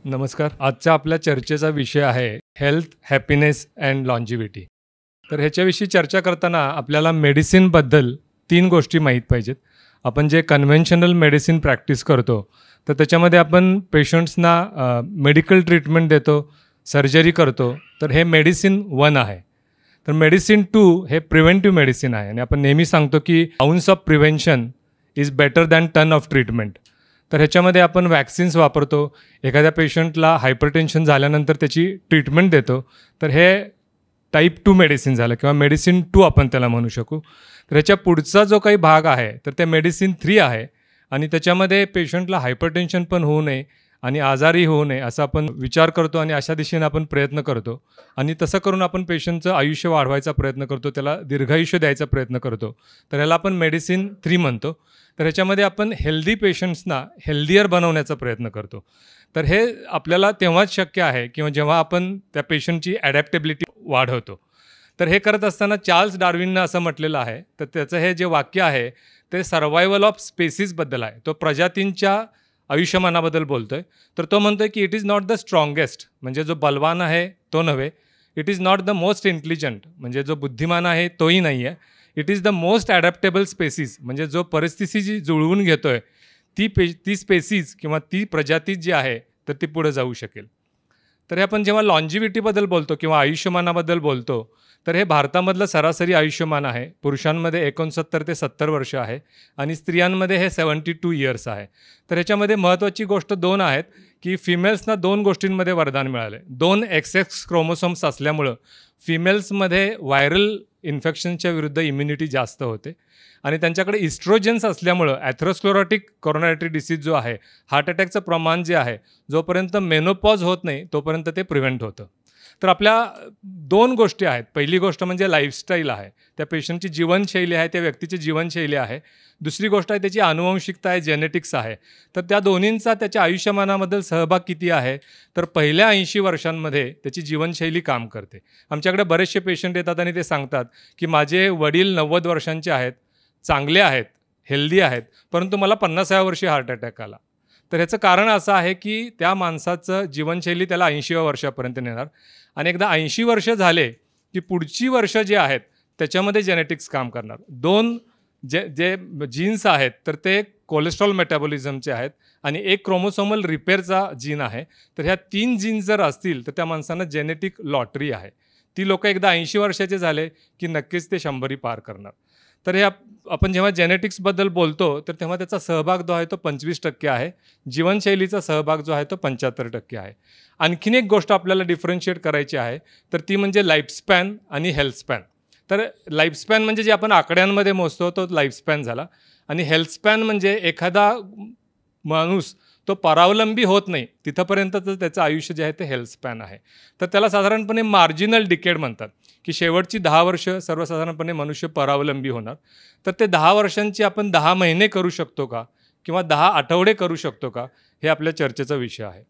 नमस्कार. आजचा आपल्या चर्चेचा विषय आहे हेल्थ, हॅपीनेस अँड लॉन्जिव्हिटी. तर ह्याच्याविषयी चर्चा करताना आपल्याला मेडिसिनबद्दल 3 गोष्टी माहीत पाहिजेत. आपण जे कन्व्हेन्शनल मेडिसिन प्रॅक्टिस करतो, तर त्याच्यामध्ये आपण पेशंट्सना मेडिकल ट्रीटमेंट देतो, सर्जरी करतो. तर हे मेडिसिन 1 आहे. तर मेडिसिन 2 हे प्रिव्हेंटिव्ह मेडिसिन आहे आणि आपण नेहमी सांगतो की ounce of prevention is better than ton of treatment. तर ह्याच्यामध्ये आपण वॅक्सिन्स वापरतो. एखाद्या पेशंटला हायपरटेन्शन झाल्यानंतर त्याची ट्रीटमेंट देतो. तर हे टाईप 2 मेडिसिन झालं किंवा मेडिसिन 2 आपण त्याला म्हणू शकू. तर ह्याच्या पुढचा जो काही भाग आहे तर ते मेडिसिन 3 आहे आणि त्याच्यामध्ये पेशंटला हायपरटेन्शन पण होऊ नये आणि आजारी होऊ नये असा आपण विचार करतो आणि अशा दिशेने आपण प्रयत्न करतो आणि तसं करून आपण पेशंटचं आयुष्य वाढवायचा प्रयत्न करतो, त्याला दीर्घायुष्य द्यायचा प्रयत्न करतो. तर ह्याला आपण मेडिसिन 3 म्हणतो. तर ह्याच्यामध्ये आपण हेल्दी पेशंट्सना हेल्दियर बनवण्याचा प्रयत्न करतो. तर हे आपल्याला तेव्हाच शक्य आहे किंवा जेव्हा आपण त्या पेशंटची ॲडॅप्टेबिलिटी वाढवतो. तर हे करत असताना चार्ल्स डार्विननं असं म्हटलेलं आहे, तर त्याचं हे जे वाक्य आहे ते सर्वायवल ऑफ स्पेसीसबद्दल आहे. तो प्रजातींच्या आयुष्यमानाबद्दल बोलतो आहे. तर तो म्हणतो आहे की it is not the strongest, म्हणजे जो बलवान आहे तो नव्हे. It is not the most intelligent, म्हणजे जो बुद्धिमान आहे तोही नाही आहे. It is the most adaptable species, म्हणजे जो परिस्थितीशी जुळवून घेतो आहे ती स्पेसीज किंवा ती प्रजाती जी आहे तर ती पुढे जाऊ शकेल. तर हे आपण जेव्हा लॉन्जिव्हिटीबद्दल बोलतो किंवा आयुष्यमानाबद्दल बोलतो, तर हे भारतामधलं सरासरी आयुष्यमान आहे. पुरुषांमध्ये 69 ते 70 वर्ष आहे आणि स्त्रियांमध्ये हे 72 इयर्स आहे. तर ह्याच्यामध्ये महत्त्वाची गोष्ट 2 आहेत की फिमेल्सना 2 गोष्टींमध्ये वरदान मिळाले. 2 XX क्रोमोसोम्स असल्यामुळं फिमेल्समध्ये व्हायरल इन्फेक्शनच्या विरुद्ध इम्युनिटी जास्त होते आणि त्यांच्याकडे इस्ट्रोजन्स असल्यामुळं ॲथेरोस्क्लेरोटिक कोरोनरी डिसीज जो आहे, हार्ट अटॅकचं प्रमाण जे आहे, जोपर्यंत मेनोपॉज होत नाही तोपर्यंत ते प्रिव्हेंट होतं. तर आपल्या 2 गोष्टी आहेत. पहिली गोष्ट म्हणजे लाईफस्टाईल आहे, त्या पेशंटची जीवनशैली आहे, त्या व्यक्तीची जीवनशैली आहे. दुसरी गोष्ट आहे त्याची आनुवंशिकता आहे, जेनेटिक्स आहे. तर त्या दोन्हींचा त्याच्या आयुष्यमानाबद्दल सहभाग किती आहे, तर पहिल्या 80 वर्षांमध्ये त्याची जीवनशैली काम करते. आमच्याकडे बरेचसे पेशंट येतात आणि ते सांगतात की माझे वडील 90 वर्षांचे आहेत, चांगले आहेत, हेल्दी आहेत, परंतु मला 50व्या वर्षी हार्ट अटॅक आला. तर ह्याचं कारण असं आहे की त्या माणसाचं जीवनशैली त्याला 80व्या वर्षापर्यंत नेणार आणि एकदा 80 वर्ष झाले की पुढची वर्ष जे आहेत त्याच्यामध्ये जेनेटिक्स काम करणार. 2 जे जीन्स आहेत तर ते कोलेस्ट्रॉल मेटाबॉलिझमचे आहेत आणि एक क्रोमोसोमल रिपेअरचा जीन आहे. तर ह्या 3 जीन्स जर असतील तर त्या माणसांना जेनेटिक लॉटरी आहे. ती लोकं एकदा 80 वर्षाचे झाले की नक्कीच ते 100 पार करणार. तर हे आपण जेव्हा जेनेटिक्सबद्दल बोलतो तर तेव्हा त्याचा सहभाग जो आहे तो 25% आहे. जीवनशैलीचा सहभाग जो आहे तो 75% आहे. आणखीन एक गोष्ट आपल्याला डिफरन्शिएट करायची आहे, तर ती म्हणजे लाईफस्पॅन आणि हेल्थस्पॅन. तर लाईफस्पॅन म्हणजे जे आपण आकड्यांमध्ये मोजतो तो लाईफस्पॅन झाला आणि हेल्थस्पॅन म्हणजे एखादा माणूस तो परावलंबी होत नाही तिथंपर्यंतचं त्याचं आयुष्य जे आहे ते हेल्थस्पॅन आहे. तर त्याला साधारणपणे मार्जिनल डिकेड म्हणतात की शेवटची 10 वर्ष सर्वसाधारणपणे मनुष्य परावलंबी होणार. तर ते 10 वर्षांची आपण 10 महिने करू शकतो का किंवा 10 आठवडे करू शकतो का, हे आपल्या चर्चेचा विषय आहे.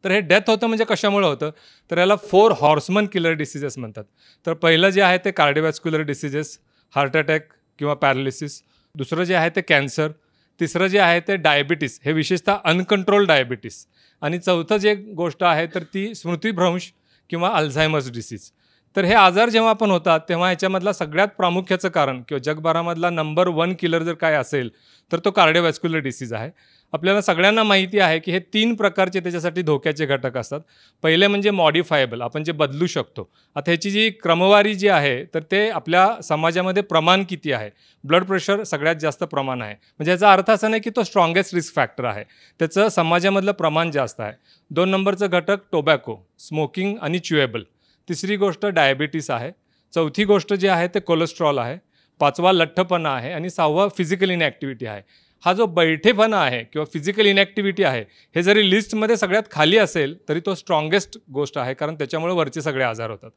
तर हे डेथ होतं म्हणजे कशामुळे होतं, तर याला 4 हॉर्समन किलर डिसीजेस म्हणतात. तर पहिलं जे आहे ते कार्डिओव्हॅस्क्युलर डिसीजेस, हार्ट अटॅक किंवा पॅरालिसिस. दुसरं जे आहे ते कॅन्सर. तिसरं जे आहे ते डायबिटीस, हे विशेषतः अनकंट्रोल डायबिटीस. आणि चौथं जे गोष्ट आहे तर ती स्मृतिभ्रंश किंवा अल्झायमर्स डिसीज. तर हे आजार जेव्हा आपण होतात तेव्हा ह्याच्यामधला सगळ्यात प्रामुख्याचं कारण किंवा जगभरामधला नंबर 1 किलर जर काय असेल तर तो कार्डिओव्हॅस्क्युलर डिसीज आहे. आपल्याला सगळ्यांना माहिती आहे की हे 3 प्रकारचे त्याच्यासाठी धोक्याचे घटक असतात. पहिले म्हणजे मॉडिफायबल, आपण जे बदलू शकतो. आता ह्याची जी क्रमवारी जी आहे तर ते आपल्या समाजामध्ये प्रमाण किती आहे. ब्लड प्रेशर सगळ्यात जास्त प्रमाण आहे, म्हणजे याचा अर्थ असा नाही की तो स्ट्रॉंगेस्ट रिस्क फॅक्टर आहे, त्याचं समाजामधलं प्रमाण जास्त आहे. 2 नंबरचं घटक टोबॅको, स्मोकिंग आणि च्युएबल. तिसरी गोष्ट डायबिटीस आहे. चौथी गोष्ट जी आहे ते कोलेस्ट्रॉल आहे. 5वा लठ्ठपणा आहे आणि 6वा फिजिकल इनॅक्टिव्हिटी आहे. हा जो बैठेपणा आहे किंवा फिजिकल इनॅक्टिव्हिटी आहे, हे जरी लिस्टमध्ये सगळ्यात खाली असेल तरी तो स्ट्रॉंगेस्ट गोष्ट आहे, कारण त्याच्यामुळे वरचे सगळे आजार होतात.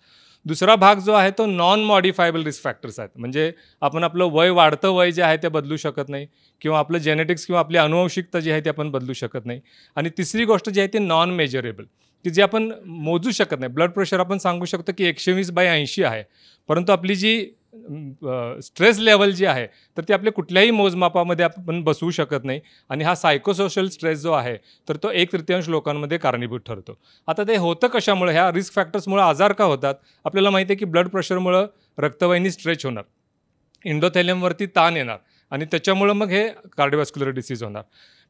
दुसरा भाग जो आहे तो नॉन मॉडिफायबल रिस्क फॅक्टर्स आहेत, म्हणजे आपण आपलं वय वाढतं वय जे आहे ते बदलू शकत नाही किंवा आपलं जेनेटिक्स किंवा आपली अनुवंशिकता जी आहे ती आपण बदलू शकत नाही. आणि तिसरी गोष्ट जी आहे ती नॉन मेजरेबल, की जे आपण मोजू शकत नाही. ब्लड प्रेशर आपण सांगू शकतो की 120/80 आहे, परंतु आपली जी स्ट्रेस लेवल जी आहे तर ती आपल्या कुठल्याही मोजमापामध्ये आपण बसवू शकत नाही. आणि हा सायकोसोशल स्ट्रेस जो आहे तर तो 1/3 लोकांमध्ये कारणीभूत ठरतो. आता ते होतं कशामुळे, ह्या रिस्क फॅक्टर्समुळे आजार का होतात? आपल्याला माहिती आहे की ब्लड प्रेशरमुळं रक्तवाहिनी स्ट्रेच होणार, इंडोथेलियमवरती ताण येणार आणि त्याच्यामुळं मग हे कार्डिओव्हास्क्युलर डिसीज होणार.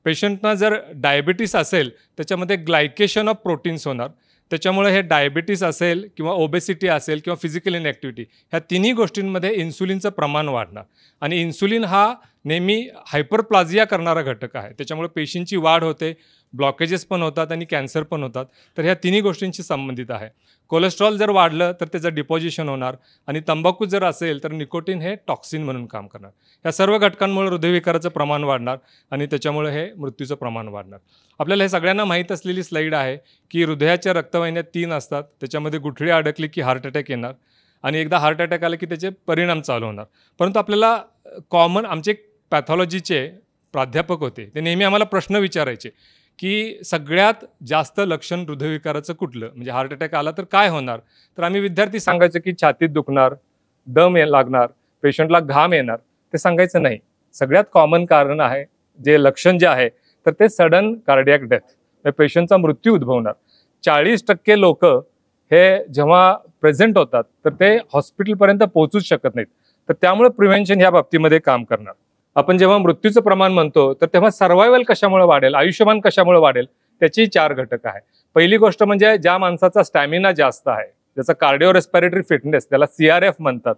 पेशंटना जर डायबिटीस असेल त्याच्यामध्ये ग्लायकेशन ऑफ प्रोटीन्स होणार, त्याच्यामुळे हे डायबिटीस असेल किंवा ओबेसिटी असेल किंवा फिजिकल इनॅक्टिव्हिटी, ह्या तिन्ही गोष्टींमध्ये इन्सुलिनचं प्रमाण वाढणार. आणि इन्सुलिन हा नेहमी हायपरप्लाझिया करणारा घटक आहे, त्याच्यामुळे पेशींची वाढ होते, ब्लॉकेजेस पण होतात आणि कॅन्सर पण होतात. तर ह्या तिन्ही गोष्टींशी संबंधित आहे. कोलेस्ट्रॉल जर वाढलं तर त्याचं डिपॉझिशन होणार आणि तंबाखू जर असेल तर निकोटीन हे टॉक्सिन म्हणून काम करणार. या सर्व घटकांमुळे हृदयविकाराचं प्रमाण वाढणार आणि त्याच्यामुळे हे मृत्यूचं प्रमाण वाढणार. आपल्याला हे सगळ्यांना माहीत असलेली स्लाईड आहे की हृदयाच्या रक्तवाहिन्या 3 असतात, त्याच्यामध्ये गुठळी अडकली की हार्ट अटॅक येणार आणि एकदा हार्ट अटॅक आला की त्याचे परिणाम चालू होणार. परंतु आपल्याला कॉमन आमचे पॅथॉलॉजीचे प्राध्यापक होते, ते नेहमी आम्हाला प्रश्न विचारायचे की सगळ्यात जास्त लक्षण हृदयविकाराचं कुठलं, म्हणजे हार्ट अटॅक आला तर काय होणार? तर आम्ही विद्यार्थी सांगायचं की छातीत दुखणार, दम लागणार, पेशंटला घाम येणार. ते सांगायचं नाही. सगळ्यात कॉमन कारण आहे, जे लक्षण जे आहे तर ते सडन कार्डियाक डेथ, पेशंटचा मृत्यू उद्भवणार. 40% लोक हे जेव्हा प्रेझेंट होतात तर ते हॉस्पिटलपर्यंत पोहोचूच शकत नाहीत. तर त्यामुळे प्रिव्हेन्शन ह्या बाबतीमध्ये काम करणार. आपण जेव्हा मृत्यूचं प्रमाण म्हणतो तर तेव्हा सर्वायवल कशामुळे वाढेल, आयुष्यमान कशामुळे वाढेल, त्याची 4 घटक आहे. पहिली गोष्ट म्हणजे ज्या माणसाचा स्टॅमिना जास्त आहे, ज्याचा कार्डिओ रेस्पिरेटरी फिटनेस, त्याला CRF म्हणतात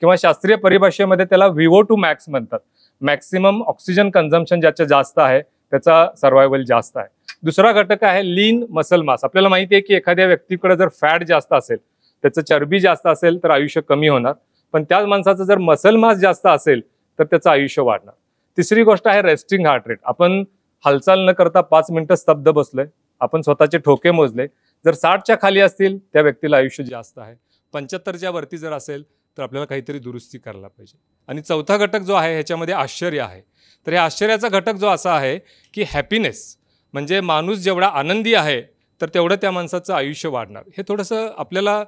किंवा शास्त्रीय परिभाषेमध्ये त्याला VO2 मॅक्स म्हणतात. मॅक्सिमम ऑक्सिजन कन्झम्पशन ज्याचं जास्त आहे त्याचा सर्वायवल जास्त आहे. दुसरा घटक आहे लीन मसल मास. आपल्याला माहिती आहे की एखाद्या व्यक्तीकडे जर फॅट जास्त असेल, त्याचं चरबी जास्त असेल तर आयुष्य कमी होणार, पण त्याच माणसाचं जर मसल मास जास्त असेल तर त्याचं आयुष्य वाढणार. तिसरी गोष्ट आहे रेस्टिंग हार्ट रेट. आपण हालचाल न करता 5 मिनिटं स्तब्ध बसलोय, आपण स्वतःचे ठोके मोजले, जर 60च्या खाली असतील त्या व्यक्तीला आयुष्य जास्त आहे, 75च्या वरती जर असेल तर आपल्याला काहीतरी दुरुस्ती करायला पाहिजे. आणि चौथा घटक जो आहे ह्याच्यामध्ये आश्चर्य आहे. तर या आश्चर्याचा घटक जो असा आहे की हॅपीनेस, म्हणजे माणूस जेवढा आनंदी आहे तर तेवढं त्या माणसाचं आयुष्य वाढणार. हे थोडंसं आपल्याला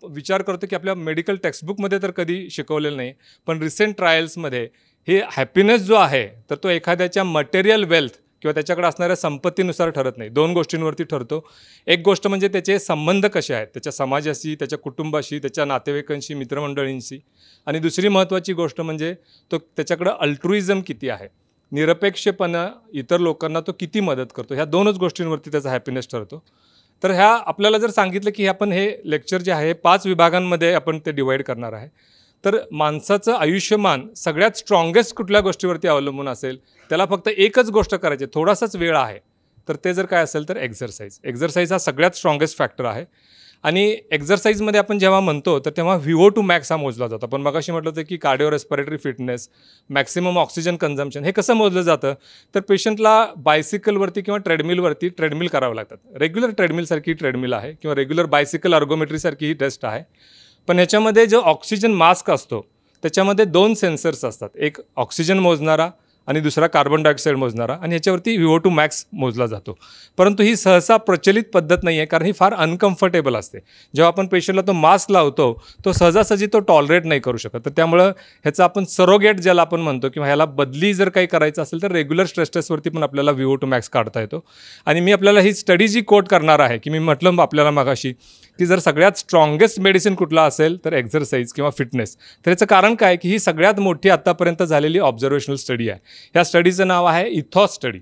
विचार करतो की आपल्या मेडिकल टेक्स्टबुकमध्ये तर कधी शिकवलेलं नाही, पण रिसेंट ट्रायल्समध्ये हे हॅपीनेस जो आहे तर तो एखाद्याच्या मटेरियल वेल्थ किंवा त्याच्याकडे असणाऱ्या संपत्तीनुसार ठरत नाही. 2 गोष्टींवरती ठरतो. एक गोष्ट म्हणजे त्याचे संबंध कसे आहेत, त्याच्या समाजाशी, त्याच्या कुटुंबाशी, त्याच्या नातेवाईकांशी, मित्रमंडळींशी. आणि दुसरी महत्त्वाची गोष्ट म्हणजे तो त्याच्याकडं अल्ट्रुइझम किती आहे, निरपेक्षपणा, इतर लोकांना तो किती मदत करतो. ह्या 2च गोष्टींवरती त्याचा हॅपीनेस ठरतो. तर ह्या आपल्याला जर सांगितलं की आपण हे लेक्चर जे आहे 5 विभागांमध्ये आपण ते डिवाईड करणार आहे, तर माणसाचं आयुष्यमान सगळ्यात स्ट्रॉंगेस्ट कुठल्या गोष्टीवरती अवलंबून असेल, त्याला फक्त एकच गोष्ट करायची, थोडासाच वेळ आहे, तर ते जर काय असेल तर एक्झरसाईज. एक्झरसाईज हा सगळ्यात स्ट्रॉंगेस्ट फॅक्टर आहे. आणि एक्झरसाईजमध्ये आपण जेव्हा म्हणतो तर तेव्हा VO2 मॅक्स हा मोजला जातो. आपण मगाशी म्हटलं होतं की cardio respiratory fitness, maximum oxygen consumption, हे कसं मोजलं जातं तर पेशंटला बायसिकलवरती किंवा ट्रेडमिल करावं लागतात. रेग्युलर ट्रेडमिलसारखी ट्रेडमिल आहे किंवा रेग्युलर बायसिकल अर्गोमेट्रीसारखी ही टेस्ट आहे. पण ह्याच्यामध्ये जो ऑक्सिजन मास्क असतो त्याच्यामध्ये 2 सेन्सर्स असतात, एक ऑक्सिजन मोजणारा आणि दुसरा कार्बन डायऑक्साईड मोजणारा, आणि ह्याच्यावरती VO2 मॅक्स मोजला जातो. परंतु ही सहसा प्रचलित पद्धत नाही आहे, कारण ही फार अनकम्फर्टेबल असते. जेव्हा आपण पेशंटला तो मास्क लावतो तो सहजासहजी तो टॉलरेट नाही करू शकत. तर त्यामुळं ह्याचं आपण सरोगेट ज्याला आपण म्हणतो किंवा ह्याला बदली जर काही करायचं असेल तर रेग्युलर स्ट्रेस टेस्टवरती पण आपल्याला VO2 मॅक्स काढता येतो. आणि मी आपल्याला ही स्टडी जी कोट करणार आहे की मी म्हटलं आपल्याला मगाशी की जर सगळ्यात स्ट्रॉंगेस्ट मेडिसिन कुठला असेल तर एक्झरसाईज किंवा फिटनेस. तर याचं कारण काय की ही सगळ्यात मोठी आत्तापर्यंत झालेली ऑब्झर्वेशनल स्टडी आहे. ह्या स्टडीचं नाव आहे ethos study,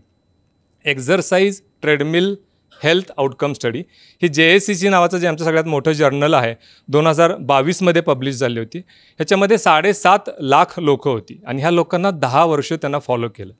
exercise treadmill health outcome study. ही JACC नावाचं जे आमचं सगळ्यात मोठं जर्नल आहे, 2022मध्ये पब्लिश झाली होती. ह्याच्यामध्ये 7.5 लाख लोकं होती आणि ह्या लोकांना 10 वर्ष त्यांना फॉलो केलं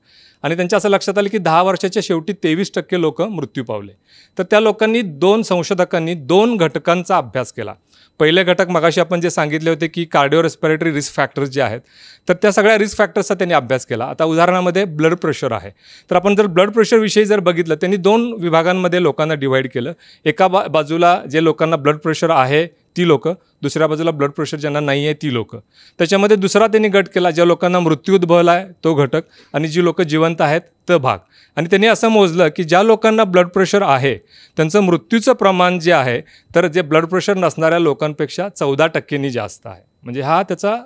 आणि त्यांच्या असं लक्षात आलं की 10 वर्षाच्या शेवटी 23% लोकं मृत्यू पावले. तर त्या लोकांनी 2 संशोधकांनी 2 घटकांचा अभ्यास केला. पहिले घटक मगाशी आपण जे सांगितले होते की कार्डिओ रेस्पिरेटरी रिस्क फॅक्टर्स जे आहेत तर त्या सगळ्या रिस्क फॅक्टर्सचा त्यांनी अभ्यास केला. आता उदाहरणामध्ये ब्लड प्रेशर आहे, तर आपण जर ब्लड प्रेशरविषयी जर बघितलं त्यांनी 2 विभागांमध्ये लोकांना डिवाईड केलं. एका बाजूला जे लोकांना ब्लड प्रेशर आहे ती लोकं, दुसऱ्या बाजूला ब्लड प्रेशर ज्यांना नाही आहे ती लोकं. त्याच्यामध्ये दुसरा त्यांनी गट केला, ज्या लोकांना मृत्यू उद्भवला आहे तो घटक आणि जी लोकं जिवंत आहेत तो भाग. आणि त्यांनी असं मोजलं की ज्या लोकांना ब्लड प्रेशर आहे त्यांचं मृत्यूचं प्रमाण जे आहे तर जे ब्लड प्रेशर नसणाऱ्या लोकांपेक्षा 14% जास्त आहे. म्हणजे हा त्याचा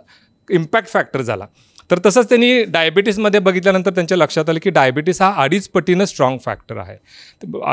इम्पॅक्ट फॅक्टर झाला. तर तसंच त्यांनी डायबिटीसमध्ये बघितल्यानंतर त्यांच्या लक्षात आलं की डायबिटीस हा 2.5 पटीनं स्ट्रॉंग फॅक्टर आहे.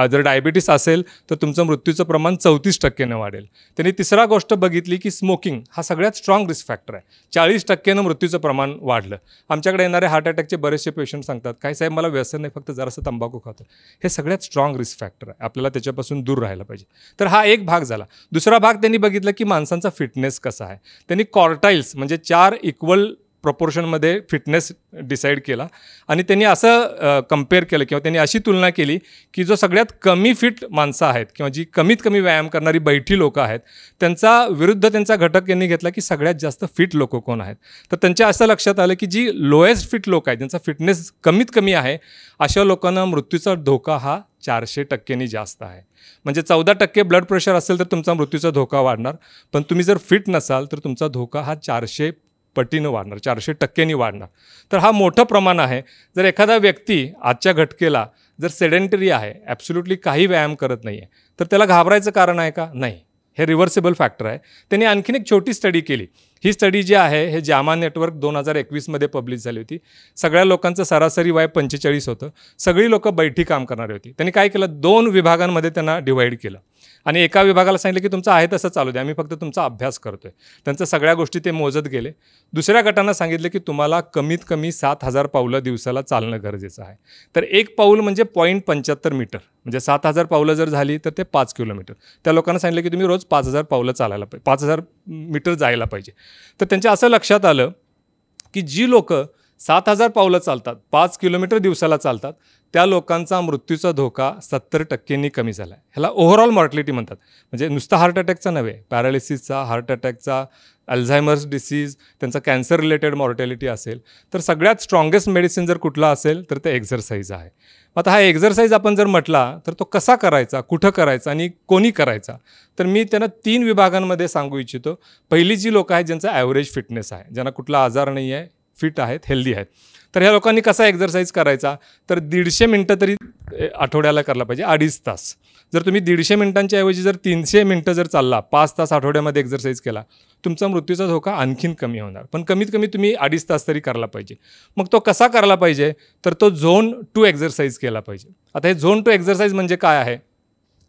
जर डायबिटीस असेल तर तुमचं मृत्यूचं प्रमाण 34%नं वाढेल. त्यांनी तिसरा गोष्ट बघितली की स्मोकिंग हा सगळ्यात स्ट्रॉंग रिस्क फॅक्टर आहे. 40%नं मृत्यूचं प्रमाण वाढलं. आमच्याकडे येणारे हार्ट अटॅकचे बरेचसे पेशंट सांगतात काही साहेब मला व्यसन नाही, फक्त जरासं तंबाखू खातो. हे सगळ्यात स्ट्रॉंग रिस्क फॅक्टर आहे, आपल्याला त्याच्यापासून दूर राहायला पाहिजे. तर हा एक भाग झाला. दुसरा भाग त्यांनी बघितलं की माणसांचा फिटनेस कसा आहे. त्यांनी क्वार्टाईल्स म्हणजे 4 इक्वल प्रपोर्शनमध्ये फिटनेस डिसाईड केला आणि त्यांनी असं कंपेअर केलं किंवा त्यांनी अशी तुलना केली की जो सगळ्यात कमी फिट माणसं आहेत किंवा जी कमीत कमी व्यायाम करणारी बैठी लोकं आहेत त्यांचा विरुद्ध त्यांचा घटक यांनी घेतला की सगळ्यात जास्त फिट लोकं कोण आहेत. तर त्यांच्या असं लक्षात आलं की जी लोएस्ट फिट लोक आहेत ज्यांचा फिटनेस कमीत कमी आहे अशा लोकांना मृत्यूचा धोका हा 400%नी जास्त आहे. म्हणजे 14% ब्लड प्रेशर असेल तर तुमचा मृत्यूचा धोका वाढणार, पण तुम्ही जर फिट नसाल तर तुमचा धोका हा 400 पटीनं वाढणार, 400%नी वाढणार. तर हा मोठं प्रमाण आहे. जर एखादा व्यक्ती आजच्या घटकेला जर सेडेंटरी आहे, ॲब्सोल्युटली काही व्यायाम करत नाही आहे, तर त्याला घाबरायचं कारण आहे का? नाही. हे रिव्हर्सेबल फॅक्टर आहे. त्यांनी आणखीन एक छोटी स्टडी केली. ही स्टडी जी आहे हे जामा नेटवर्क 2021मध्ये पब्लिश झाली होती. सगळ्या लोकांचं सरासरी वय 45 होतं. सगळी लोकं बैठी काम करणारी होती. त्यांनी काय केलं, 2 विभागांमध्ये त्यांना डिवाईड केलं आणि एका विभागाला सांगितलं की तुमचं आहे तसं चालू द्या, आम्ही फक्त तुमचा अभ्यास करतोय. त्यांचं सगळ्या गोष्टी ते मोजत गेले. दुसऱ्या गटांना सांगितलं की तुम्हाला कमीत कमी 7,000 पावलं दिवसाला चालणं गरजेचं आहे. तर एक पाऊल म्हणजे 0.75 मीटर, म्हणजे 7,000 पावलं जर झाली तर ते 5 किलोमीटर. त्या लोकांना सांगितलं की तुम्ही रोज 5,000 पावलं चालायला पाहिजे, 5,000 मीटर जायला पाहिजे. तर त्यांच्या असं लक्षात आलं की जी लोकं 7,000 पावलं चालतात, 5 किलोमीटर दिवसाला चालतात, त्या लोकांचा मृत्यूचा धोका 70%नी कमी झाला आहे. ह्याला ओव्हरऑल मॉर्टॅलिटी म्हणतात. म्हणजे नुसता हार्ट अटॅकचा नव्हे, पॅरालिसिसचा, हार्ट अटॅकचा, अल्झायमर्स डिसीज, त्यांचा कॅन्सर रिलेटेड मॉर्टॅलिटी असेल तर सगळ्यात स्ट्रॉंगेस्ट मेडिसिन जर कुठला असेल तर ते एक्झरसाईज आहे. आता हा एक्झरसाईज आपण जर म्हटला तर तो कसा करायचा, कुठं करायचा आणि कोणी करायचा, तर मी त्यांना 3 विभागांमध्ये सांगू इच्छितो. पहिली जी लोकं आहेत ज्यांचा ॲव्हरेज फिटनेस आहे, ज्यांना कुठला आजार नाही आहे, फिट आहेत, हेल्दी आहेत, तर ह्या लोकांनी कसा एक्झरसाईज करायचा, तर 150 मिनटं तरी आठवड्याला करायला पाहिजे, 2.5 तास. जर तुम्ही 150 मिनटांच्या ऐवजी जर 300 मिनटं जर चालला, 5 तास आठवड्यामध्ये एक्झरसाईज केला, तुमचा मृत्यूचा धोका आणखीन कमी होणार. पण कमीत कमी तुम्ही 2.5 तास तरी करायला पाहिजे. मग तो कसा करायला पाहिजे, तर तो झोन 2 एक्झरसाईज केला पाहिजे. आता हे झोन 2 एक्झरसाईज म्हणजे काय आहे,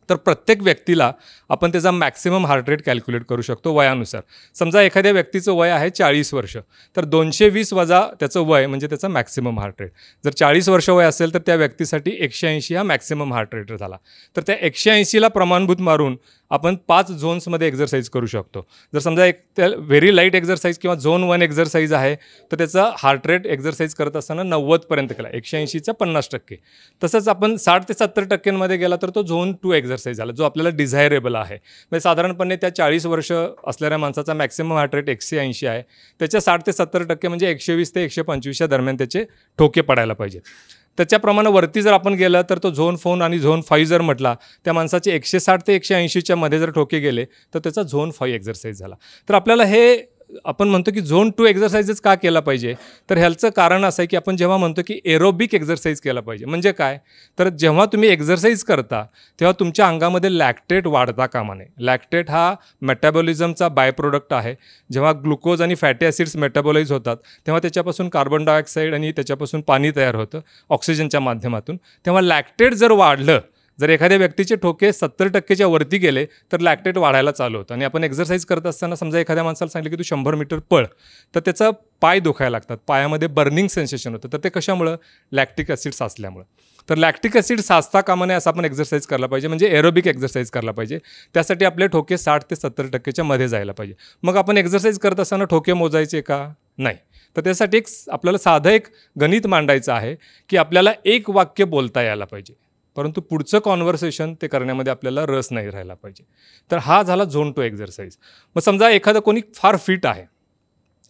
तर प्रत्येक व्यक्तीला आपण त्याचा मॅक्सिमम हार्ट रेट कॅल्क्युलेट करू शकतो वयानुसार. समजा एखाद्या व्यक्तीचं वय आहे 40 वर्ष, तर 220 वजा त्याचं वय म्हणजे त्याचा मॅक्सिमम हार्ट रेट. जर 40 वर्ष वय असेल तर त्या व्यक्तीसाठी 180 हा मॅक्सिमम हार्ट रेट झाला. तर त्या 180ला प्रमाणभूत मारून आपण 5 झोन्समध्ये एक्झरसाईज करू शकतो. जर समजा एक त्या व्हेरी लाईट एक्झरसाईज किंवा झोन 1 एक्झरसाईज आहे तर त्याचा हार्ट रेट एक्झरसाईज करत असताना 90पर्यंत केला, 180चा 50%. तसंच आपण 60 ते 70%मध्ये गेला तर तो झोन 2 एक्झरसाईज झाला, जो आपल्याला डिझायरेबल आहे. म्हणजे साधारणपणे त्या 40 वर्ष असलेल्या माणसाचा मॅक्सिमम हार्ट रेट 180 आहे, त्याच्या 60 ते 70% म्हणजे 120 ते 125च्या दरम्यान त्याचे ठोके पडायला पाहिजे. त्याच्याप्रमाणे वरती जर आपण गेलं तर तो झोन 4 आणि झोन 5 जर म्हटला, त्या माणसाचे 160 ते 180च्या मध्ये जर ठोके गेले तर त्याचा झोन 5 एक्झरसाईज झाला. तर आपल्याला हे आपण म्हणतो की झोन 2 एक्झरसाइजच का केला पाहिजे, तर ह्याचं कारण असं आहे की आपण जेव्हा म्हणतो की एरोबिक एक्झरसाईज केला पाहिजे. म्हणजे काय, तर जेव्हा तुम्ही एक्झरसाईज करता तेव्हा तुमच्या अंगामध्ये लॅक्टेट वाढता कामा नये. लॅक्टेट हा मेटाबॉलिझमचा बाय प्रोडक्ट आहे. जेव्हा ग्लुकोज आणि फॅटी ॲसिड्स मेटाबॉलाइज होतात तेव्हा त्याच्यापासून कार्बन डायऑक्साईड आणि त्याच्यापासून पाणी तयार होतं ऑक्सिजनच्या माध्यमातून. तेव्हा लॅक्टेट जर वाढलं, जर एखाद्या व्यक्तीचे ठोके 70%च्या वरती गेले तर लॅक्टेट वाढायला चालू होतं. आणि आपण एक्झरसाईज करत असताना समजा एखाद्या माणसाला सांगितलं की तू 100 मीटर पळ, तर त्याचा पाय दुखायला लागतात, पायामध्ये बर्निंग सेन्सेशन होतं. तर ते कशामुळं, लॅक्टिक ॲसिड साचल्यामुळं. तर लॅक्टिक ॲसिड साचता कामा नये असं आपण एक्झरसाईज करायला पाहिजे, म्हणजे एरोबिक एक्झरसाईज करायला पाहिजे. त्यासाठी आपले ठोके 60 ते 70%च्या मध्ये जायला पाहिजे. मग आपण एक्झरसाईज करत असताना ठोके मोजायचे का, नाही. तर त्यासाठी आपल्याला साधं एक गणित मांडायचं आहे की आपल्याला एक वाक्य बोलता यायला पाहिजे, परंतु पुढचं कॉन्व्हर्सेशन ते करण्यामध्ये आपल्याला रस नाही राहिला पाहिजे. तर हा झाला झोन 2 एक्झरसाईज. मग समजा एखादं कोणी फार फिट आहे,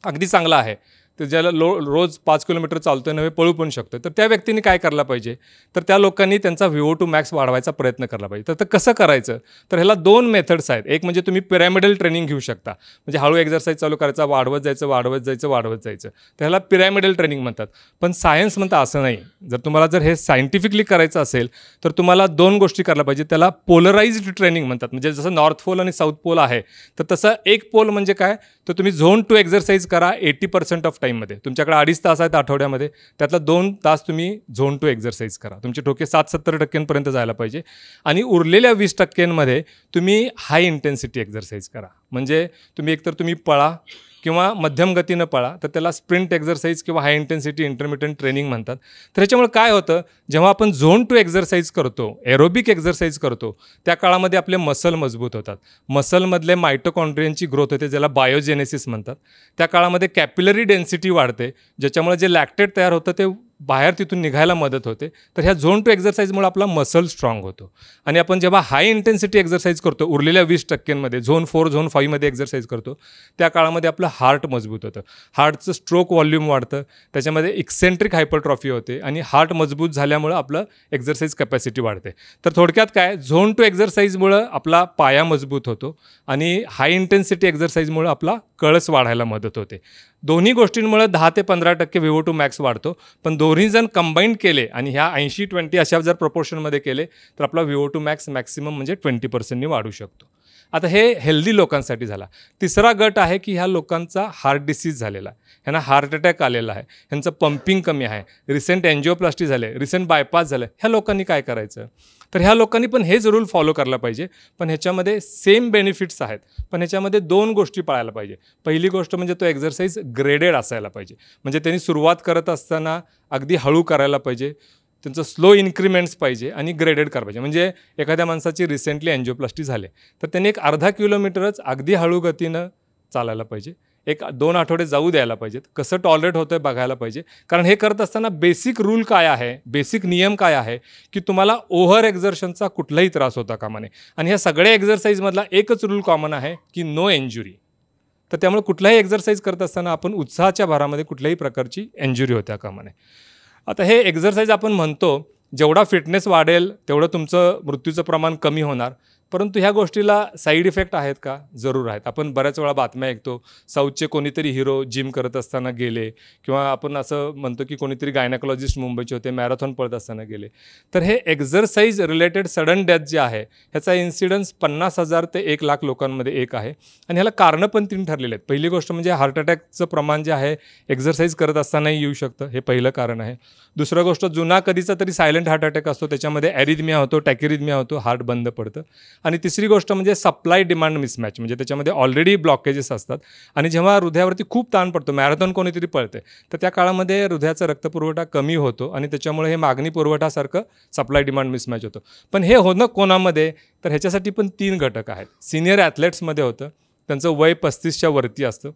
अगदी चांगला आहे, ते ज्याला रोज 5 किलोमीटर चालतोय नव्हे पळू पण शकतो, तर त्या व्यक्तीने काय करायला पाहिजे, तर त्या लोकांनी त्यांचा VO2 मॅक्स वाढवायचा प्रयत्न करायला पाहिजे. तर कसं करायचं, तर ह्याला 2 मेथड्स आहेत. एक म्हणजे तुम्ही पिरॅमिडल ट्रेनिंग घेऊ शकता, म्हणजे हळू एक्झरसाईज चालू करायचा, वाढवत जायचं वाढवत जायचं वाढवत जायचं, तर ह्याला पिरॅमिडल ट्रेनिंग म्हणतात. पण सायन्स म्हणतं असं नाही. जर हे सायंटिफिकली करायचं असेल तर तुम्हाला 2 गोष्टी करायला पाहिजे. त्याला पोलराइज्ड ट्रेनिंग म्हणतात. म्हणजे जसं नॉर्थ पोल आणि साऊथ पोल आहे, तर तसं एक पोल म्हणजे काय, तर तुम्ही झोन 2 एक्झरसाईज करा 80% ऑफ टाईममध्ये. तुमच्याकडे 2.5 तास आहेत आठवड्यामध्ये, त्यातला 2 तास तुम्ही झोन 2 एक्झरसाईज करा. तुमचे ठोके 60-70% जायला पाहिजे. आणि उरलेल्या 20% तुम्ही हाय इंटेन्सिटी एक्झरसाईज करा. म्हणजे एकतर तुम्ही पळा किंवा मध्यम गतीनं पळा, तर त्याला स्प्रिंट एक्झरसाईज किंवा हाय इंटेन्सिटी इंटरमिटंट ट्रेनिंग म्हणतात. तर ह्याच्यामुळे काय होतं, जेव्हा आपण झोन 2 एक्झरसाईज करतो, एरोबिक एक्झरसाईज करतो, त्या काळामध्ये आपले मसल मजबूत होतात. मसलमधले मायटोकॉन्ड्रियनची ग्रोथ होते, ज्याला बायोजेनेसिस म्हणतात. त्या काळामध्ये कॅपिलरी डेन्सिटी वाढते, ज्याच्यामुळे जे लॅक्टेट तयार होतं ते बाहेर तिथून निघायला मदत होते. तर ह्या झोन 2 एक्झरसाईजमुळे आपला मसल स्ट्रॉंग होतो. आणि आपण जेव्हा हाय इंटेन्सिटी एक्झरसाईज करतो, उरलेल्या 20% झोन 4 झोन 5 एक्झरसाईज करतो, त्या काळामध्ये आपलं हार्ट मजबूत होतं. हार्टचं स्ट्रोक व्हॉल्यूम वाढतं, त्याच्यामध्ये एक्सेंट्रिक हायपरट्रॉफी होते आणि हार्ट मजबूत झाल्यामुळं आपलं एक्झरसाईज कॅपॅसिटी वाढते. तर थोडक्यात काय, झोन 2 एक्झरसाईजमुळं आपला पाया मजबूत होतो आणि हाय इंटेन्सिटी एक्झरसाईजमुळं आपला कळस वाढायला मदत होते. दोन्ही गोष्टींमुळे 10 ते 15% VO2 मॅक्स वाढतो. पण दोन्ही जण कंबाईंड केले आणि ह्या 80-20 अशा जर प्रपोर्शनमध्ये केले तर आपला VO2 मॅक्स मॅक्सिमम म्हणजे 20% वाढू शकतो. आता हे हेल्दी लोकांसाठी झाला. तिसरा गट आहे की ह्या लोकांचा हार्ट डिसीज झालेला आहे, ह्यांना हार्ट अटॅक आलेला आहे, ह्यांचं पंपिंग कमी आहे, रिसेंट एन्जिओप्लास्टी झाले, रिसेंट बायपास झालं. ह्या लोकांनी काय करायचं, तर ह्या लोकांनी पण हेच रूल फॉलो करायला पाहिजे. पण ह्याच्यामध्ये सेम बेनिफिट्स आहेत, पण ह्याच्यामध्ये 2 गोष्टी पाळायला पाहिजे. पहिली गोष्ट म्हणजे तो एक्झरसाईज ग्रेडेड असायला पाहिजे. म्हणजे त्यांनी सुरुवात करत असताना अगदी हळू करायला पाहिजे, त्यांचं स्लो इन्क्रीमेंट्स पाहिजे आणि ग्रेडेड करायला पाहिजे. म्हणजे एखाद्या माणसाची रिसेंटली एन्जिओप्लास्टी झाली तर त्यांनी एक अर्धा किलोमीटरच अगदी हळू गतीनं चालायला पाहिजे. 1-2 आठवडे जाऊ द्यायला पाहिजेत. कसं टॉलरेट होतं बघायला पाहिजे. कारण हे करत असताना बेसिक रूल काय आहे, बेसिक नियम काय आहे, की तुम्हाला ओव्हर एक्झर्शनचा कुठलाही त्रास होता कामा नये. आणि ह्या सगळ्या एक्झरसाईजमधला एकच रूल कॉमन आहे की नो इंजुरी. तर त्यामुळे कुठलाही एक्झरसाईज करत असताना आपण उत्साहाच्या भरामध्ये कुठल्याही प्रकारची इंजुरी होत्या कामा नये. आता हे एक्झरसाईज आपण म्हणतो, जेवढा फिटनेस वाढेल तेवढं तुमचं मृत्यूचं प्रमाण कमी होणार. परंतु ह्या गोष्टीला साईड इफेक्ट आहेत का? जरूर आहेत. आपण बऱ्याच वेळा बातम्या ऐकतो, साऊथचे कोणीतरी हिरो जिम करत असताना गेले, किंवा आपण असं म्हणतो की कोणीतरी गायनाकोलॉजिस्ट मुंबईचे होते, मॅरेथॉन पळत असताना गेले. तर हे एक्झरसाईज रिलेटेड सडन डेथ जे आहे, ह्याचा इन्सिडन्स 50,000 ते 1,00,000 लोकांमध्ये एक आहे. आणि ह्याला कारणं पण 3 ठरलेले आहेत. पहिली गोष्ट म्हणजे हार्ट अटॅकचं प्रमाण जे आहे एक्झरसाईज करत असतानाही येऊ शकतं, हे पहिलं कारण आहे. दुसरं गोष्ट, जुना कधीचा तरी सायलेंट हार्ट अटॅक असतो, त्याच्यामध्ये ॲरिथमिया होतो, टॅकिरिथमिया होतो, हार्ट बंद पडतं. आणि तिसरी गोष्ट म्हणजे सप्लाय डिमांड मिसमॅच, म्हणजे त्याच्यामध्ये ऑलरेडी ब्लॉकेजेस असतात आणि जेव्हा हृदयावरती खूप ताण पडतो, मॅरेथॉन कोणीतरी पळते, तर त्या काळामध्ये हृदयाचा रक्तपुरवठा कमी होतो आणि त्याच्यामुळे हे मागणी पुरवठासारखं सप्लाय डिमांड मिसमॅच होतं. पण हे होणं कोणामध्ये, तर ह्याच्यासाठी पण 3 घटक आहेत. सिनियर ॲथलेट्समध्ये होतं, त्यांचं वय 35च्या वरती असतं.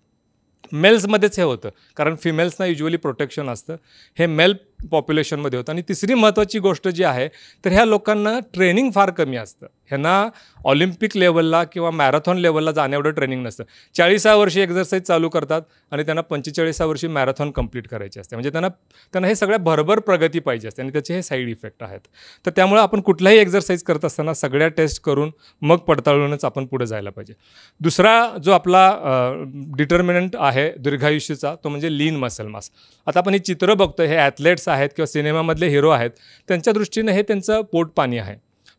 मेल्समध्येच हे होतं, कारण फिमेल्सना युज्युअली प्रोटेक्शन असतं. हे मेल पॉप्युलेशनमध्ये होतं. आणि तिसरी महत्त्वाची गोष्ट जी आहे, तर ह्या लोकांना ट्रेनिंग फार कमी असतं. ह्यांना ऑलिम्पिक लेवलला किंवा मॅरेथॉन लेवलला जाण्याएवढं ट्रेनिंग नसतं. 40व्या वर्षी एक्झरसाईज चालू करतात आणि त्यांना 45व्या वर्षी मॅरेथॉन कंप्लीट करायची असते. म्हणजे त्यांना हे सगळ्या भरभर प्रगती पाहिजे असते आणि त्याचे हे साईड इफेक्ट आहेत. तर त्यामुळे आपण कुठलाही एक्झरसाईज करत असताना सगळ्या टेस्ट करून मग पडताळूनच आपण पुढे जायला पाहिजे. दुसरा जो आपला डिटर्मिनंट आहे दीर्घायुष्याचा, तो म्हणजे लीन मसल मास. आता आपण हे चित्र बघतो, हे ॲथलेट्स आहेत किंवा सिनेमामधले हिरो आहेत, त्यांच्या दृष्टीने हे त्यांचं पोटपाणी आहे.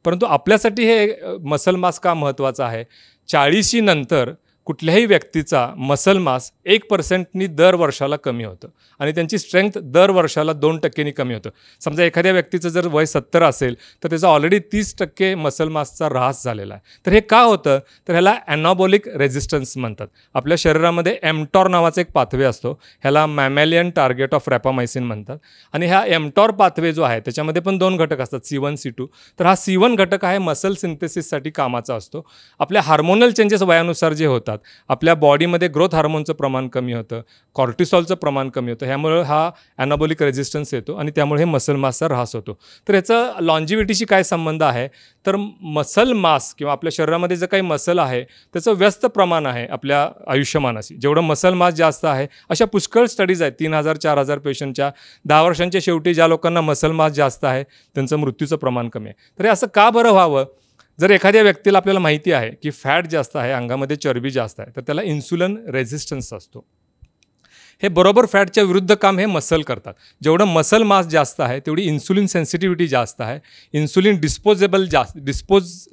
परंतु आपल्यासाठी हे मसल मास का महत्त्वाचं आहे? 40शी नंतर कुठल्याही व्यक्तीचा मसल मास 1% दर वर्षाला कमी होतं आणि त्यांची स्ट्रेंथ दर वर्षाला 2% कमी होतं. समजा एखाद्या व्यक्तीचं जर वय 70 असेल तर त्याचा ऑलरेडी 30% मसल मासचा ऱ्हास झालेला आहे. तर हे का होतं, तर ह्याला ॲनाबॉलिक रेझिस्टन्स म्हणतात. आपल्या शरीरामध्ये एमटॉर नावाचा एक पाथवे असतो, ह्याला मॅमॅलियन टार्गेट ऑफ रॅपामायसिन म्हणतात. आणि ह्या एमटॉर पाथवे जो आहे त्याच्यामध्ये पण 2 घटक असतात, C1 C2. तर हा C1 घटक आहे मसल सिंथेसिससाठी कामाचा असतो. आपल्या हार्मोनल चेंजेस वयानुसार जे होतात होतात, आपल्या बॉडीमध्ये ग्रोथ हार्मोनचं प्रमाण कमी होतं, कॉर्टिसॉलचं प्रमाण कमी होतं. ह्यामुळे हा ॲनाबॉलिक रेझिस्टन्स येतो आणि त्यामुळे हे मसल मासचा ऱ्हास होतो. तर ह्याचा लॉन्जिव्हिटीशी काय संबंध आहे? तर मसल मास किंवा आपल्या शरीरामध्ये जे काही मसल आहे त्याचं व्यस्त प्रमाण आहे आपल्या आयुष्यमानाशी. जेवढं मसल मास जास्त आहे, अशा पुष्कळ स्टडीज आहेत 3000-4000 पेशंटच्या. 10 वर्षांच्या शेवटी ज्या लोकांना मसल मास जास्त आहे त्यांचं मृत्यूचं प्रमाण कमी आहे. तर हे असं का बरं व्हावं? जर एखाद्या व्यक्तीला आपल्याला माहिती आहे की फॅट जास्त आहे, अंगामध्ये चरबी जास्त आहे, तर त्याला इन्सुलिन रेझिस्टन्स असतो. हे बरोबर फॅटच्या विरुद्ध काम हे मसल करतात. जेवढं मसल मास जास्त आहे तेवढी इन्सुलिन सेन्सिटिव्हिटी जास्त आहे. इन्सुलिन डिस्पोज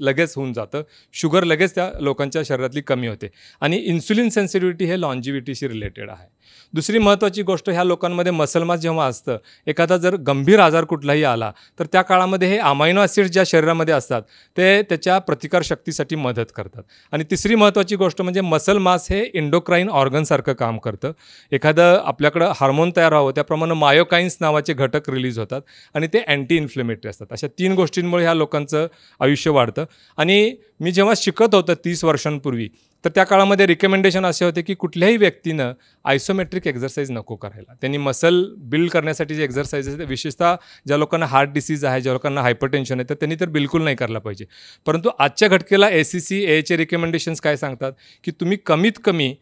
लगेच होऊन जातं. शुगर लगेच त्या लोकांच्या शरीरातली कमी होते आणि इन्सुलिन सेन्सिटिव्हिटी हे लॉन्जिव्हिटीशी रिलेटेड आहे. दुसरी महत्त्वाची गोष्ट, ह्या लोकांमध्ये मसल मास जेव्हा असतं, एखादा जर गंभीर आजार कुठलाही आला तर त्या काळामध्ये हे अमायनो ॲसिड्स ज्या शरीरामध्ये असतात ते त्याच्या प्रतिकारशक्तीसाठी मदत करतात. आणि तिसरी महत्त्वाची गोष्ट म्हणजे मसल मास हे एंडोक्राईन ऑर्गनसारखं काम करतं. एखादं आपल्याकडं हार्मोन तयार व्हावं त्याप्रमाणे मायोकाइन्स नावाचे घटक रिलीज होतात आणि ते अँटी इन्फ्लेमेटरी असतात. अशा 3 गोष्टींमुळे ह्या लोकांचं आयुष्य वाढतं. आणि मी जेव्हा शिकत होतो 30 वर्षांपूर्वी, तर त्या काळामध्ये रिकमेंडेशन असे होते की कुठल्याही व्यक्तीनं आयसोमेट्रिक एक्झरसाइज नको करायला. त्यांनी मसल बिल्ड करण्यासाठी जे एक्झरसाइज आहे, विशेषतः ज्या लोकांना हार्ट डिसीज आहे, ज्या लोकांना हायपरटेन्शन आहे, तर त्यांनी तर बिलकुल नाही करायला पाहिजे. परंतु आजच्या घटकेला ACC AHA रिकमेंडेशन्स काय सांगतात की तुम्ही कमीत कमी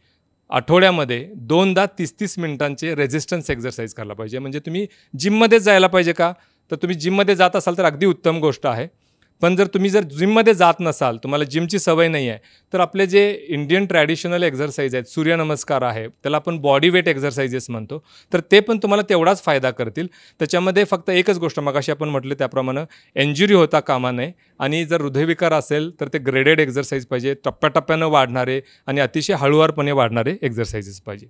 आठवड्यामध्ये 2दा 30-30 मिनिटांचे रेझिस्टन्स एक्झरसाइज करायला पाहिजे. म्हणजे तुम्ही जिममध्येच जायला पाहिजे का? तर तुम्ही जिममध्ये जात असाल तर अगदी उत्तम गोष्ट आहे. पण जर तुम्ही जिममध्ये जात नसाल, तुम्हाला जिमची सवय नाही आहे, तर आपले जे इंडियन ट्रॅडिशनल एक्झरसाइज आहेत, सूर्यनमस्कार आहे, त्याला आपण बॉडी वेट एक्झरसाइजेस म्हणतो, तर ते पण तुम्हाला तेवढाच फायदा करतील. त्याच्यामध्ये फक्त एकच गोष्ट, मगाशी आपण म्हटलं त्याप्रमाणे इंजुरी होता कामा नये. आणि जर हृदयविकार असेल तर ते ग्रेडेड एक्झरसाइज पाहिजे, टप्प्याटप्प्यानं वाढणारे आणि अतिशय हळूवारपणे वाढणारे एक्झरसाइजेस पाहिजे.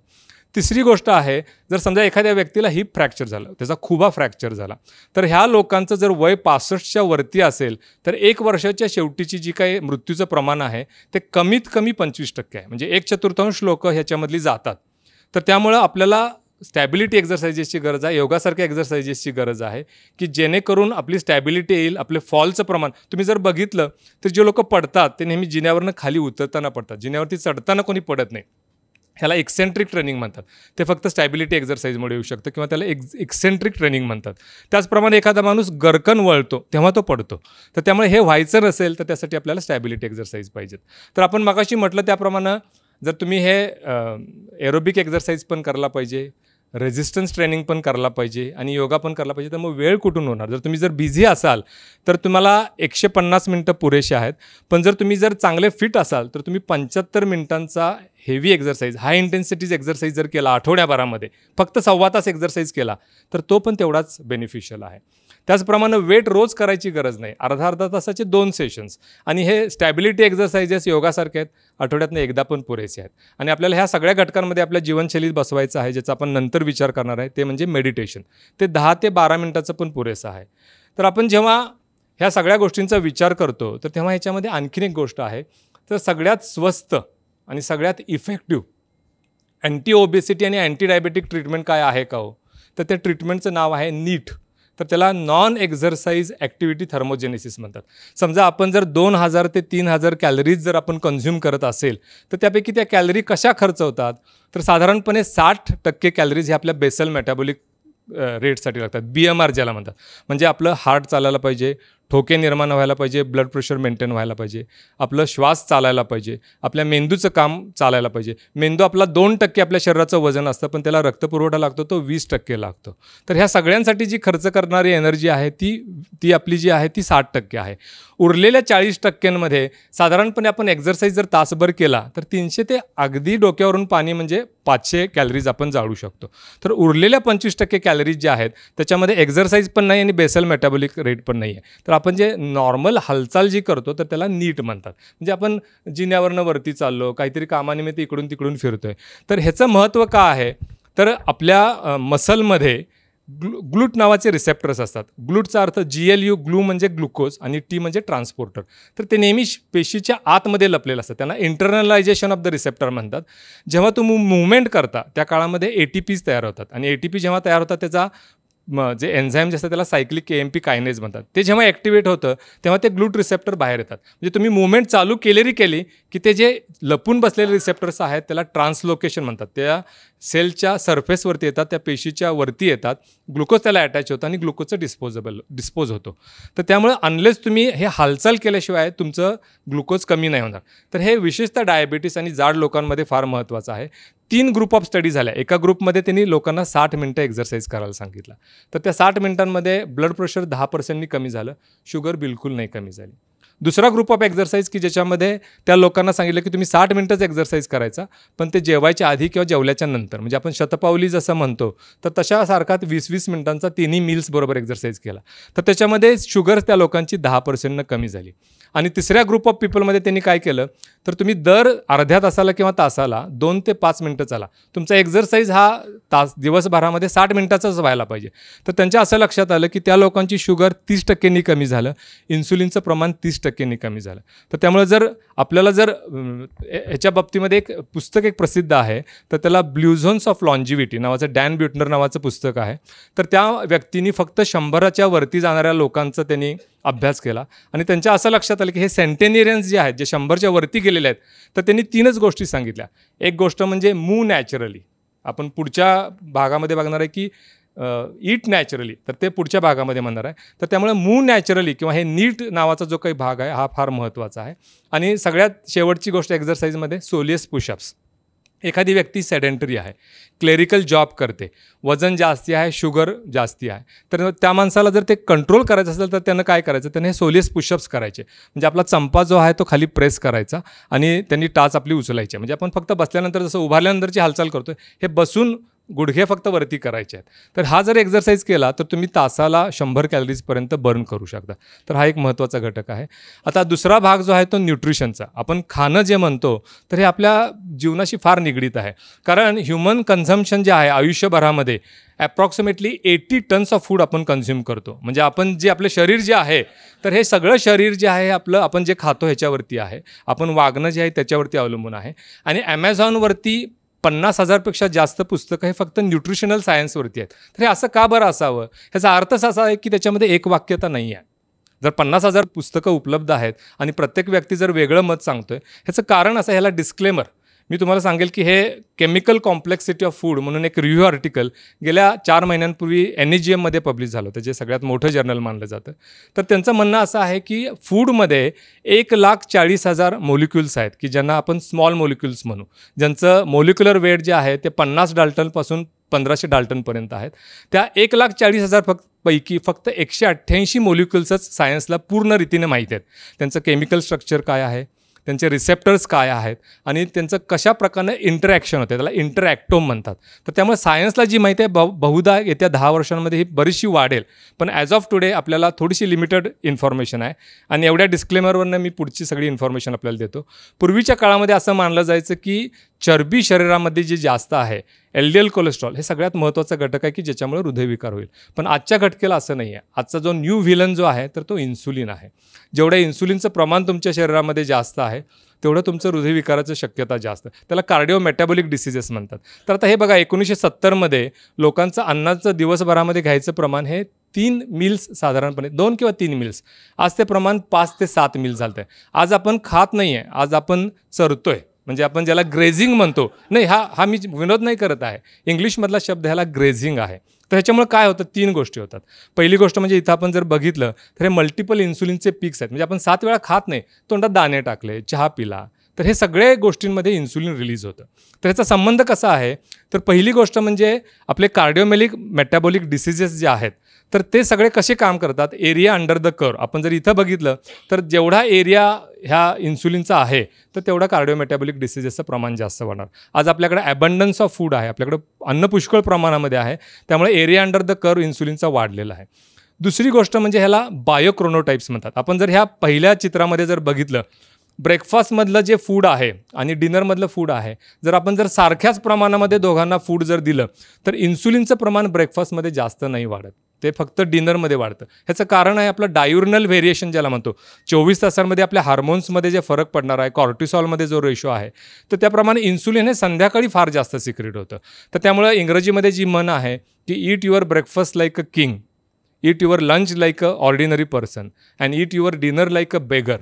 तिसरी गोष्ट आहे, जर समजा एखाद्या व्यक्तीला हिप फ्रॅक्चर झालं, त्याचा खुबा फ्रॅक्चर झाला, तर ह्या लोकांचं जर वय 65च्या वरती असेल तर 1 वर्षाच्या शेवटीची जी काही मृत्यूचं प्रमाण आहे ते कमीत कमी 25% आहे. म्हणजे 1/4 लोक ह्याच्यामधली जातात. तर त्यामुळं आपल्याला स्टॅबिलिटी एक्झरसाइजेसची गरज आहे, योगासारख्या एक्झरसाइजेसची गरज आहे की जेणेकरून आपली स्टॅबिलिटी येईल, आपले फॉलचं प्रमाण. तुम्ही जर बघितलं तर जे लोक पडतात ते नेहमी जिन्यावरनं खाली उतरताना पडतात, जिन्यावरती चढताना कोणी पडत नाही. ह्याला एक्सेंट्रिक ट्रेनिंग म्हणतात. ते फक्त स्टॅबिलिटी एक्झरसाइजमुळे येऊ शकतं किंवा त्याला एक्सेंट्रिक ट्रेनिंग म्हणतात. त्याचप्रमाणे एखादा माणूस गरकन वळतो तेव्हा तो पडतो. तर त्यामुळे हे व्हायचं नसेल तर त्यासाठी आपल्याला स्टॅबिलिटी एक्झरसाइज पाहिजेत. तर आपण मगाशी म्हटलं त्याप्रमाणे जर तुम्ही हे एरोबिक एक्झरसाइज पण करायला पाहिजे, रेझिस्टन्स ट्रेनिंग पण करायला पाहिजे आणि योगा पण करायला पाहिजे, तर मग वेळ कुठून होणार? जर तुम्ही बिझी असाल तर तुम्हाला 150 मिनटं पुरेसे आहेत. पण जर तुम्ही चांगले फिट असाल तर तुम्ही 75 मिनिटांचा हेवी एक्झरसाइज, हाय इंटेन्सिटीज एक्झरसाइज जर केला आठवड्याभरामध्ये, फक्त 1.25 तास एक्झरसाइज केला तर तो पण तेवढाच बेनिफिशियल आहे. त्याचप्रमाणे वेट रोज करायची गरज नाही, अर्धा तासाचे 2 सेशन्स. आणि हे स्टॅबिलिटी एक्झरसाइजेस योगासारखे आहेत, आठवड्यातनं एकदा पण पुरेसे आहेत. आणि आपल्याला ह्या सगळ्या घटकांमध्ये आपल्या जीवनशैलीत बसवायचं आहे, ज्याचा आपण नंतर विचार करणार आहे, ते म्हणजे मेडिटेशन. ते 10 ते 12 मिनिटाचं पण पुरेसं आहे. तर आपण जेव्हा ह्या सगळ्या गोष्टींचा विचार करतो तर तेव्हा ह्याच्यामध्ये आणखीन एक गोष्ट आहे. तर सगळ्यात स्वस्त आणि सगळ्यात इफेक्टिव्ह अँटी ओबेसिटी आणि अँटी डायबेटिक ट्रीटमेंट काय आहे का हो? तर त्या ट्रीटमेंटचं नाव आहे नीट. तर त्याला नॉन एक्झरसाइज ॲक्टिव्हिटी थर्मोजेनेसिस म्हणतात. समजा आपण जर 2000 ते 3000 कॅलरीज जर आपण कन्झ्युम करत असेल तर त्यापैकी त्या कॅलरी कशा खर्च होतात? तर साधारणपणे 60% कॅलरीज हे आपल्या बेसल मेटाबॉलिक रेटसाठी लागतात, BMR ज्याला म्हणतात. म्हणजे आपलं हार्ट चालायला पाहिजे, ठोके निर्माण व्हायला पाहिजे, ब्लड प्रेशर मेंटेन व्हायला पाहिजे, आपलं श्वास चालायला पाहिजे, आपल्या मेंदूचं काम चालायला पाहिजे. मेंदू आपला 2% आपल्या शरीराचं वजन असतं, पण त्याला रक्तपुरवठा लागतो तो 20% लागतो. तर ह्या सगळ्यांसाठी जी खर्च करणारी एनर्जी आहे ती आपली जी आहे ती 60% आहे. उरलेल्या 40%मध्ये साधारणपणे आपण एक्झरसाइज जर तासभर केला तर 300 ते अगदी डोक्यावरून पाणी म्हणजे 500 कॅलरीज आपण जाळू शकतो. तर उरलेल्या 25% कॅलरीज ज्या आहेत त्याच्यामध्ये एक्झरसाइज पण नाही आणि बेसल मेटाबॉलिक रेट पण नाही आहे. तर आपण जे नॉर्मल हालचाल जी करतो तर त्याला नीट म्हणतात. म्हणजे आपण जिन्यावरनं वरती चाललो, काहीतरी कामानिमित्त इकडून तिकडून फिरतोय. तर ह्याचं महत्त्व का आहे? तर आपल्या मसलमध्ये ग्लूट नावाचे रिसेप्टर्स असतात. ग्लूटचा अर्थ GLU, ग्लू म्हणजे ग्लुकोज आणि T म्हणजे ट्रान्सपोर्टर. तर ते नेहमी पेशीच्या आतमध्ये लपलेलं असतं. त्यांना इंटरनलायझेशन ऑफ द रिसेप्टर म्हणतात. जेव्हा तुम्ही मूव्हमेंट करता त्या काळामध्ये ATPs तयार होतात आणि ATP जेव्हा तयार होतात त्याचा जे एन्झाईम जे असतात त्याला सायक्लिक AMP कायनेज म्हणतात. ते जेव्हा ॲक्टिवेट होतं तेव्हा ते ग्लूट रिसेप्टर बाहेर येतात. म्हणजे तुम्ही मूवमेंट चालू केली की ते जे लपून बसलेले रिसेप्टर्स आहेत त्याला ट्रान्सलोकेशन म्हणतात. त्या सेलच्या सरफेसवरती येतात, त्या पेशीच्या वरती येतात, ग्लुकोज त्याला अटॅच होतं आणि ग्लुकोजचं डिस्पोज होतो. तर त्यामुळे अनलेस तुम्ही हे हालचाल केल्याशिवाय तुमचं ग्लुकोज कमी नाही होणार. तर हे विशेषतः डायबिटीस आणि जाड लोकांमध्ये फार महत्त्वाचं आहे. 3 ग्रुप ऑफ स्टडी झाल्या. एका ग्रुपमध्ये त्यांनी लोकांना 60 मिनटं एक्झरसाईज करायला सांगितलं. तर त्या 60 मिनिटांमध्ये ब्लड प्रेशर 10% कमी झालं, शुगर बिलकुल नाही कमी झाली. दुसरा ग्रुप ऑफ एक्झरसाईज की ज्याच्यामध्ये त्या लोकांना सांगितलं की तुम्ही 60 मिनिटंच एक्झरसाईज करायचा, पण ते जेवायच्या आधी किंवा जेवल्याच्या नंतर, म्हणजे आपण शतपावली जसं म्हणतो तर तशासारखा 20-20 मिनिटांचा तिन्ही मील्स बरोबर एक्झरसाईज केला. तर त्याच्यामध्ये शुगर त्या लोकांची 10% कमी झाली. आणि तिसऱ्या ग्रुप ऑफ पीपलमध्ये त्यांनी काय केलं, तर तुम्ही दर अर्ध्या तासाला किंवा तासाला 2 ते 5 मिनिटं चाला. तुमचा एक्झरसाईज हा दिवसभरामध्ये 60 मिनिटाचाच व्हायला पाहिजे. तर त्यांच्या असं लक्षात आलं की त्या लोकांची शुगर 30% कमी झालं, इन्सुलिनचं प्रमाण 30% कमी झालं. तर त्यामुळे आपल्याला ह्याच्या बाबतीमध्ये एक पुस्तक प्रसिद्ध आहे, तर त्याला ब्ल्यूझोन्स ऑफ लॉन्जिव्हिटी नावाचं डॅन ब्युटनर नावाचं पुस्तक आहे. तर त्या व्यक्तींनी फक्त 100च्या वरती जाणाऱ्या लोकांचं त्यांनी अभ्यास केला आणि त्यांच्या असं लक्षात आलं की हे सेंटेनियरियन्स जे आहेत, जे 100च्या वरती गेलेले आहेत, तर त्यांनी 3च गोष्टी सांगितल्या. एक गोष्ट म्हणजे मूव नॅचरली, आपण पुढच्या भागामध्ये बघणार आहे की ईट नॅचरली, तर ते पुढच्या भागामध्ये म्हणणार आहे. तर त्यामुळे मूव नॅचरली किंवा हे नीट नावाचा जो काही भाग आहे हा फार महत्त्वाचा आहे. आणि सगळ्यात शेवटची गोष्ट एक्झरसाईजमध्ये सोलियस पुशअप्स. एखादी व्यक्ती सेडेंटरी आहे, क्लेरिकल जॉब करते, वजन जास्ती आहे, शुगर जास्ती आहे, तर त्या माणसाला जर ते कंट्रोल करायचं असेल तर त्यानं काय करायचं, त्याने हे सोलियस पुशअप्स करायचे. म्हणजे आपला चंपा जो आहे तो खाली प्रेस करायचा आणि त्यांनी टाच आपली उचलायची. म्हणजे आपण फक्त बसल्यानंतर जसं उभारल्यानंतरची हालचाल करतो, हे बसून गुडघे फक्त वरती करायचे आहेत. तर हा जर एक्झरसाईज केला तर तुम्ही तासाला 100 कॅलरीजपर्यंत बर्न करू शकता. तर हा एक महत्त्वाचा घटक आहे. आता दुसरा भाग जो आहे तो न्यूट्रिशनचा. आपण खाणं जे म्हणतो तर हे आपल्या जीवनाशी फार निगडीत आहे. कारण ह्युमन कन्झम्पशन जे आहे आयुष्यभरामध्ये ॲप्रॉक्सिमेटली 80 टन्स ऑफ फूड आपण कन्झ्युम करतो. म्हणजे आपण जे आपलं शरीर जे आहे, तर हे सगळं शरीर जे आहे आपलं, आपण जे खातो ह्याच्यावरती आहे, आपण वागणं जे आहे त्याच्यावरती अवलंबून आहे. आणि ॲमेझॉनवरती 50,000पेक्षा जास्त पुस्तकं हे फक्त न्यूट्रिशनल सायन्सवरती आहेत. तर हे असं का बरं असावं? ह्याचा अर्थच असा आहे की त्याच्यामध्ये एक वाक्यता नाही आहे. जर 50,000 पुस्तकं उपलब्ध आहेत आणि प्रत्येक व्यक्ती जर वेगळं मत सांगतोय, ह्याचं कारण असं, ह्याला डिस्क्लेमर मी तुम्हाला सांगेल की हे केमिकल कॉम्प्लेक्सिटी ऑफ फूड म्हणून एक रिव्ह्यू आर्टिकल गेल्या 4 महिन्यांपूर्वी NEJMमध्ये पब्लिश झालं होतं, जे सगळ्यात मोठं जर्नल मानलं जातं. तर त्यांचं म्हणणं असं आहे की फूडमध्ये 1,40,000 मॉलिक्युल्स आहेत की ज्यांना आपण स्मॉल मॉलिक्युल्स म्हणू, ज्यांचं मॉलिक्युलर वेट जे आहे ते 50 डाल्टनपासून 1500 डाल्टनपर्यंत आहेत. त्या 1,40,000 पैकी फक्त 188 मॉलिक्युल्सच सायन्सला पूर्ण रीतीने माहीत आहेत. त्यांचं केमिकल स्ट्रक्चर काय आहे, त्यांचे रिसेप्टर्स काय आहेत आणि त्यांचं कशा प्रकारे इंटरॅक्शन होते, त्याला इंटरॅक्टोम म्हणतात. तर त्यामुळे सायन्सला जी माहिती आहे बहुधा येत्या 10 वर्षांमध्ये ही बरीचशी वाढेल. पण ॲज ऑफ टुडे आपल्याला थोडीशी लिमिटेड इन्फॉर्मेशन आहे आणि एवढ्या डिस्क्लेमरवरनं मी पुढची सगळी इन्फॉर्मेशन आपल्याला देतो. पूर्वीच्या काळामध्ये असं मानलं जायचं की चरबी शरीरामध्ये जी जास्त आहे, LDL कोलेस्ट्रॉल, हे सगळ्यात महत्त्वाचा घटक आहे की ज्याच्यामुळे हृदयविकार होईल. पण आजच्या घटकेला असं नाही आहे. आजचा जो न्यू व्हिलन जो आहे तर तो इन्सुलिन आहे. जेवढं इन्सुलिनचं प्रमाण तुमच्या शरीरामध्ये जास्त आहे तेवढं तुमचं हृदयविकाराची शक्यता जास्त. त्याला कार्डिओ मेटाबॉलिक डिसीजेस म्हणतात. तर आता हे बघा, 1970मध्ये लोकांचं अन्नाचं दिवसभरामध्ये घ्यायचं प्रमाण हे 3 मील्स साधारणपणे, 2 किंवा 3 मील्स. आज ते प्रमाण 5 ते 7 मील्स झालं आहे. आज आपण खात नाही आहे, आज आपण चरतोय. म्हणजे आपण ज्याला ग्रेझिंग म्हणतो, नाही हा मी विनोद नाही करत आहे, इंग्लिशमधला शब्द ह्याला ग्रेझिंग आहे. तर ह्याच्यामुळे काय होतं, 3 गोष्टी होतात. पहिली गोष्ट म्हणजे इथं आपण जर बघितलं तर हे मल्टिपल इन्सुलिनचे पीक्स आहेत. म्हणजे आपण 7 वेळा खात नाही, तोंडात दाणे टाकले, चहा पिला, तर हे सगळे गोष्टींमध्ये इन्सुलिन रिलीज होतं. तर ह्याचा संबंध कसा आहे, तर पहिली गोष्ट म्हणजे आपले कार्डिओमेलिक मेटाबॉलिक डिसीजेस जे आहेत तर ते सगळे कसे काम करतात, एरिया अंडर द कर्व. आपण जर इथं बघितलं तर जेवढा एरिया ह्या इन्सुलिनचा आहे तर तेवढा कार्डिओमेटाबॉलिक डिसीजेसचं प्रमाण जास्त वाढणार. आज आपल्याकडे ॲबंडन्स ऑफ फूड आहे, आपल्याकडे अन्न पुष्कळ प्रमाणामध्ये आहे, त्यामुळे एरिया अंडर द कर्व इन्सुलिनचा वाढलेला आहे. दुसरी गोष्ट म्हणजे ह्याला बायोक्रोनोटाइप्स म्हणतात. आपण जर ह्या पहिल्या चित्रामध्ये जर बघितलं, ब्रेकफास्टमधलं जे फूड आहे आणि डिनरमधलं फूड आहे, जर आपण सारख्याच प्रमाणामध्ये दोघांना फूड जर दिलं तर इन्सुलिनचं प्रमाण ब्रेकफास्टमध्ये जास्त नाही वाढत. ते फक्त डिनरमध्ये वाढतं. ह्याचं कारण आहे आपलं डायुर्नल व्हेरिएशन ज्याला म्हणतो. 24 तासांमध्ये आपल्या हार्मोन्समध्ये जे फरक पडणार आहे, कॉर्टिसॉलमध्ये जो रेशो आहे, तर त्याप्रमाणे इन्सुलिन हे संध्याकाळी फार जास्त सिक्रेट होतं. तर त्यामुळं इंग्रजीमध्ये जी म्हण आहे की eat your breakfast like a king, eat your lunch like a ordinary person and eat your dinner like a beggar.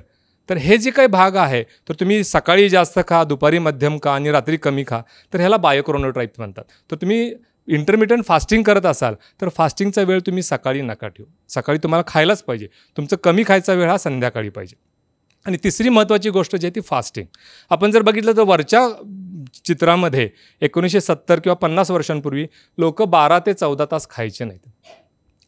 तर हे जे काही भाग आहे तर तुम्ही सकाळी जास्त खा, दुपारी मध्यम खा आणि रात्री कमी खा, तर ह्याला बायोक्रोनोटाइप म्हणतात. तर तुम्ही इंटरमिटंट फास्टिंग करत असाल तर फास्टिंगचा वेळ तुम्ही सकाळी नका ठेवू. सकाळी तुम्हाला खायलाच पाहिजे. तुमचं कमी खायचा वेळ हा संध्याकाळी पाहिजे. आणि तिसरी महत्त्वाची गोष्ट जी आहे ती फास्टिंग. आपण जर बघितलं तर वरच्या चित्रामध्ये 1970 किंवा 50 वर्षांपूर्वी लोक 12 ते 14 तास खायचे नाहीत.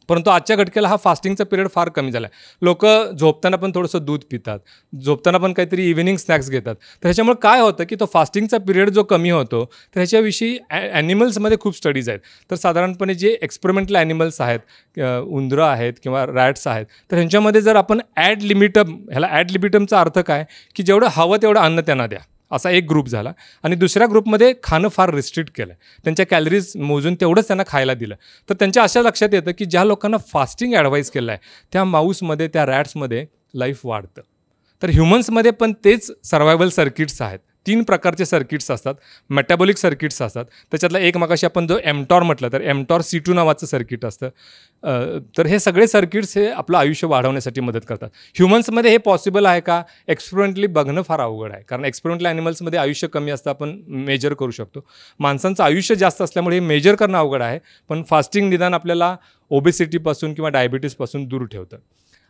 परंतु आजच्या घटकेला हा फास्टिंगचा पिरियड फार कमी झाला आहे. लोक झोपताना पण थोडंसं दूध पितात, झोपताना पण काहीतरी इव्हिनिंग स्नॅक्स घेतात. तर ह्याच्यामुळे काय होतं की तो फास्टिंगचा पिरियड जो कमी होतो तर ह्याच्याविषयी ॲनिमल्समध्ये खूप स्टडीज आहेत. तर साधारणपणे जे एक्सपेरिमेंटल ॲनिमल्स आहेत, उंदरं आहेत किंवा रॅट्स आहेत, तर ह्यांच्यामध्ये जर आपण ॲड लिमिटम, ह्याला ॲड लिमिटमचा अर्थ काय की जेवढं हवं तेवढं अन्न त्यांना द्या, असा एक ग्रुप झाला. आणि दुसऱ्या ग्रुपमध्ये खाणं फार रिस्ट्रिक्ट केलं, त्यांच्या कॅलरीज मोजून तेवढंच त्यांना खायला दिलं. तर त्यांच्या अशा लक्षात येतं की ज्या लोकांना फास्टिंग ॲडवाईस केलं आहे त्या माऊसमध्ये, त्या रॅट्समध्ये लाईफ वाढतं. तर ह्युमन्समध्ये पण तेच सर्वायवल सर्किट्स आहेत. 3 प्रकारचे सर्किट्स असतात. मेटाबॉलिक सर्किट्स असतात. त्याच्यातला एक मगाशी आपण जो एमटॉर म्हटलं तर एमटॉर C2 नावाचं सर्किट असतं. तर हे सगळे सर्किट्स हे आपलं आयुष्य वाढवण्यासाठी मदत करतात. ह्युमन्समध्ये हे पॉसिबल आहे का? एक्सपेरिमेंटली बघणं फार अवघड आहे. कारण एक्सपेरिमेंटल ॲनिमल्समध्ये आयुष्य कमी असतं, आपण मेजर करू शकतो. माणसांचं आयुष्य जास्त असल्यामुळे हे मेजर करणं अवघड आहे. पण फास्टिंग निदान आपल्याला ओबेसिटीपासून किंवा डायबिटीसपासून दूर ठेवतं.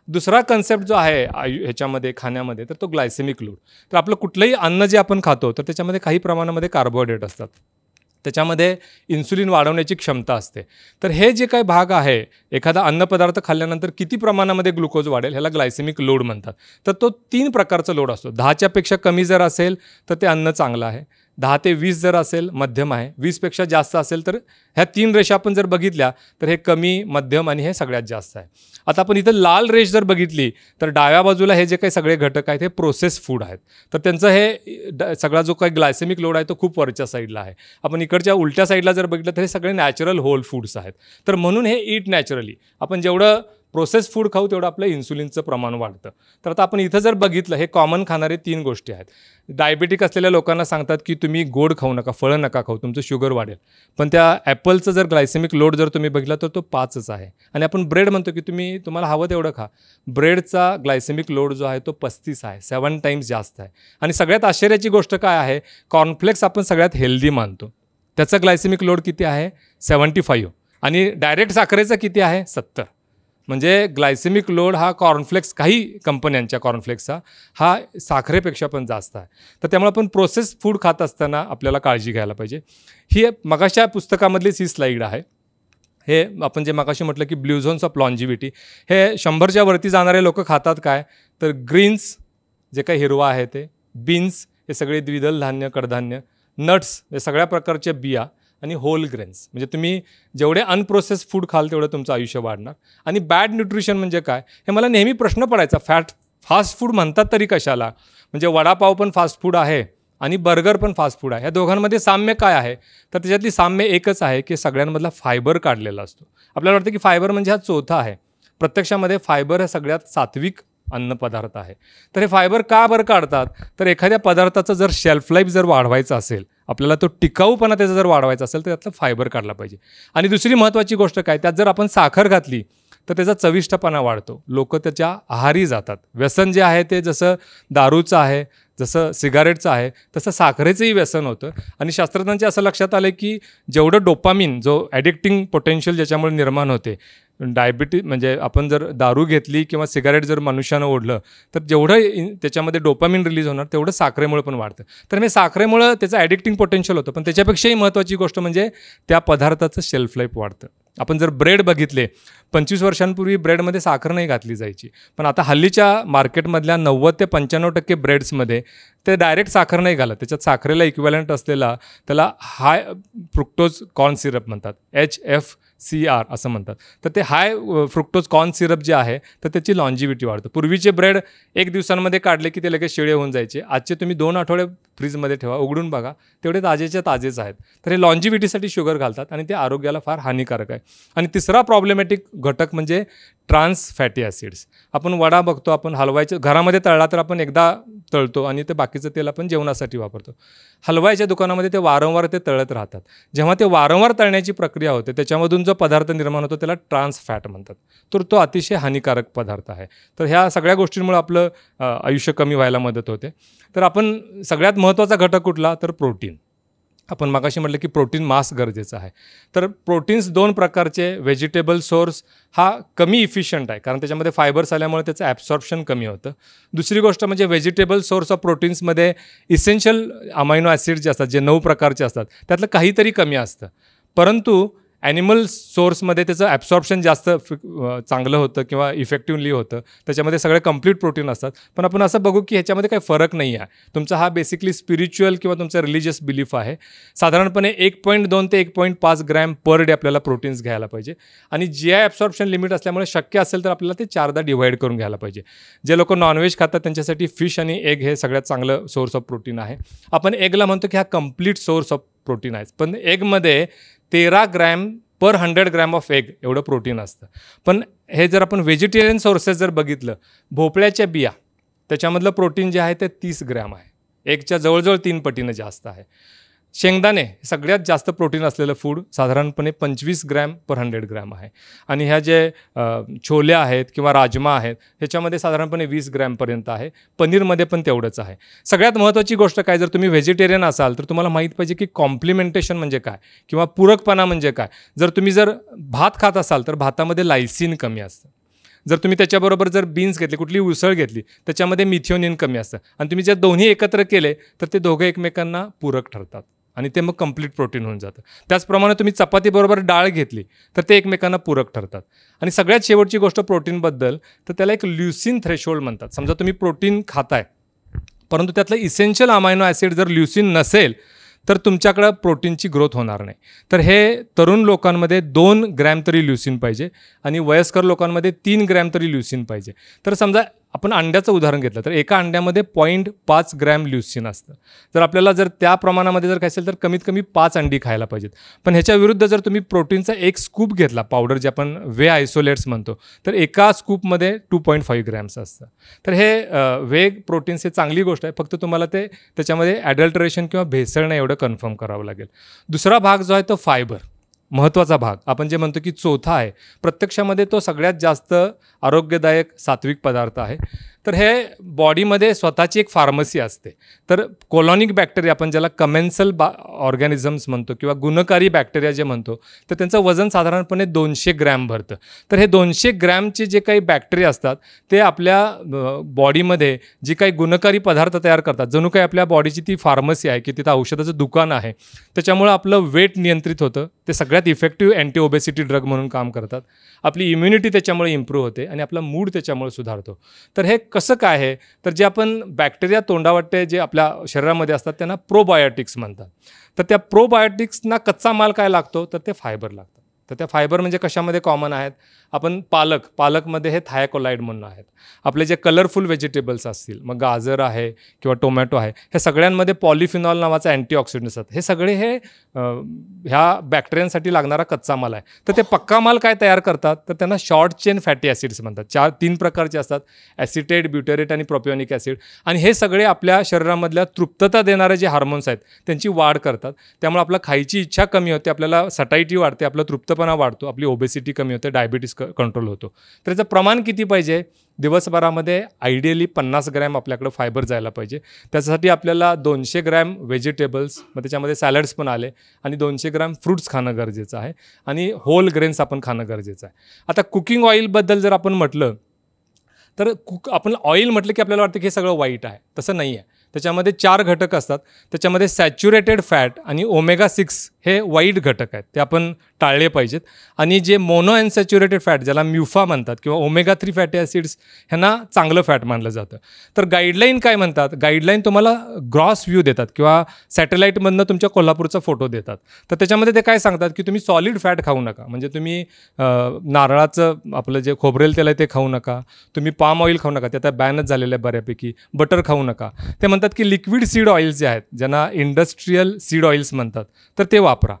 दुसरा कन्सेप्ट जो आहे ह्याच्यामध्ये खाण्यामध्ये तर तो ग्लायसेमिक लोड. तर आपलं कुठलंही अन्न जे आपण खातो तर त्याच्यामध्ये काही प्रमाणामध्ये कार्बोहायड्रेट असतात, त्याच्यामध्ये इन्सुलिन वाढवण्याची क्षमता असते. तर हे जे काही भाग आहे, एखादा अन्नपदार्थ खाल्ल्यानंतर किती प्रमाणामध्ये ग्लुकोज वाढेल ह्याला ग्लायसेमिक लोड म्हणतात. तर तो 3 प्रकारचा लोड असतो. 10च्या पेक्षा कमी जर असेल तर ते अन्न चांगलं आहे, 10 ते 20 जर असेल मध्यम आहे, 20पेक्षा जास्त असेल तर ह्या 3 रेषा आपण जर बघितल्या तर हे कमी, मध्यम आणि हे सगळ्यात जास्त आहे. आता आपण इथं लाल रेष जर बघितली तर डाव्या बाजूला हे जे काही सगळे घटक आहेत हे प्रोसेस फूड आहेत. तर त्यांचं हे सगळा जो काही ग्लायसेमिक लोड आहे तो खूप वरच्या साईडला आहे. आपण इकडच्या उलट्या साईडला जर बघितलं तर हे सगळे नॅचरल होल फूड्स आहेत. तर म्हणून हे ईट नॅचरली. आपण जेवढं प्रोसेस फूड खाऊ तेवढं आपलं इन्सुलिनचं प्रमाण वाढतं. तर आता आपण इथं जर बघितलं हे कॉमन खाणारे 3 गोष्टी आहेत. डायबिटिक असलेल्या लोकांना सांगतात की तुम्ही गोड खाऊ नका, फळं नका खाऊ, तुमचं शुगर वाढेल. पण त्या ॲपलचं जर ग्लायसेमिक लोड जर तुम्ही बघितला तर तो 5च आहे. आणि आपण ब्रेड म्हणतो की तुम्हाला हवं तेवढं खा. ब्रेडचा ग्लायसेमिक लोड जो आहे तो 35 आहे, 7 टाईम्स जास्त आहे. आणि सगळ्यात आश्चर्याची गोष्ट काय आहे, कॉर्नफ्लेक्स आपण सगळ्यात हेल्दी मानतो, त्याचा ग्लायसेमिक लोड किती आहे? 75. आणि डायरेक्ट साखरेचा किती आहे? 70. म्हणजे ग्लायसेमिक लोड हा कॉर्नफ्लेक्स, काही कंपन्यांच्या कॉर्नफ्लेक्सचा हा साखरेपेक्षा पण जास्त आहे. तर त्यामुळे आपण प्रोसेस फूड खात असताना आपल्याला काळजी घ्यायला पाहिजे. ही मगाशा पुस्तकामधलीच ही स्लाईड आहे. हे आपण जे मगाशी म्हटलं की ब्ल्यू झोन्स ऑफ लॉन्जिव्हिटी, हे 100च्या वरती जाणारे लोक खातात काय तर ग्रीन्स जे काही हिरवा आहे ते, बीन्स हे सगळे द्विदल धान्य, कडधान्य, नट्स हे सगळ्या प्रकारच्या बिया आणि होल ग्रेन्स. म्हणजे तुम्ही जेवढे अनप्रोसेस फूड खाल तेवढं तुमचं आयुष्य वाढणार. आणि बॅड न्यूट्रिशन म्हणजे काय हे मला नेहमी प्रश्न पडायचा, फास्ट फूड म्हणतात तरी कशाला? म्हणजे वडापाव पण फास्ट फूड आहे आणि बर्गर पण फास्ट फूड आहे. ह्या दोघांमध्ये साम्य काय आहे? तर त्याच्यातली साम्य एकच आहे की सगळ्यांमधला फायबर काढलेला असतो. आपल्याला वाटतं की फायबर म्हणजे हा चौथा आहे. प्रत्यक्षामध्ये फायबर हा सगळ्यात सात्विक अन्नपदार्थ आहे. तर हे फायबर का बरं काढतात? तर एखाद्या पदार्थाचं जर शेल्फ लाईफ जर वाढवायचं असेल, आपल्याला तो टिकाऊपणा त्याचा जर वाढवायचा असेल तर त्यातलं फायबर काढला पाहिजे. आणि दुसरी महत्त्वाची गोष्ट काय, त्यात जर आपण साखर घातली तर त्याचा चविष्टपणा वाढतो, लोक त्याच्या आहारी जातात. व्यसन जे आहे ते जसं दारूचं आहे, जसं सिगारेटचं आहे, तसं साखरेचंही व्यसन होतं. आणि शास्त्रज्ञांच्या असं लक्षात आलं की जेवढं डोपामिन, जो ॲडिक्टिंग पोटेन्शियल ज्याच्यामुळे निर्माण होते, डायबिटीज म्हणजे आपण जर दारू घेतली किंवा सिगारेट जर मनुष्यानं ओढलं तर जेवढं त्याच्यामध्ये डोपामिन रिलीज होणार तेवढं साखरेमुळे पण वाढतं. तर मी साखरेमुळं त्याचं ॲडिक्टिंग पोटेन्शियल होतं. पण त्याच्यापेक्षाही महत्त्वाची गोष्ट म्हणजे त्या पदार्थाचं शेल्फ लाईफ वाढतं. आपण जर ब्रेड बघितले, 25 वर्षांपूर्वी ब्रेडमध्ये साखर नाही घातली जायची, पण आता हल्लीच्या मार्केटमधल्या 90 ते 95% ब्रेड्समध्ये ते डायरेक्ट साखर नाही घालत. त्याच्यात साखरेला इक्विव्हॅलंट असलेला त्याला हाय फ्रुक्टोज कॉर्न सिरप म्हणतात, HF CR असं म्हणतात. तर ते हाय फ्रुक्टोज कॉर्न सिरप जे आहे तर त्याची लॉन्जिव्हिटी वाढतं. पूर्वीचे ब्रेड 1 दिवसांमध्ये काढले की ते लगेच शिळे होऊन जायचे. आजचे तुम्ही 2 आठवडे फ्रीजमध्ये ठेवा, उघडून बघा, तेवढे ताजेच्या ताजेच आहेत. तर हे लॉन्जिव्हिटीसाठी शुगर घालतात आणि ते आरोग्याला फार हानिकारक आहे. आणि तिसरा प्रॉब्लेमॅटिक घटक म्हणजे ट्रान्स फॅटी ॲसिड्स. आपण वडा बघतो, आपण हलवायचं घरामध्ये तळला तर आपण एकदा तळतो आणि ते बाकीचं तेल आपण जेवणासाठी वापरतो. हलवायच्या दुकानामध्ये ते वारंवार ते तळत राहतात. जेव्हा ते वारंवार तळण्याची प्रक्रिया होते त्याच्यामधून जो पदार्थ निर्माण होतो त्याला ट्रान्स फॅट म्हणतात. तर तो अतिशय हानिकारक पदार्थ आहे. तर ह्या सगळ्या गोष्टींमुळे आपलं आयुष्य कमी व्हायला मदत होते. तर आपण सगळ्यात महत्त्वाचा घटक कुठला तर प्रोटीन. आपण मगाशी म्हटलं की प्रोटीन मास गरजेचं आहे. तर प्रोटीन्स 2 प्रकारचे, व्हेजिटेबल सोर्स हा कमी इफिशियंट आहे कारण त्याच्यामध्ये फायबर्स आल्यामुळे त्याचं ॲब्सॉर्प्शन कमी होतं. दुसरी गोष्ट म्हणजे व्हेजिटेबल सोर्स ऑफ प्रोटीन्समध्ये इसेन्शियल अमायनो ॲसिड जे असतात, जे 9 प्रकारचे असतात, त्यातलं काहीतरी कमी असतं. परंतु ॲनिमल सोर्समध्ये त्याचं ॲब्सॉर्प्शन जास्त चांगलं होतं किंवा इफेक्टिव्हली होतं. त्याच्यामध्ये सगळे कंप्लीट प्रोटीन असतात. पण आपण असं बघू की ह्याच्यामध्ये काही फरक नाही आहे. तुमचा हा बेसिकली स्पिरिच्युअल किंवा तुमचा रिलिजियस बिलीफ आहे. साधारणपणे 1.2 ते 1.5 ग्रॅम पर डे आपल्याला प्रोटीन्स घ्यायला पाहिजे. आणि GI ॲब्सॉर्प्शन लिमिट असल्यामुळे शक्य असेल तर आपल्याला ते 4दा डिवाईड करून घ्यायला पाहिजे. जे लोक नॉनव्हेज खातात त्यांच्यासाठी फिश आणि एग हे सगळ्यात चांगलं सोर्स ऑफ प्रोटीन आहे. आपण एगला म्हणतो की हा कंप्लीट सोर्स ऑफ प्रोटीन आहे. पण एगमध्ये 13 gram per 100 gram of egg एवढं प्रोटीन असतं. पण हे जर आपण व्हेजिटेरियन सोर्सेस जर बघितलं, भोपळ्याच्या बिया त्याच्यामधलं प्रोटीन जे आहे ते 30 ग्रॅम आहे. एगच्या जवळजवळ 3 पटीनं जास्त आहे. शेंगदाणे सगळ्यात जास्त प्रोटीन असलेलं फूड साधारणपणे 25 ग्रॅम पर 100 ग्रॅम आहे. आणि ह्या जे छोले आहेत किंवा राजमा आहेत ह्याच्यामध्ये साधारणपणे 20 ग्रॅमपर्यंत आहे. पनीरमध्ये पण तेवढंच आहे. सगळ्यात महत्त्वाची गोष्ट काय, जर तुम्ही व्हेजिटेरियन असाल तर तुम्हाला माहीत पाहिजे की कॉम्प्लिमेंटेशन म्हणजे काय किंवा पूरकपणा म्हणजे काय. जर तुम्ही भात खात असाल तर भातामध्ये लायसिन कमी असतं. जर तुम्ही त्याच्याबरोबर जर बीन्स घेतले, कुठली उसळ घेतली, त्याच्यामध्ये मिथिओनिन कमी असतं. आणि तुम्ही जर दोन्ही एकत्र केले तर ते दोघं एकमेकांना पूरक ठरतात आणि ते मग कंप्लीट प्रोटीन होऊन जातं. त्याचप्रमाणे तुम्ही चपातीबरोबर डाळ घेतली तर ते एकमेकांना पूरक ठरतात. आणि सगळ्यात शेवटची गोष्ट प्रोटीनबद्दल, तर त्याला एक ल्युसिन थ्रेशोल्ड म्हणतात. समजा तुम्ही प्रोटीन खाताय परंतु त्यातलं इसेन्शियल अमायनो ॲसिड जर ल्युसिन नसेल तर तुमच्याकडं प्रोटीनची ग्रोथ होणार नाही. तर हे तरुण लोकांमध्ये 2 ग्रॅम तरी ल्युसिन पाहिजे आणि वयस्कर लोकांमध्ये 3 ग्रॅम तरी ल्युसिन पाहिजे. तर समजा आपण अंड्याचं उदाहरण घेतलं तर एका अंड्यामध्ये 0.5 ग्रॅम ल्युसिन असतं. जर आपल्याला त्या प्रमाणामध्ये जर खायचं तर कमीत कमी 5 अंडी खायला पाहिजेत. पण ह्याच्या विरुद्ध जर तुम्ही प्रोटीनचा 1 स्कूप घेतला, पावडर जे आपण वे आयसोलेट्स म्हणतो, तर एका स्कूपमध्ये 2.5 ग्रॅम्स असतं. तर हे वे प्रोटीन्स हे चांगली गोष्ट आहे. फक्त तुम्हाला त्याच्यामध्ये ॲडल्टरेशन किंवा भेसळ नाही एवढं कन्फर्म करावं लागेल. दुसरा भाग जो आहे तो फायबर, महत्त्वाचा भाग, आपण जे म्हणतो की चौथा आहे, प्रत्यक्षामध्ये तो सगळ्यात जास्त आरोग्यदायक सात्विक पदार्थ आहे. तर हे बॉडीमध्ये स्वतःची एक फार्मसी असते. तर कोलॉनिक बॅक्टेरिया, आपण ज्याला कमेन्सल ऑर्गॅनिझम्स म्हणतो किंवा गुणकारी बॅक्टेरिया जे म्हणतो, तर त्यांचं वजन साधारणपणे 200 ग्रॅम भरतं. तर हे 200 ग्रॅमचे जे काही बॅक्टेरिया असतात ते आपल्या बॉडीमध्ये जे काही गुणकारी पदार्थ तयार करतात, जणू काही आपल्या बॉडीची ती फार्मसी आहे की तिथं औषधाचं दुकान आहे. त्याच्यामुळं आपलं वेट नियंत्रित होतं. ते सगळ्यात इफेक्टिव्ह अँटी ओबेसिटी ड्रग म्हणून काम करतात. आपली इम्युनिटी त्याच्यामुळे इम्प्रूव्ह होते आणि आपला मूड त्याच्यामुळे सुधारतो. तर हे कसं काय आहे, तर जे आपण बॅक्टेरिया तोंडावाटे जे आपल्या शरीरामध्ये असतात त्यांना प्रोबायोटिक्स म्हणतात. तर त्या प्रोबायोटिक्सना कच्चा माल काय लागतो, तर ते फायबर लागतं. तर त्या फायबर म्हणजे कशामध्ये कॉमन आहेत, आपण पालकमध्ये हे थायकोलाइड म्हणून आहेत. आपले जे कलरफुल व्हेजिटेबल्स असतील, मग गाजर आहे किंवा टोमॅटो आहे, हे सगळ्यांमध्ये पॉलिफिनॉल नावाचा अँटीऑक्सिडंट असतात. हे सगळे ह्या बॅक्टेरियांसाठी लागणारा कच्चा माल आहे. तर ते पक्का माल काय तयार करतात, तर त्यांना शॉर्ट चेन फॅटी ॲसिड्स म्हणतात. 3 प्रकारचे असतात, ॲसिटेट, ब्युटेरेट आणि प्रोपिओनिक ॲसिड. आणि हे सगळे आपल्या शरीरामधल्या तृप्तता देणारे जे हार्मोन्स आहेत त्यांची वाढ करतात. त्यामुळे आपला खायची इच्छा कमी होते, आपल्याला सटायटी वाढते, आपला तृप्तपणा वाढतो, आपली ओबेसिटी कमी होते, डायबिटीस कंट्रोल होतो. तर त्याचं प्रमाण किती पाहिजे, दिवसभरामध्ये आयडियली 50 ग्रॅम आपल्याकडं फायबर जायला पाहिजे. त्याच्यासाठी आपल्याला 200 ग्रॅम व्हेजिटेबल्स, मग त्याच्यामध्ये सॅलड्स पण आले, आणि 200 ग्रॅम फ्रूट्स खाणं गरजेचं आहे आणि होल ग्रेन्स आपण खाणं गरजेचं आहे. आता कुकिंग ऑइलबद्दल जर आपण म्हटलं तर आपण ऑइल म्हटलं की आपल्याला वाटतं की हे सगळं वाईट आहे. तसं नाही आहे. त्याच्यामध्ये 4 घटक असतात. त्याच्यामध्ये सॅच्युरेटेड फॅट आणि ओमेगा 6 हे वाईट घटक आहेत, ते आपण टाळले पाहिजेत. आणि जे मोनो अनसॅच्युरेटेड फॅट ज्याला म्युफा म्हणतात किंवा ओमेगा 3 फॅटी ॲसिड्स ह्यांना चांगलं फॅट मानलं जातं. तर गाईडलाईन काय म्हणतात, गाईडलाईन तुम्हाला ग्रॉस व्ह्यू देतात किंवा सॅटेलाईटमधनं तुमच्या कोल्हापूरचा फोटो देतात. तर त्याच्यामध्ये ते काय सांगतात की तुम्ही सॉलिड फॅट खाऊ नका, म्हणजे तुम्ही नारळाचं आपलं जे खोबरेल तेल आहे ते खाऊ नका, तुम्ही पाम ऑइल खाऊ नका, ते आता बॅनच झालेलं आहे बऱ्यापैकी, बटर खाऊ नका. ते म्हणतात की लिक्विड सीड ऑइल्स जे आहेत ज्यांना इंडस्ट्रीयल सीड ऑइल्स म्हणतात तर ते वापरा.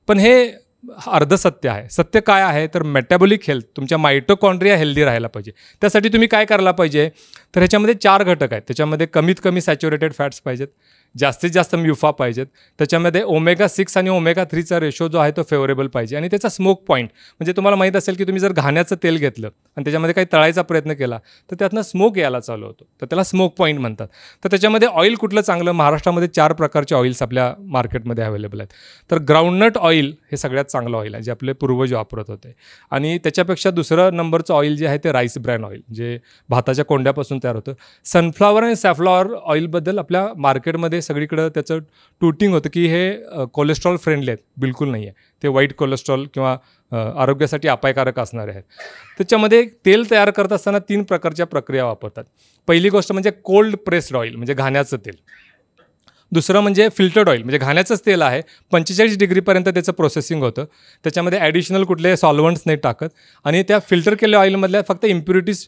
पण हे अर्धसत्य आहे. सत्य काय आहे तर मेटाबॉलिक हेल्थ, तुमच्या मायटोकॉन्ड्रिया हेल्दी राहायला पाहिजे. त्यासाठी तुम्ही काय करायला पाहिजे तर ह्याच्यामध्ये 4 घटक आहेत. त्याच्यामध्ये कमीत कमी सॅच्युरेटेड फॅट्स पाहिजेत, जास्तीत जास्त म्युफा पाहिजेत, त्याच्यामध्ये ओमेगा 6 आणि ओमेगा 3चा रेशो जो आहे तो फेवरेबल पाहिजे, आणि त्याचा स्मोक पॉईंट म्हणजे तुम्हाला माहीत असेल की तुम्ही जर घाण्याचं तेल घेतलं आणि त्याच्यामध्ये काही तळायचा प्रयत्न केला तर त्यातनं स्मोक यायला चालू होतो, तर त्याला स्मोक पॉईंट म्हणतात. तर त्याच्यामध्ये ऑइल कुठलं चांगलं, महाराष्ट्रामध्ये 4 प्रकारचे ऑइल्स आपल्या मार्केटमध्ये अवेलेबल आहेत. तर ग्राउंडनट ऑइल हे सगळ्यात चांगलं ऑइल आहे जे आपले पूर्वज वापरत होते. आणि त्याच्यापेक्षा दुसरं नंबरचं ऑइल जे आहे ते राईस ब्रॅन ऑइल, जे भाताच्या कोंड्यापासून तयार होतं. सनफ्लॉवर आणि सॅफ्लॉवर ऑइलबद्दल आपल्या मार्केटमध्ये सगळीकडं त्याचं टूटिंग होतं की हे कोलेस्ट्रॉल फ्रेंडली आहेत. बिलकुल नाही आहे, ते वाईट कोलेस्ट्रॉल किंवा आरोग्यासाठी अपायकारक असणारे आहेत. त्याच्यामध्ये तेल तयार करत असताना 3 प्रकारच्या प्रक्रिया वापरतात. पहिली गोष्ट म्हणजे कोल्ड प्रेस्ड ऑइल म्हणजे घाण्याचं तेल. दुसरं म्हणजे फिल्टर्ड ऑइल म्हणजे घाण्याचंच तेल आहे, 45 डिग्रीपर्यंत त्याचं प्रोसेसिंग होतं, त्याच्यामध्ये ॲडिशनल कुठले सॉल्वंट्स नाही टाकत, आणि त्या फिल्टर केलेल्या ऑइलमधल्या फक्त इम्प्युरिटीज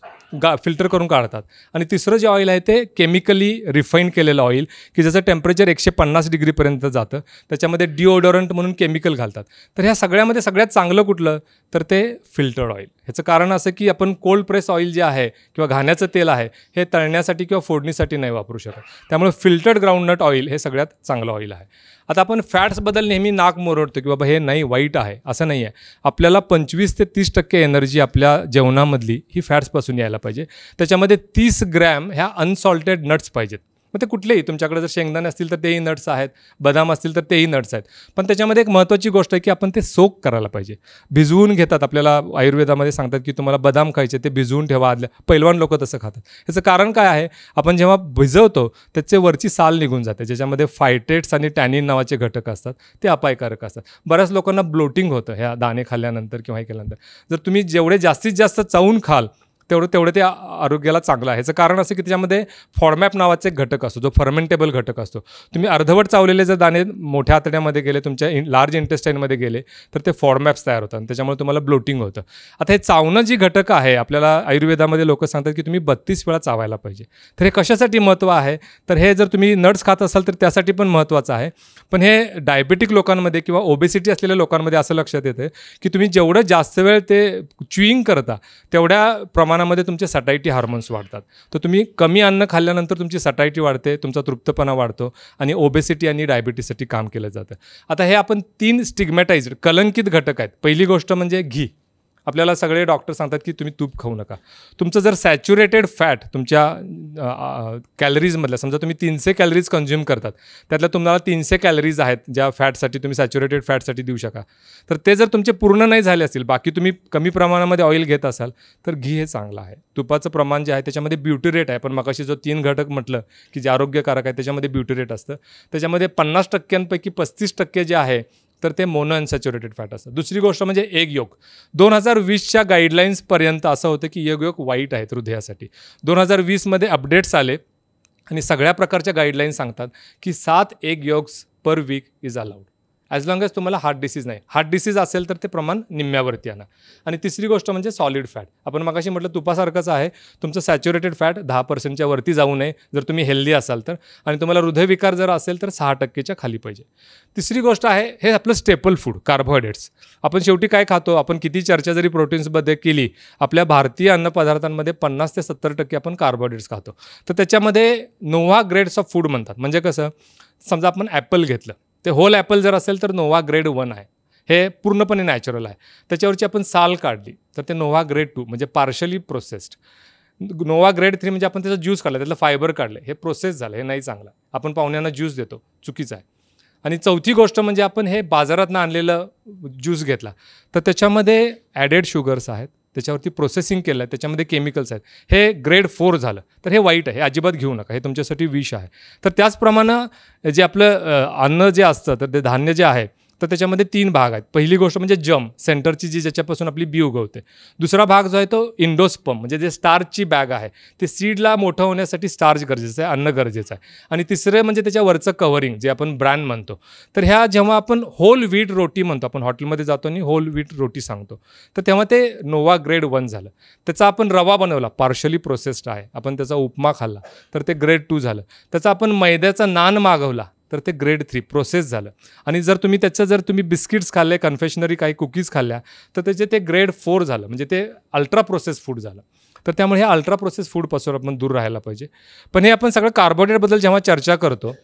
फिल्टर करून काढतात. आणि तिसरं जे ऑइल आहे ते केमिकली रिफाईन केलेलं ऑइल की ज्याचं टेम्परेचर 150 डिग्रीपर्यंत जातं, त्याच्यामध्ये डिओडोरंट म्हणून केमिकल घालतात. तर ह्या सगळ्यामध्ये सगळ्यात चांगलं कुठलं तर ते फिल्टर्ड ऑइल. ह्याचं कारण असं की आपण कोल्ड प्रेस ऑइल जे आहे किंवा घाण्याचं तेल आहे हे तळण्यासाठी किंवा फोडणीसाठी नाही वापरू शकत. त्यामुळे फिल्टर्ड ग्राउंडनट ऑइल हे सगळ्यात चांगलं ऑइल आहे. आता आपण फॅट्सबद्दल नेहमी नाक मोरडतो की बाबा हे नाही वाईट आहे, असं नाही आहे. आपल्याला 25 ते 30% एनर्जी आपल्या जेवणामधली ही फॅट्सपासून यायला पाहिजे. त्याच्यामध्ये 30 ग्रॅम ह्या अनसॉल्टेड नट्स पाहिजेत. मग ते कुठलेही, तुमच्याकडे जर शेंगदाणे असतील तर तेही नट्स आहेत, बदाम असतील तर तेही नट्स आहेत. पण त्याच्यामध्ये एक महत्त्वाची गोष्ट आहे की आपण ते सोक करायला पाहिजे, भिजवून घेतात. आपल्याला आयुर्वेदामध्ये सांगतात की तुम्हाला बदाम खायचे, ते भिजवून ठेवा. आदल्या पैलवान लोक तसं खातात. ह्याचं कारण काय आहे, आपण जेव्हा भिजवतो त्याचे वरची साल निघून जाते, ज्याच्यामध्ये फायटेट्स आणि टॅनिन नावाचे घटक असतात, ते अपायकारक असतात. बऱ्याच लोकांना ब्लोटिंग होतं ह्या दाणे खाल्ल्यानंतर किंवा हे केल्यानंतर. जर तुम्ही जेवढे जास्तीत जास्त चावून खाल तेवढं ते आरोग्याला चांगलं आहे. ह्याचं कारण असं की त्याच्यामध्ये फॉडमॅप नावाचा एक घटक असतो, जो फर्मेंटेबल घटक असतो. तुम्ही अर्धवट चावलेले जर दाणे मोठ्या आतड्यामध्ये गेले, तुमच्या लार्ज इंटेस्टाईनमध्ये गेले तर ते फॉडमॅप्स तयार होतात आणि त्याच्यामुळे तुम्हाला ब्लोटिंग होतं. आता हे चावणं जी घटक आहे, आपल्याला आयुर्वेदामध्ये लोक सांगतात की तुम्ही 32 वेळा चावायला पाहिजे. तर हे कशासाठी महत्त्व आहे तर हे जर तुम्ही नट्स खात असाल तर त्यासाठी पण महत्त्वाचं आहे. पण हे डायबेटिक लोकांमध्ये किंवा ओबेसिटी असलेल्या लोकांमध्ये असं लक्षात येतं की तुम्ही जेवढं जास्त वेळ ते च्युईंग करता तेवढ्या प्रमाणामध्ये तुमचे सटायटी हार्मोन्स वाढतात. तर तुम्ही कमी अन्न खाल्ल्यानंतर तुमची सटायटी वाढते, तुमचा तृप्तपणा वाढतो आणि ओबेसिटी आणि डायबिटीससाठी काम केलं जातं. आता हे आपण 3 स्टिग्मॅटाइज्ड कलंकित घटक आहेत. पहिली गोष्ट म्हणजे घी. आपल्याला सगळे डॉक्टर सांगतात की तुम्ही तूप खाऊ नका. तुमचं जर सॅच्युरेटेड फॅट तुमच्या कॅलरीजमधल्या, समजा तुम्ही 300 कॅलरीज कंझ्युम करतात, त्यातल्या तुम्हाला 300 कॅलरीज आहेत ज्या फॅटसाठी तुम्ही सॅच्युरेटेड फॅटसाठी देऊ शका, तर ते जर तुमचे पूर्ण नाही झाले असतील, बाकी तुम्ही कमी प्रमाणामध्ये ऑइल घेत असाल तर घी हे चांगलं आहे. तुपाचं प्रमाण जे आहे त्याच्यामध्ये ब्युटिरेट आहे, पण मगाशी जो 3 घटक म्हटलं की जे आरोग्यकारक आहे त्याच्यामध्ये ब्युटिरेट असतं. त्याच्यामध्ये 50%पैकी 35% जे आहे तर ते मोनो अनसॅच्युरेटेड फॅट असतं. दुसरी गोष्ट म्हणजे एग योक. 2020च्या गाईडलाईन्सपर्यंत असं होतं की एग योक वाईट आहेत हृदयासाठी. 2020मध्ये अपडेट्स आले आणि सगळ्या प्रकारच्या गाईडलाईन्स सांगतात की 7 egg yolks per week is allowed, as long as तुम्हाला हार्ट डिसीज नाही. हार्ट डिसीज असेल तर ते प्रमाण निम्म्यावरती आणा. आणि तिसरी गोष्ट म्हणजे सॉलिड फॅट. आपण मगाशी म्हटलं तुपासारखंच आहे, तुमचं सॅच्युरेटेड फॅट 10%च्या वरती जाऊ नये जर तुम्ही हेल्दी असाल तर, आणि तुम्हाला हृदयविकार जर असेल तर 6%च्या खाली पाहिजे. तिसरी गोष्ट आहे हे आपलं स्टेपल फूड कार्बोहायड्रेट्स. आपण शेवटी काय खातो, आपण किती चर्चा जरी प्रोटीन्समध्ये केली, आपल्या भारतीय अन्नपदार्थांमध्ये 50 ते 70% आपण कार्बोहायड्रेट्स खातो. तर त्याच्यामध्ये नोव्हा ग्रेड्स ऑफ फूड म्हणतात. म्हणजे कसं, समजा आपण ॲपल घेतलं, ते होल ॲपल जर असेल तर नोव्हा ग्रेड 1 आहे, हे पूर्णपणे नॅचरल आहे. त्याच्यावरची आपण साल काढली तर ते नोव्हा ग्रेड 2 म्हणजे पार्शली प्रोसेस्ड. नोव्हा ग्रेड 3 म्हणजे आपण त्याचा ज्यूस काढला, त्यातलं फायबर काढलं, हे प्रोसेस झालं, हे नाही चांगलं. आपण पाहुण्यांना ज्यूस देतो, चुकीचं आहे. आणि चौथी गोष्ट म्हणजे आपण हे बाजारातनं आणलेलं ज्यूस घेतला तर त्याच्यामध्ये ॲडेड शुगर्स आहेत, त्याच्यावरती प्रोसेसिंग केलं आहे, त्याच्यामध्ये केमिकल्स आहेत, हे ग्रेड 4 झालं, तर हे वाईट आहे, हे अजिबात घेऊ नका, हे तुमच्यासाठी विष आहे. तर त्याचप्रमाणे जे आपलं अन्न जे असतं, तर ते धान्य जे आहे, तर त्याच्यामध्ये 3 भाग आहेत. पहिली गोष्ट म्हणजे जम, सेंटरची जी ज्याच्यापासून आपली बी उगवते. दुसरा भाग जो आहे तो इंडोस्पर्म, म्हणजे जे स्टार्चची बॅग आहे, ते सीडला मोठं होण्यासाठी स्टार्च गरजेचं आहे, अन्न गरजेचं आहे. आणि तिसरं म्हणजे त्याच्यावरचं कव्हरिंग, जे आपण ब्रँड म्हणतो. तर ह्या जेव्हा आपण होल व्हीट रोटी म्हणतो, आपण हॉटेलमध्ये जातो आणि होल व्हीट रोटी सांगतो, तर तेव्हा ते नोवा ग्रेड 1 झालं. त्याचा आपण रवा बनवला, पार्शली प्रोसेस्ड आहे, आपण त्याचा उपमा खाल्ला, तर ते ग्रेड 2 झालं. त्याचा आपण मैद्याचा नान मागवला, तर ते ग्रेड 3 प्रोसेस झालं. आणि जर तुम्ही बिस्किट्स खाल्ले, कन्फेशनरी काही कुकीज खाल्ल्या, तर त्याचे ते ग्रेड 4 झालं, म्हणजे ते अल्ट्रा प्रोसेस फूड झालं. तर त्यामुळे हे अल्ट्रा प्रोसेस फूडपासून आपण दूर राहायला पाहिजे. पण हे आपण सगळं कार्बोहायड्रेटबद्दल जेव्हा चर्चा करतो,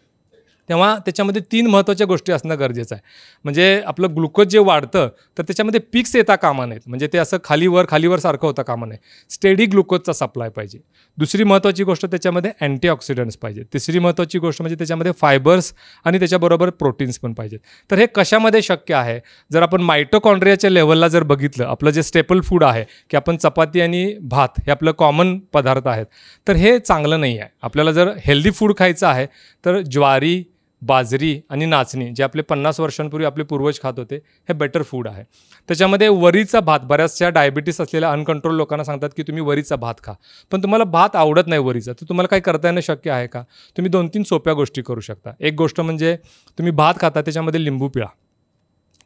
तेव्हा त्याच्यामध्ये 3 महत्त्वाच्या गोष्टी असणं गरजेचं आहे. म्हणजे आपलं ग्लुकोज जे वाढतं, तर त्याच्यामध्ये पिक्स येता कामा नयेत, म्हणजे ते असं खालीवर सारखं होता कामा नये. स्टेडी ग्लुकोजचा सप्लाय पाहिजे. दुसरी महत्त्वाची गोष्ट, त्याच्यामध्ये अँटीऑक्सिडंट्स पाहिजे. तिसरी महत्त्वाची गोष्ट म्हणजे त्याच्यामध्ये फायबर्स आणि त्याच्याबरोबर प्रोटीन्स पण पाहिजेत. तर हे कशामध्ये शक्य आहे? जर आपण मायटोकॉन्ड्रियाच्या लेवलला जर बघितलं, आपलं जे स्टेपल फूड आहे, की आपण चपाती आणि भात हे आपलं कॉमन पदार्थ आहेत, तर हे चांगलं नाही आहे. आपल्याला जर हेल्दी फूड खायचं आहे, तर ज्वारी, बाजरी आणि नाचणी, जे आपले 50 वर्षांपूर्वी आपले पूर्वज खात होते, हे बेटर फूड आहे. त्याच्यामध्ये वरीचा भात, बऱ्याचशा डायबिटीस असलेल्या अनकंट्रोल लोकांना सांगतात की तुम्ही वरीचा भात खा, पण तुम्हाला भात आवडत नाही वरीचा, तर तुम्हाला काही करता येणं शक्य आहे का? तुम्ही 2-3 सोप्या गोष्टी करू शकता. एक गोष्ट म्हणजे तुम्ही भात खाता, त्याच्यामध्ये लिंबू पिळा,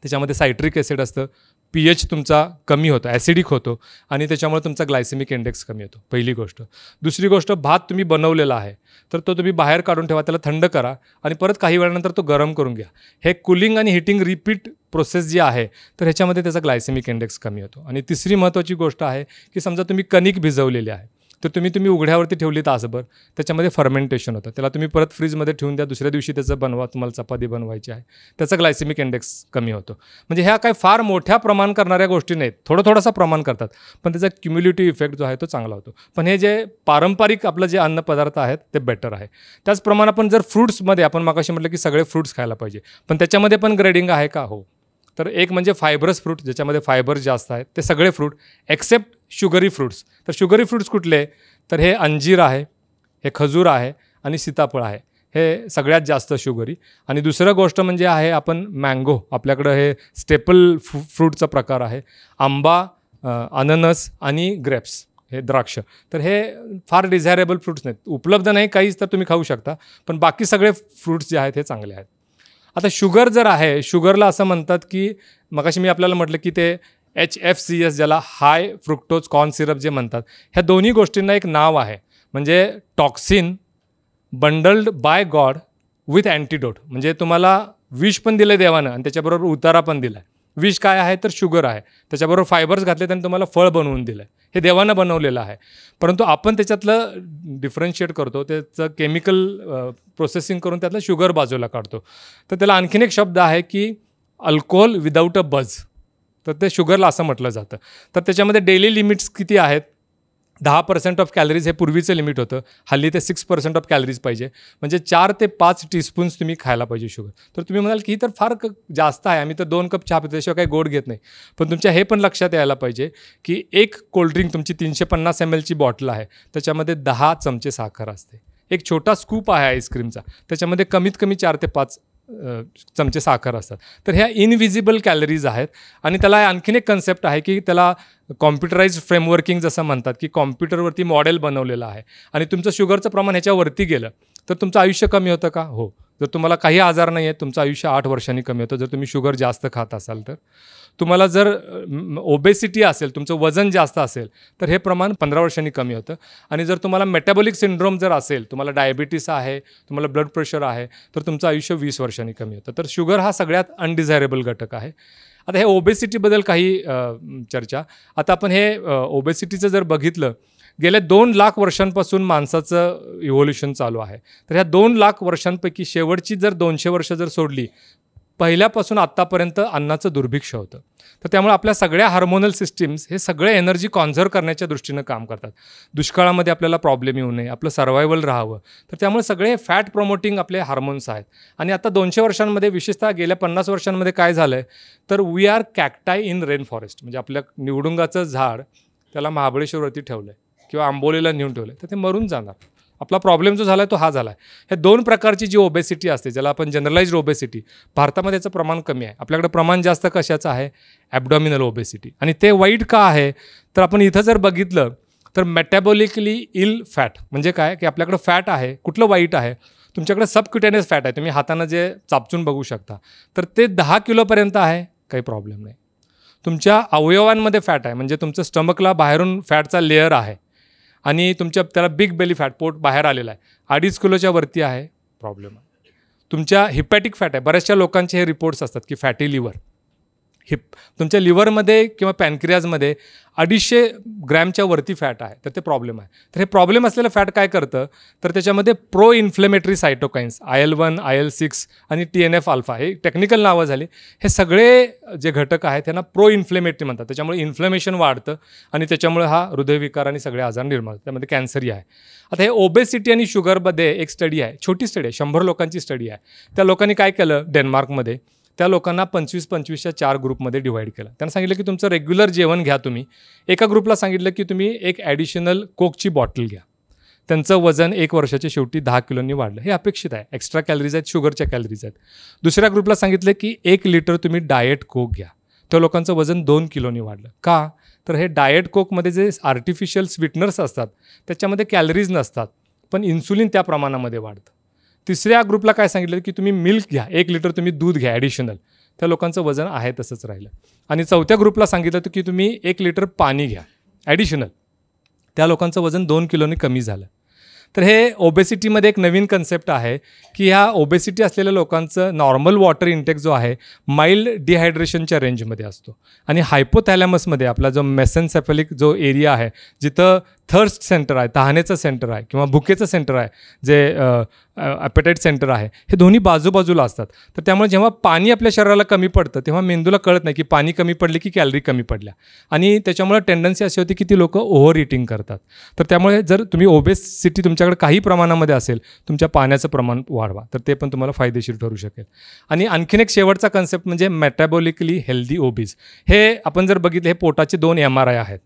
त्याच्यामध्ये सायट्रिक ॲसिड असतं, pH तुमचा कमी होतो, ॲसिडिक होतो, आणि त्याच्यामुळे तुमचा ग्लायसेमिक इंडेक्स कमी होतो, पहिली गोष्ट. दुसरी गोष्ट, भात तुम्ही बनवलेला आहे, तर तो तुम्ही बाहेर काढून ठेवा, त्याला थंड करा आणि परत काही वेळानंतर तो गरम करून घ्या. हे कूलिंग आणि हीटिंग रिपीट प्रोसेस जी आहे, तर ह्याच्यामध्ये त्याचा ग्लायसेमिक इंडेक्स कमी होतो. आणि तिसरी महत्त्वाची गोष्ट आहे की समजा तुम्ही कणिक भिजवलेली आहे, तर तुम्ही उघड्यावरती ठेवली तासभर, त्याच्यामध्ये फर्मेंटेशन होतं, त्याला तुम्ही परत फ्रीजमध्ये ठेवून द्या, दुसऱ्या दिवशी त्याचं बनवा, तुम्हाला चपाती बनवायची आहे, त्याचा ग्लायसेमिक इंडेक्स कमी होतो. म्हणजे ह्या काय फार मोठ्या प्रमाण करणाऱ्या गोष्टी नाहीत, थोडासा प्रमाण करतात, पण त्याचा क्युम्युलेटिव्ह इफेक्ट जो आहे तो चांगला होतो. पण हे जे पारंपरिक आपलं जे अन्नपदार्थ आहेत ते बेटर आहे. त्याचप्रमाणे आपण जर फ्रूट्समध्ये, आपण मगाशी म्हटलं की सगळे फ्रूट्स खायला पाहिजे, पण त्याच्यामध्ये पण ग्रेडिंग आहे का? हो. तर एक म्हणजे फायबरस फ्रूट, ज्याच्यामध्ये फायबर जास्त आहेत, ते सगळे फ्रूट एक्सेप्ट शुगरी फ्रूट्स. तर शुगरी फ्रूट्स कुठले? तर हे अंजीर आहे, हे खजूर आहे आणि सीताफळ आहे, हे सगळ्यात जास्त शुगरी. आणि दुसरं गोष्ट म्हणजे आहे आपण मँगो, आपल्याकडं हे स्टेपल फ्रूटचा प्रकार आहे. आंबा, अननस आणि ग्रेप्स, हे द्राक्ष. तर हे फार डिझायरेबल फ्रूट्स नाहीत, उपलब्ध नाही काहीच, तर तुम्ही खाऊ शकता, पण बाकी सगळे फ्रूट्स जे आहेत हे चांगले आहेत. आता शुगर जर आहे, शुगरला असं म्हणतात की मगाशी मी आपल्याला म्हटलं की ते HFCS, ज्याला हाय फ्रुक्टोज कॉर्न सिरप जे म्हणतात, ह्या दोन्ही गोष्टींना एक नाव आहे, म्हणजे toxin bundled by god with antidote. म्हणजे तुम्हाला विष पण दिलं देवानं आणि त्याच्याबरोबर उतारा पण दिला आहे. विष काय आहे? तर शुगर आहे, त्याच्याबरोबर फायबर्स घातले, त्यांनी तुम्हाला फळ बनवून दिलं आहे, हे देवानं बनवलेलं आहे. परंतु आपण त्याच्यातलं डिफरन्शिएट करतो, त्याचं केमिकल प्रोसेसिंग करून त्यातलं शुगर बाजूला काढतो. तर त्याला आणखीन एक शब्द आहे की अल्कोहोल विदाऊट अ बज, तर ते शुगरला असं म्हटलं जातं. तर त्याच्यामध्ये डेली लिमिट्स किती आहेत? 10% ऑफ कॅलरीज हे पूर्वीचं लिमिट होतं, हल्ली ते 6% ऑफ कॅलरीज पाहिजे, म्हणजे 4 ते 5 टीस्पून्स तुम्ही खायला पाहिजे शुगर. तर तुम्ही म्हणाल की ही तर फार जास्त आहे, आम्ही तर 2 कप चहा पितो, त्याशिवाय काही गोड घेत नाही. पण तुमच्या हे पण लक्षात यायला पाहिजे की एक कोल्ड्रिंक तुमची 350 ml बॉटल आहे, त्याच्यामध्ये 10 चमचे साखर असते. एक छोटा स्कूप आहे आईस्क्रीमचा, त्याच्यामध्ये कमीत कमी 4 ते 5 चमचे साखर असतात. तर ह्या इनव्हिजिबल कॅलरीज आहेत. आणि त्याला आणखीन एक कन्सेप्ट आहे की त्याला कॉम्प्युटराइज्ड फ्रेमवर्किंग जसं म्हणतात, की कॉम्प्युटरवरती मॉडेल बनवलेलं आहे आणि तुमचं शुगरचं प्रमाण ह्याच्यावरती गेलं तर तुमचं आयुष्य कमी होतं का? हो. जर तुम्हाला काही आजार नाही आहे, तुमचं आयुष्य 8 वर्षांनी कमी होतं, जर तुम्ही शुगर जास्त खात असाल तर. तुम्हाला जर ओबेसिटी असेल, तुमचं वजन जास्त असेल, तर हे प्रमाण 15 वर्षांनी कमी होतं. आणि जर तुम्हाला मेटाबॉलिक सिंड्रोम जर असेल, तुम्हाला डायबिटीस आहे, तुम्हाला ब्लड प्रेशर आहे, तर तुमचं आयुष्य 20 वर्षांनी कमी होतं. तर शुगर हा सगळ्यात अनडिझायरेबल घटक आहे. आता हे ओबेसिटीबद्दल काही चर्चा. आता आपण हे ओबेसिटीचं जर बघितलं, गेल्या 2 लाख वर्षांपासून माणसाचं इव्होल्युशन चालू आहे. तर ह्या 2 लाख वर्षांपैकी शेवटची जर 200 वर्ष जर सोडली, पहिल्यापासून आत्तापर्यंत अन्नाचं दुर्भिक्ष होतं. तर त्यामुळे आपल्या सगळ्या हार्मोनल सिस्टीम्स हे सगळे एनर्जी कॉन्झर्व करण्याच्या दृष्टीनं काम करतात. दुष्काळामध्ये आपल्याला प्रॉब्लेम येऊ नये, आपलं सर्व्हायवल राहावं, तर त्यामुळे सगळे फॅट प्रमोटिंग आपले हार्मोन्स आहेत. आणि आता 200 वर्षांमध्ये, विशेषतः गेल्या 50 वर्षांमध्ये काय झालं आहे, तर we are cacti in rainforest. म्हणजे आपल्या निवडुंगाचं झाड त्याला महाबळेश्वरवरती ठेवलं आहे किंवा आंबोलीला नेऊन ठेवलं आहे, तर ते मरून जाणार. आपला प्रॉब्लेम जो झाला आहे तो हा झाला आहे. हे 2 प्रकारची जी ओबेसिटी असते, ज्याला आपण जनरलाइज्ड ओबेसिटी, भारतामध्ये याचं प्रमाण कमी आहे. आपल्याकडे प्रमाण जास्त कशाचं आहे? ॲब्डॉमिनल ओबेसिटी. आणि ते वाईट का आहे? तर आपण इथं जर बघितलं तर मेटॅबॉलिकली इल फॅट म्हणजे काय, की आपल्याकडे फॅट आहे. कुठलं वाईट आहे? तुमच्याकडे सबक्युटेनियस फॅट आहे, तुम्ही हातानं जे चापचून बघू शकता, तर ते 10 किलोपर्यंत आहे, काही प्रॉब्लेम नाही. तुमच्या अवयवांमध्ये फॅट आहे, म्हणजे तुमचं स्टमकला बाहेरून फॅटचा लेअर आहे आणि तुमच्या त्याला बिग बेली फॅट, पोट बाहेर आलेलं आहे, 2.5 किलोच्या वरती आहे, प्रॉब्लेम आहे. तुमच्या हिपॅटिक फॅट आहे, बऱ्याचशा लोकांचे हे रिपोर्ट्स असतात की फॅटी लिव्हर. तुमच्या लिव्हरमध्ये किंवा पॅनक्रियाजमध्ये 250 ग्रॅमच्या वरती फॅट आहे, तर ते प्रॉब्लेम आहे. तर हे प्रॉब्लेम असलेलं फॅट काय करतं, तर त्याच्यामध्ये प्रो इन्फ्लेमेटरी सायटोकाइन्स IL-1, IL-6 आणि TNF अल्फा, हे टेक्निकल नावं झाली. हे सगळे जे घटक आहेत त्यांना प्रो इन्फ्लेमेटरी म्हणतात. त्याच्यामुळे इन्फ्लेमेशन वाढतं आणि त्याच्यामुळे हा हृदयविकार आणि सगळे आजार निर्माण होतात, त्यामध्ये कॅन्सरही आहे. आता हे ओबेसिटी आणि शुगरमध्ये एक स्टडी आहे, छोटी स्टडी आहे, 100 लोकांची स्टडी आहे. त्या लोकांनी काय केलं डेन्मार्कमध्ये, त्या लोकांना 25-25च्या 4 ग्रुपमध्ये डिवाईड केलं. त्यांना सांगितलं की तुमचं रेग्युलर जेवण घ्या तुम्ही. एका ग्रुपला सांगितलं की तुम्ही एक ॲडिशनल कोकची बॉटल घ्या. त्यांचं वजन 1 वर्षाच्या शेवटी 10 किलोनी वाढलं. हे अपेक्षित आहे, एक्स्ट्रा कॅलरीज आहेत, शुगरच्या कॅलरीज आहेत. दुसऱ्या ग्रुपला सांगितलं की 1 लिटर तुम्ही डाएट कोक घ्या. त्या लोकांचं वजन 2 किलोनी वाढलं. का? तर हे डाएट कोकमध्ये जे आर्टिफिशियल स्वीटनर्स असतात त्याच्यामध्ये कॅलरीज नसतात, पण इन्सुलिन त्या प्रमाणामध्ये वाढतं. तिसऱ्या ग्रुपला काय सांगितलं की तुम्ही मिल्क घ्या, 1 लिटर तुम्ही दूध घ्या ॲडिशनल. त्या लोकांचं वजन आहे तसंच राहिलं. आणि चौथ्या ग्रुपला सांगितलं की तुम्ही 1 लिटर पाणी घ्या ॲडिशनल. त्या लोकांचं वजन 2 किलोनी कमी झालं. तर हे ओबेसिटीमध्ये एक नवीन कन्सेप्ट आहे की ह्या ओबेसिटी असलेल्या लोकांचं नॉर्मल वॉटर इंटेक जो आहे माइल्ड डिहायड्रेशनच्या रेंजमध्ये असतो. आणि हायपोथॅलॅमसमध्ये आपला जो मेसेन्सेफॅलिक जो एरिया आहे, जिथं थर्स्ट सेंटर आहे, तहानेचं सेंटर आहे किंवा भुकेचं सेंटर आहे, जे ॲपेटाईट सेंटर आहे, हे दोन्ही बाजूबाजूला असतात. तर त्यामुळे जेव्हा पाणी आपल्या शरीराला कमी पडतं तेव्हा मेंदूला कळत नाही की पाणी कमी पडले की कॅलरी कमी पडल्या, आणि त्याच्यामुळे टेंडन्सी अशी होती की ती लोकं ओव्हर इटिंग करतात. तर त्यामुळे जर तुम्ही ओबेसिटी तुमच्याकडे काही प्रमाणामध्ये असेल, तुमच्या पाण्याचं प्रमाण वाढवा, तर ते पण तुम्हाला फायदेशीर ठरू शकेल. आणि आणखीन एक शेवटचा कन्सेप्ट म्हणजे मेटॅबॉलिकली हेल्दी ओबीज. हे आपण जर बघितलं, हे पोटाचे 2 MRI आहेत.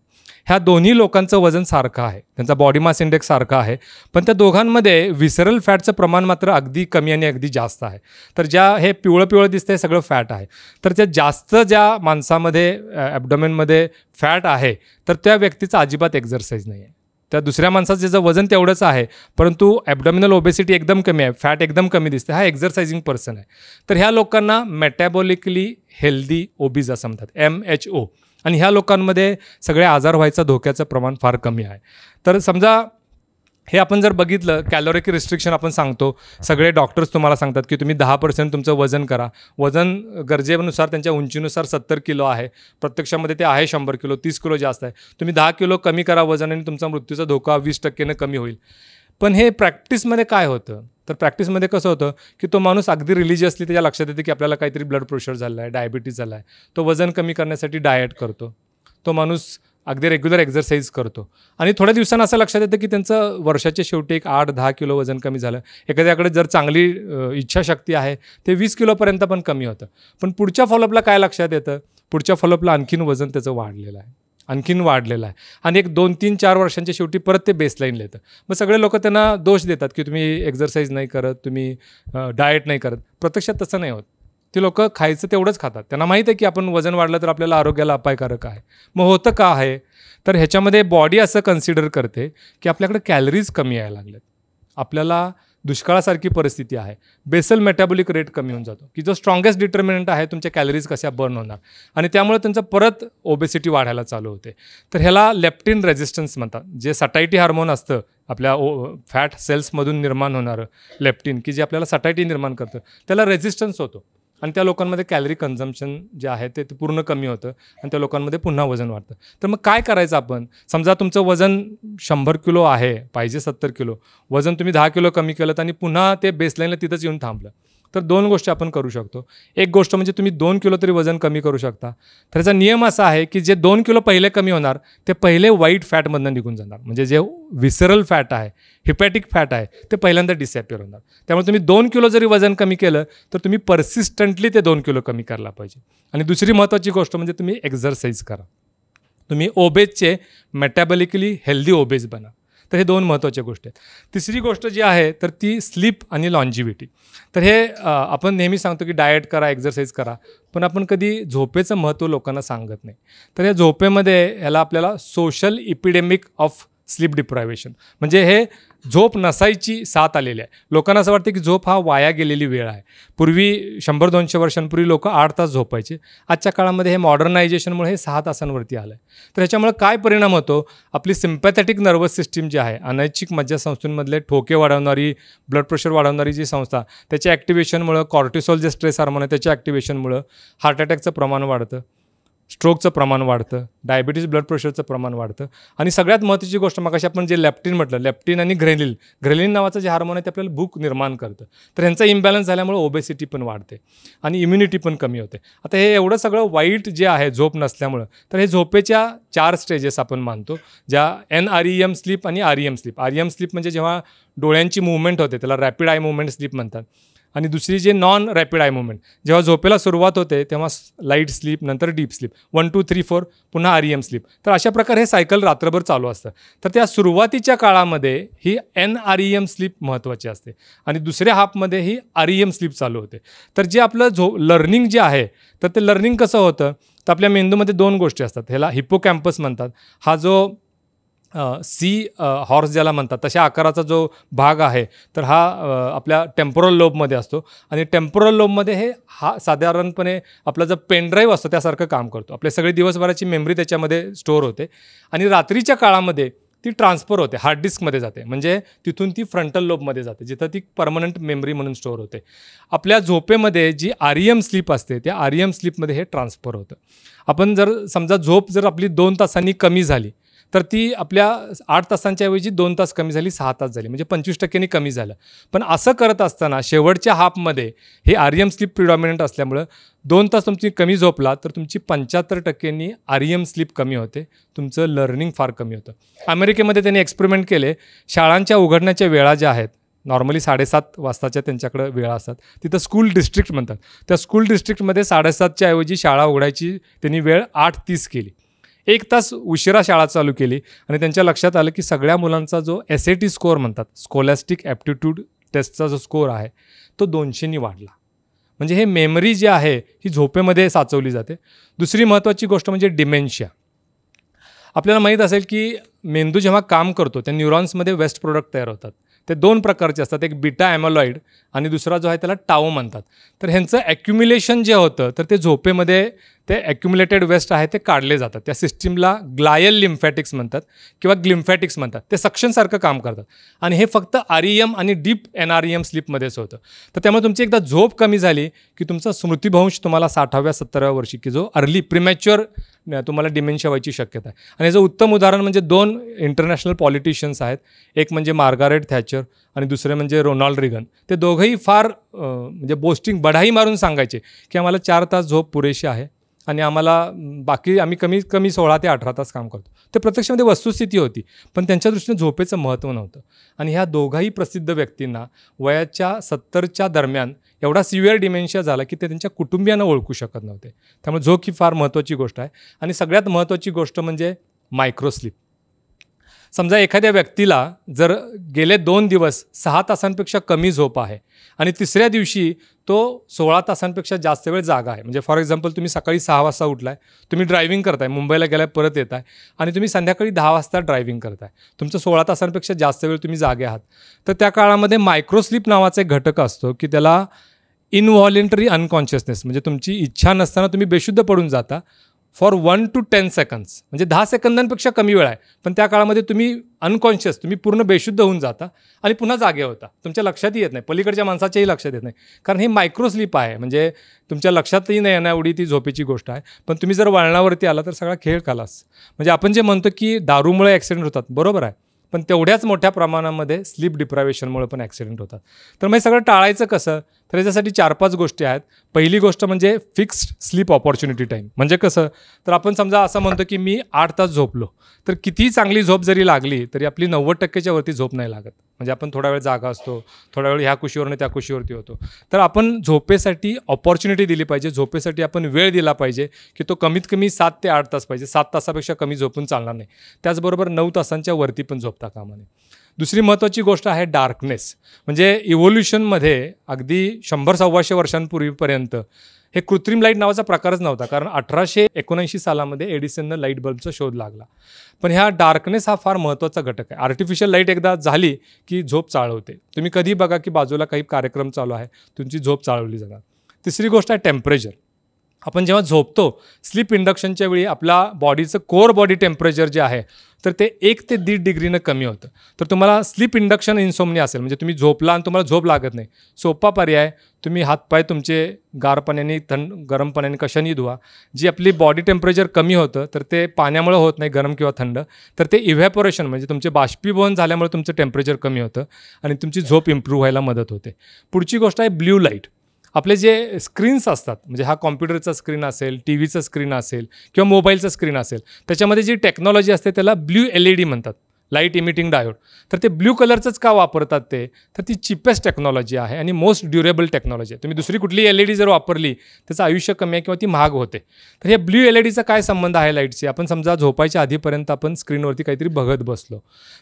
ह्या दोन्ही लोकांचं वजन सारखं आहे, त्यांचा बॉडी मास इंडेक्स सारखा आहे, पण त्या दोघांमध्ये विसरल फॅटचं प्रमाण मात्र अगदी कमी आणि अगदी जास्त आहे. तर ज्या हे पिवळं दिसतं हे सगळं फॅट आहे. तर त्या जास्त ज्या माणसामध्ये ॲब्डोमेनमध्ये फॅट आहे, तर त्या व्यक्तीचा अजिबात एक्झरसाईज नाही आहे. त्या दुसऱ्या माणसाचं ज्याचं वजन तेवढंच आहे, परंतु ॲब्डोमिनल ओबेसिटी एकदम कमी आहे, फॅट एकदम कमी दिसते, हा एक्झरसायझिंग पर्सन आहे. तर ह्या लोकांना मेटॅबॉलिकली हेल्दी ओबीज असं म्हणतात, MHO. आणि ह्या लोकांमध्ये सगळे आजार व्हायचं धोक्याचं प्रमाण फार कमी आहे. तर समजा हे आपण जर बघितलं, कॅलोरिक रिस्ट्रिक्शन आपण सांगतो, सगळे डॉक्टर्स तुम्हाला सांगतात की तुम्ही 10% तुमचं वजन करा. वजन गरजेनुसार त्यांच्या उंचीनुसार 70 किलो आहे, प्रत्यक्षामध्ये ते आहे 100 किलो, 30 किलो जास्त आहे. तुम्ही 10 किलो कमी करा वजन आणि तुमचा मृत्यूचा धोका 20% कमी होईल. पण हे प्रॅक्टिसमध्ये काय होतं, तर प्रॅक्टिसमध्ये कसं होतं की तो माणूस अगदी रिलिजियसली त्याच्या लक्षात येते की आपल्याला काहीतरी ब्लड प्रेशर झालं आहे, डायबिटीज झाला आहे, तो वजन कमी करण्यासाठी डाएट करतो. तो माणूस अगदी रेग्युलर एक्झरसाईज करतो आणि थोड्या दिवसांना असं लक्षात येतं की त्यांचं वर्षाच्या शेवटी एक 8-10 किलो वजन कमी झालं. एखाद्याकडे जर चांगली इच्छाशक्ती आहे ते 20 किलोपर्यंत पण कमी होतं. पण पुढच्या फॉलोअपला काय लक्षात येतं, पुढच्या फॉलोअपला आणखीन वजन त्याचं वाढलेलं आहे, आणखीन वाढलेलं आहे, आणि एक 2-3-4 वर्षांच्या शेवटी परत ते बेसलाईनला येतं. मग सगळे लोक त्यांना दोष देतात की तुम्ही एक्झरसाईज नाही करत, तुम्ही डाएट नाही करत. प्रत्यक्षात तसं नाही होत. ती लोकं खायचं तेवढंच खातात, त्यांना माहीत आहे की आपण वजन वाढलं तर आपल्याला आरोग्याला अपायकारक आहे. मग होतं का आहे, तर ह्याच्यामध्ये बॉडी असं कन्सिडर करते की आपल्याकडे कॅलरीज कमी यायला लागल्यात, आपल्याला दुष्काळासारखी परिस्थिती आहे, बेसल मेटॅबॉलिक रेट कमी होऊन जातो, की जो स्ट्रॉंगेस्ट डिटर्मिनंट आहे तुमच्या कॅलरीज कशा बर्न होणार, आणि त्यामुळे त्यांचं परत ओबेसिटी वाढायला चालू होते. तर ह्याला लेप्टिन रेझिस्टन्स म्हणतात. जे सटायटी हार्मोन असतं आपल्या फॅट सेल्समधून निर्माण होणारं लेप्टिन, की जे आपल्याला सटायटी निर्माण करतं, त्याला रेझिस्टन्स होतो आणि त्या लोकांमध्ये कॅलरी कन्झम्पशन जे आहे ते पूर्ण कमी होतं आणि त्या लोकांमध्ये पुन्हा वजन वाढतं. तर मग काय करायचं आपण, समजा तुमचं वजन 100 किलो आहे, पाहिजे 70 किलो, वजन तुम्ही 10 किलो कमी केलं आणि पुन्हा ते बेसलाईनला तिथंच येऊन थांबलं, तर 2 गोष्टी आपण करू शकतो. एक गोष्ट म्हणजे तुम्ही 2 किलो तरी वजन कमी करू शकता. तर त्याचा नियम असा आहे की जे 2 किलो पहिले कमी होणार ते पहिले वाईट फॅटमधनं निघून जाणार, म्हणजे जे विसरल फॅट आहे, हिपॅटिक फॅट आहे, ते पहिल्यांदा डिसॅपिअर होणार. त्यामुळे तुम्ही 2 किलो जरी वजन कमी केलं तर तुम्ही परसिस्टंटली ते 2 किलो कमी करायला पाहिजे. आणि दुसरी महत्त्वाची गोष्ट म्हणजे तुम्ही एक्झरसाईज करा. तुम्ही ओबेजचे मेटाबॉलिकली हेल्दी ओबेज बना. तर हे 2 महत्त्वाच्या गोष्टी आहेत. तिसरी गोष्ट जी आहे तर ती स्लीप आणि लॉन्जिव्हिटी. तर हे आपण नेहमी सांगतो की डाएट करा, एक्सरसाइज करा, पण आपण कधी झोपेचं महत्त्व लोकांना सांगत नाही. तर या झोपेमध्ये ह्याला आपल्याला सोशल इपिडेमिक ऑफ स्लीप डिप्रायव्हेशन, म्हणजे हे झोप नसायची साथ आलेली आहे. लोकांना असं वाटतं की झोप हा वाया गेलेली वेळ आहे. पूर्वी 100-200 वर्षांपूर्वी लोक 8 तास झोपायचे. आजच्या काळामध्ये हे मॉडर्नायझेशनमुळे हे 6 तासांवरती आलं आहे. तर ह्याच्यामुळे काय परिणाम होतो, आपली सिम्पॅथॅटिक नर्वस सिस्टीम जी आहे, अनैच्छिक मज्जासंस्थेमधले ठोके वाढवणारी, ब्लड प्रेशर वाढवणारी जी संस्था, त्याच्या ॲक्टिवेशनमुळं, कॉर्टिसॉल जे स्ट्रेस हार्मोन आहे त्याच्या ॲक्टिवेशनमुळं हार्ट अटॅकचं प्रमाण वाढतं, स्ट्रोकचं प्रमाण वाढतं, डायबिटीज ब्लड प्रेशरचं प्रमाण वाढतं. आणि सगळ्यात महत्त्वाची गोष्ट मगाशी आपण जे लेप्टिन म्हटलं, लेप्टिन आणि ग्रेलिन नावाचं जे हार्मोन आहे ते आपल्याला भूक निर्माण करतं. तर ह्यांचा इम्बॅलन्स झाल्यामुळे ओबेसिटी पण वाढते आणि इम्युनिटी पण कमी होते. आता हे एवढं सगळं वाईट जे आहे झोप नसल्यामुळं, तर हे झोपेच्या 4 स्टेजेस आपण मानतो, ज्या NREM स्लीप आणि REM स्लीप. REM स्लीप म्हणजे जेव्हा डोळ्यांची मूवमेंट होते त्याला रॅपिड आय मूवमेंट स्लीप म्हणतात. आणि दुसरी जे नॉन रॅपिड आय मूवमेंट, जेव्हा झोपेला सुरुवात होते तेव्हा लाईट स्लीप, नंतर डीप स्लीप, 1 2 3 4, पुन्हा REM स्लीप. तर अशा प्रकारे हे सायकल रात्रभर चालू असतं. तर त्या सुरुवातीच्या काळामध्ये ही NREM स्लीप महत्त्वाची असते आणि दुसऱ्या हाफमध्ये ही REM स्लीप चालू होते. तर जे आपलं लर्निंग जे आहे, तर ते लर्निंग कसं होतं, तर आपल्या मेंदूमध्ये 2 गोष्टी असतात. ह्याला हिप्पोकॅम्पस म्हणतात. हा जो हॉर्स ज्याला म्हणतात तशा आकाराचा जो भाग आहे, तर हा आपल्या टेम्पोरल लोबमध्ये असतो आणि टेम्पोरल लोबमध्ये हा साधारणपणे आपला जो पेनड्राईव्ह असतो त्यासारखं काम करतो. आपले सगळी दिवसभराची मेमरी त्याच्यामध्ये स्टोअर होते आणि रात्रीच्या काळामध्ये ती ट्रान्सफर होते, हार्ड डिस्कमध्ये जाते, म्हणजे तिथून ती फ्रंटल लोबमध्ये जाते, जिथं ती परमनंट मेमरी म्हणून स्टोअर होते. आपल्या झोपेमध्ये जी REM स्लीप असते त्या REM स्लीपमध्ये हे ट्रान्सफर होतं. आपण जर समजा झोप जर आपली 2 तासांनी कमी झाली, तर ती आपल्या 8 तासांच्या ऐवजी 2 तास कमी झाली, 6 तास झाली, म्हणजे 25% कमी झालं. पण असं करत असताना शेवटच्या हाफमध्ये हे REM स्लीप प्रिडॉमिनंट असल्यामुळं 2 तास तुमची कमी झोपला तर तुमची 75% REM स्लीप कमी होते, तुमचं लर्निंग फार कमी होतं. अमेरिकेमध्ये त्यांनी एक्सपेरिमेंट केले. शाळांच्या उघडण्याच्या वेळा ज्या आहेत, नॉर्मली 7:30 वाजताच्या त्यांच्याकडे वेळा असतात, तिथं स्कूल डिस्ट्रिक्ट म्हणतात. त्या स्कूल डिस्ट्रिक्टमध्ये 7:30च्या ऐवजी शाळा उघडायची त्यांनी वेळ 8:30 केली. 1 तास उशिरा शाळा चालू केली आणि त्यांच्या लक्षात आलं की सगळ्या मुलांचा जो SAT स्कोअर म्हणतात, स्कॉलॅस्टिक ॲप्टिट्यूड टेस्टचा जो स्कोअर आहे तो 200नी वाढला. म्हणजे हे मेमरी जी आहे ही झोपेमध्ये साचवली जाते. दुसरी महत्त्वाची गोष्ट म्हणजे डिमेन्शिया. आपल्याला माहीत असेल की मेंदू जेव्हा काम करतो त्या न्यूरॉन्समध्ये वेस्ट प्रोडक्ट तयार होतात. ते 2 प्रकारचे असतात, एक बीटा ॲमोलॉइड आणि दुसरा जो आहे त्याला टाऊ म्हणतात. तर ह्यांचं ॲक्युम्युलेशन जे होतं तर ते झोपेमध्ये ते ॲक्युम्युलेटेड वेस्ट आहे ते काढले जातात. त्या सिस्टीमला ग्लायल लिम्फॅटिक्स म्हणतात किंवा ग्लिम्फॅटिक्स म्हणतात. ते सक्शनसारखं काम करतात आणि हे फक्त REM आणि डीप NREM स्लीपमध्येच होतं. तर त्यामुळे तुमची एकदा झोप कमी झाली की तुमचा स्मृतिभ्रंश तुम्हाला 60व्या-70व्या वर्षी की जो अर्ली प्रिमॅच्युअर तुम्हाला डिमेन्शिया व्हायची शक्यता आहे. आणि याचं उत्तम उदाहरण म्हणजे 2 इंटरनॅशनल पॉलिटिशियन्स आहेत. एक म्हणजे मार्गारेट थॅचर आणि दुसरे म्हणजे रोनाल्ड रिगन. ते दोघंही फार म्हणजे बोस्टिंग बढाई मारून सांगायचे की आम्हाला 4 तास झोप पुरेशी आहे आणि आम्हाला आम्ही कमीत कमी 16 ते 18 तास काम करतो. ते प्रत्यक्षामध्ये वस्तुस्थिती होती, पण त्यांच्या दृष्टीने झोपेचं महत्त्व नव्हतं. आणि ह्या दोघाही प्रसिद्ध व्यक्तींना वयाच्या 70च्या दरम्यान एवढा सिव्हिअर डिमेन्शिया झाला की ते त्यांच्या कुटुंबियांना ओळखू शकत नव्हते. त्यामुळे झोप ही फार महत्त्वाची गोष्ट आहे. आणि सगळ्यात महत्त्वाची गोष्ट म्हणजे मायक्रोस्लीप. समजा एखाद्या व्यक्तीला जर गेले 2 दिवस 6 तासांपेक्षा कमी झोप आहे आणि तिसऱ्या दिवशी तो 16 तासांपेक्षा जास्त वेळ जागा आहे, म्हणजे फॉर एक्झाम्पल तुम्ही सकाळी 6 वाजता उठलाय, तुम्ही ड्रायव्हिंग करताय, मुंबईला गेलाय, परत येत आहे आणि तुम्ही संध्याकाळी 10 वाजता ड्रायव्हिंग करताय, तुमचं 16 तासांपेक्षा जास्त वेळ तुम्ही जागे आहात, तर त्या काळामध्ये मायक्रोस्लीप नावाचा एक घटक असतो की त्याला इनव्हॉलेंटरी अनकॉन्शियसनेस, म्हणजे तुमची इच्छा नसताना तुम्ही बेशुद्ध पडून जाता फॉर 1 to 10 सेकंड्स, म्हणजे 10 सेकंदांपेक्षा कमी वेळ आहे, पण त्या काळामध्ये तुम्ही अनकॉन्शियस, तुम्ही पूर्ण बेशुद्ध होऊन जाता आणि पुन्हा जागे होता. तुमच्या लक्षातही येत नाही, पलीकडच्या माणसाच्याही लक्षात येत नाही, कारण ही मायक्रोस्लीप आहे, म्हणजे तुमच्या लक्षातही नाही येण्याएवढी ती झोपेची गोष्ट आहे. पण तुम्ही जर वळणावरती आला तर सगळा खेळ खालास. म्हणजे आपण जे म्हणतो की दारूमुळे ॲक्सिडेंट होतात, बरोबर आहे, पण तेवढ्याच मोठ्या प्रमाणामध्ये स्लीप डिप्रायव्हेशनमुळे पण ॲक्सिडेंट होतात. तर मग हे सगळं टाळायचं कसं, तर याच्यासाठी 4-5 गोष्टी आहेत. पहिली गोष्ट म्हणजे फिक्स्ड स्लीप ऑपॉर्च्युनिटी टाईम. म्हणजे कसं, तर आपण समजा असं म्हणतो की मी 8 तास झोपलो, तर कितीही चांगली झोप जरी लागली तरी आपली 90%च्या वरती झोप नाही लागत. म्हणजे आपण थोडा वेळ जागा असतो, थोडा वेळ ह्या कुशीवरून त्या कुशीवरती होतो. तर आपण झोपेसाठी ऑपॉर्च्युनिटी दिली पाहिजे, झोपेसाठी आपण वेळ दिला पाहिजे की तो कमीत कमी 7 ते 8 तास पाहिजे. 7 तासापेक्षा कमी झोपून चालणार नाही. त्याचबरोबर 9 तासांच्या वरती पण झोपता कामा नये. दुसरी महत्त्वाची गोष्ट आहे डार्कनेस. म्हणजे इव्होल्युशनमध्ये अगदी 100-125 वर्षांपूर्वीपर्यंत हे कृत्रिम लाईट नावाचा प्रकारच नव्हता, कारण 1879 सालामध्ये एडिसननं लाईट बल्बचा शोध लागला. पण ह्या डार्कनेस हा फार महत्त्वाचा घटक आहे. आर्टिफिशियल लाईट एकदा झाली की झोप चाळवते. तुम्ही कधी बघा की बाजूला काही कार्यक्रम चालू आहे, तुमची झोप चाळवली जाणार. तिसरी गोष्ट आहे टेम्परेचर. आपण जेव्हा झोपतो स्लीप इंडक्शनच्या वेळी आपल्या बॉडीचं कोर बॉडी टेम्परेचर जे आहे तर ते 1 ते 1.5 डिग्रीनं कमी होतं. तर तुम्हाला स्लीप इंडक्शन इन्सोमनिया असेल, म्हणजे तुम्ही झोपला आणि तुम्हाला झोप लागत नाही, सोपा पर्याय, तुम्ही हातपाय तुमचे गार पाण्याने गरम पाण्याने कशाने धुवा. जी आपली बॉडी टेम्परेचर कमी होतं तर ते पाण्यामुळे होत नाही, गरम किंवा थंड, तर ते इव्हॅपोरेशन म्हणजे तुमचे बाष्पीभवन झाल्यामुळे तुमचं टेम्परेचर कमी होतं आणि तुमची झोप इम्प्रूव्ह व्हायला मदत होते. पुढची गोष्ट आहे ब्ल्यू लाईट. आपले जे स्क्रीन्स असतात, म्हणजे हा कॉम्प्युटरचा स्क्रीन असेल, टी व्हीचं स्क्रीन असेल किंवा मोबाईलचं स्क्रीन असेल, त्याच्यामध्ये जी टेक्नॉलॉजी असते त्याला ब्ल्यू LED म्हणतात, लाईट इमिटिंग डायोड. तर ते ब्ल्यू कलरचंच का वापरतात ते, तर ती चिपेस्ट टेक्नॉलॉजी आहे आणि मोस्ट ड्युरेबल टेक्नॉलॉजी आहे. तुम्ही दुसरी कुठली LED जर वापरली त्याचं आयुष्य कमी आहे किंवा ती महाग होते. तर हे ब्ल्यू LEDचा काय संबंध आहे लाईटशी. आपण समजा झोपायच्या आधीपर्यंत आपण स्क्रीनवरती काहीतरी बघत बसलो,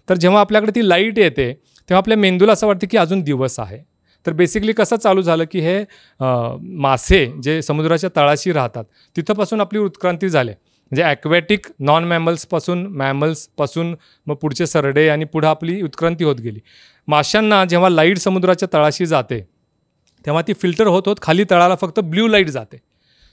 तर जेव्हा आपल्याकडे ती लाईट येते तेव्हा आपल्या मेंदूला असं वाटतं की अजून दिवस आहे. तर बेसिकली कसं चालू झालं की हे मासे जे समुद्राच्या तळाशी राहतात तिथंपासून आपली उत्क्रांती झाली. म्हणजे ॲक्वॅटिक नॉन मॅमल्सपासून मॅमल्सपासून मग पुढचे सरडे आणि पुढं आपली उत्क्रांती होत गेली. माशांना जेव्हा लाईट समुद्राच्या तळाशी जाते तेव्हा ती फिल्टर होत होत खाली तळाला फक्त ब्ल्यू लाईट जाते.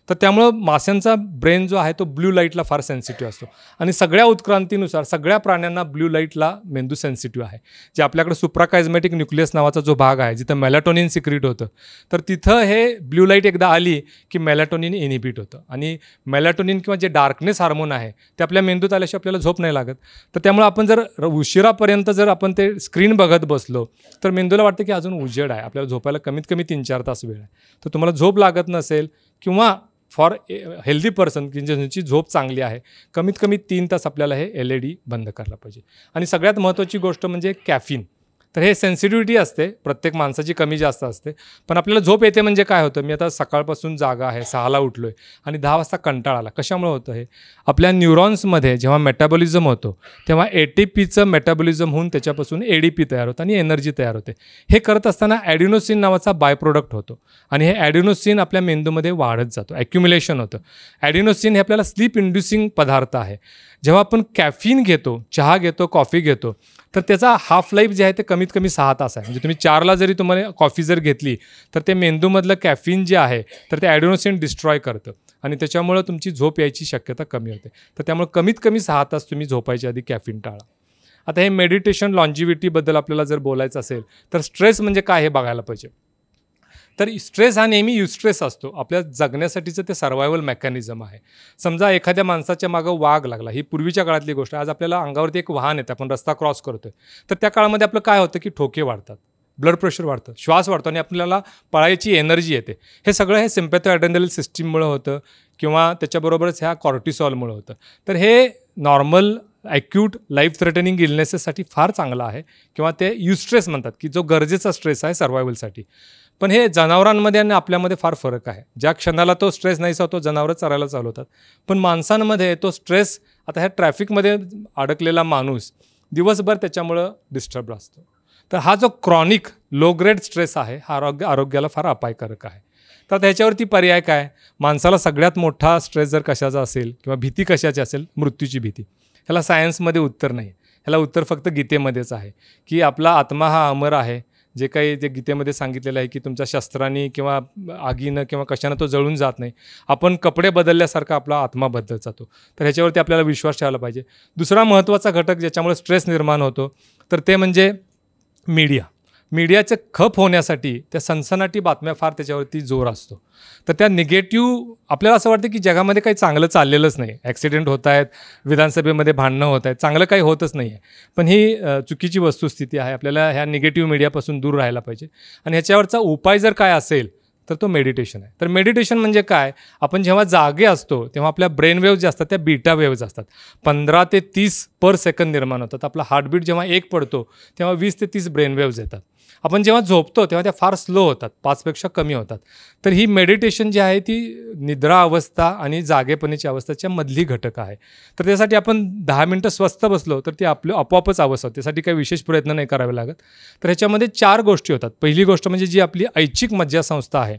तर त्यामुळं माशांचा ब्रेन जो आहे तो ब्ल्यू लाईटला फार सेन्सिटिव्ह असतो आणि सगळ्या उत्क्रांतीनुसार सगळ्या प्राण्यांना ब्ल्यू लाईटला मेंदू सेन्सिटिव्ह आहे. जे आपल्याकडे सुप्राकायझमॅटिक न्यूक्लियस नावाचा जो भाग आहे जिथं मेलाटोनिन सिक्रीट होतं, तर तिथं हे ब्ल्यू लाईट एकदा आली की मेलाटोनिन इनिबिट होतं आणि मेलाटोनिन किंवा जे डार्कनेस हार्मोन आहे ते आपल्या मेंदूत आल्याशिवाय आपल्याला झोप नाही लागत. तर त्यामुळे आपण जर उशिरापर्यंत जर आपण ते स्क्रीन बघत बसलो तर मेंदूला वाटतं की अजून उजेड आहे, आपल्याला झोपायला कमीत कमी 3-4 तास वेळ आहे. तर तुम्हाला झोप लागत नसेल किंवा फॉर हेल्दी पर्सन की ज्यांची झोप चांगली आहे, कमीत कमी 3 तास आपल्याला हे LED बंद करायला पाहिजे. आणि सगळ्यात महत्त्वाची गोष्ट म्हणजे कॅफीन. तर हे सेन्सिटिव्हिटी असते, प्रत्येक माणसाची कमी जास्त असते, पण आपल्याला झोप येते म्हणजे काय होतं, मी आता सकाळपासून जागा आहे, 6ला उठलो आहे आणि 10 वाजता कंटाळा आला. कशामुळे होतं हे, आपल्या न्यूरॉन्समध्ये जेव्हा मेटाबॉलिझम होतो तेव्हा ATPचं मेटाबॉलिझम होऊन त्याच्यापासून ADP तयार होतं आणि एनर्जी तयार होते. हे करत असताना ॲडिनोसिन नावाचा बाय प्रोडक्ट होतो आणि हे ॲडिनोसिन आपल्या मेंदूमध्ये वाढत जातो, ॲक्युम्युलेशन होतं. ॲडिनोसिन हे आपल्याला स्लीप इंड्युसिंग पदार्थ आहे. जेव्हा आपण कॅफीन घेतो, चहा घेतो, कॉफी घेतो, तर त्याचा हाफ लाईफ जे आहे ते कमीत कमी 6 तास आहे. म्हणजे तुम्ही 4ला जरी तुम्हाला कॉफी जर घेतली तर ते मेंदूमधलं कॅफीन जे आहे तर ते ॲडिनोसिन डिस्ट्रॉय करतं आणि त्याच्यामुळं तुमची झोप यायची शक्यता कमी होते. तर त्यामुळे कमीत कमी 6 तास तुम्ही झोपायच्या आधी कॅफीन टाळा. आता हे मेडिटेशन लॉन्जिव्हिटीबद्दल आपल्याला जर बोलायचं असेल तर स्ट्रेस म्हणजे काय हे बघायला पाहिजे. तर स्ट्रेस हा नेहमी युस्ट्रेस असतो, आपल्या जगण्यासाठीचं ते सर्वायवल मेकॅनिझम आहे. समजा एखाद्या माणसाच्या मागं वाघ लागला, ही पूर्वीच्या काळातली गोष्ट आहे. आज आपल्याला अंगावरती एक वाहन येतं, आपण रस्ता क्रॉस करतोय, तर त्या काळामध्ये आपलं काय होतं की ठोके वाढतात, ब्लड प्रेशर वाढतं, श्वास वाढतो आणि आपल्याला पळायची एनर्जी येते. हे सगळं हे सिम्पॅथो ॲड्रेनल सिस्टीममुळे होतं किंवा त्याच्याबरोबरच ह्या कॉर्टिसॉलमुळे होतं. तर हे नॉर्मल ॲक्यूट लाईफ थ्रेटनिंग इलनेसेससाठी फार चांगलं आहे किंवा ते युस्ट्रेस म्हणतात की जो गरजेचा स्ट्रेस आहे सर्वायवलसाठी. पण हे जनावरांमध्ये आणि आपल्यामध्ये फार फरक आहे. ज्या क्षणाला तो स्ट्रेस नाहीसा होतो जनावरं चरायला चालू होतात, पण माणसांमध्ये तो स्ट्रेस, आता ह्या ट्रॅफिकमध्ये अडकलेला माणूस दिवसभर त्याच्यामुळं डिस्टर्ब असतो. तर हा जो क्रॉनिक लो ग्रेड स्ट्रेस आहे हा आरोग्याला फार अपायकारक आहे. तर ह्याच्यावरती पर्याय काय, माणसाला सगळ्यात मोठा स्ट्रेस जर कशाचा असेल किंवा भीती कशाची असेल, मृत्यूची भीती. ह्याला सायन्समध्ये उत्तर नाही, ह्याला उत्तर फक्त गीतेमध्येच आहे की आपला आत्मा हा अमर आहे. जे काही जे गीतेमध्ये सांगितलेलं आहे की तुमच्या शस्त्रांनी किंवा आगीनं किंवा कशानं तो जळून जात नाही. आपण कपडे बदलल्यासारखा आपला आत्मा बदलत जातो. तर ह्याच्यावरती आपल्याला विश्वास ठेवायला पाहिजे. दुसरा महत्त्वाचा घटक ज्याच्यामुळे स्ट्रेस निर्माण होतो तर ते म्हणजे मीडिया. मीडियाचं खप होण्यासाठी त्या सनसनाटी बातम्या फार त्याच्यावरती जोर असतो. तर त्या निगेटिव्ह, आपल्याला असं वाटतं की जगामध्ये काही चांगलं चाललेलंच नाही, ॲक्सिडेंट होत आहेत, विधानसभेमध्ये भांडणं होत आहेत, चांगलं काही होतच नाही आहे. पण ही चुकीची वस्तुस्थिती आहे. आपल्याला ह्या निगेटिव्ह मीडियापासून दूर राहायला पाहिजे आणि ह्याच्यावरचा उपाय जर काय असेल तर तो मेडिटेशन आहे. तर मेडिटेशन म्हणजे काय, आपण जेव्हा जागे असतो तेव्हा आपल्या ब्रेन वेव्ह ज्या असतात त्या बीटा वेव्हज असतात. 15 ते 30 पर सेकंद निर्माण होतात. आपला हार्टबीट जेव्हा 1 पडतो तेव्हा 20 ते 30 ब्रेन वेव्हज येतात. आपण जेव्हा झोपतो तेव्हा त्या फार स्लो होतात, 5पेक्षा कमी होतात. तर ही मेडिटेशन जी आहे ती निद्रा अवस्था आणि जागेपणीची अवस्थेच्या मधली घटक आहे. तर त्यासाठी आपण 10 मिनटं स्वस्थ बसलो तर ती आपलं आपोआपच अवस्था होते. त्यासाठी काही विशेष प्रयत्न नाही करावे लागत. तर ह्याच्यामध्ये 4 गोष्टी होतात. पहिली गोष्ट म्हणजे जी आपली ऐच्छिक मज्जासंस्था आहे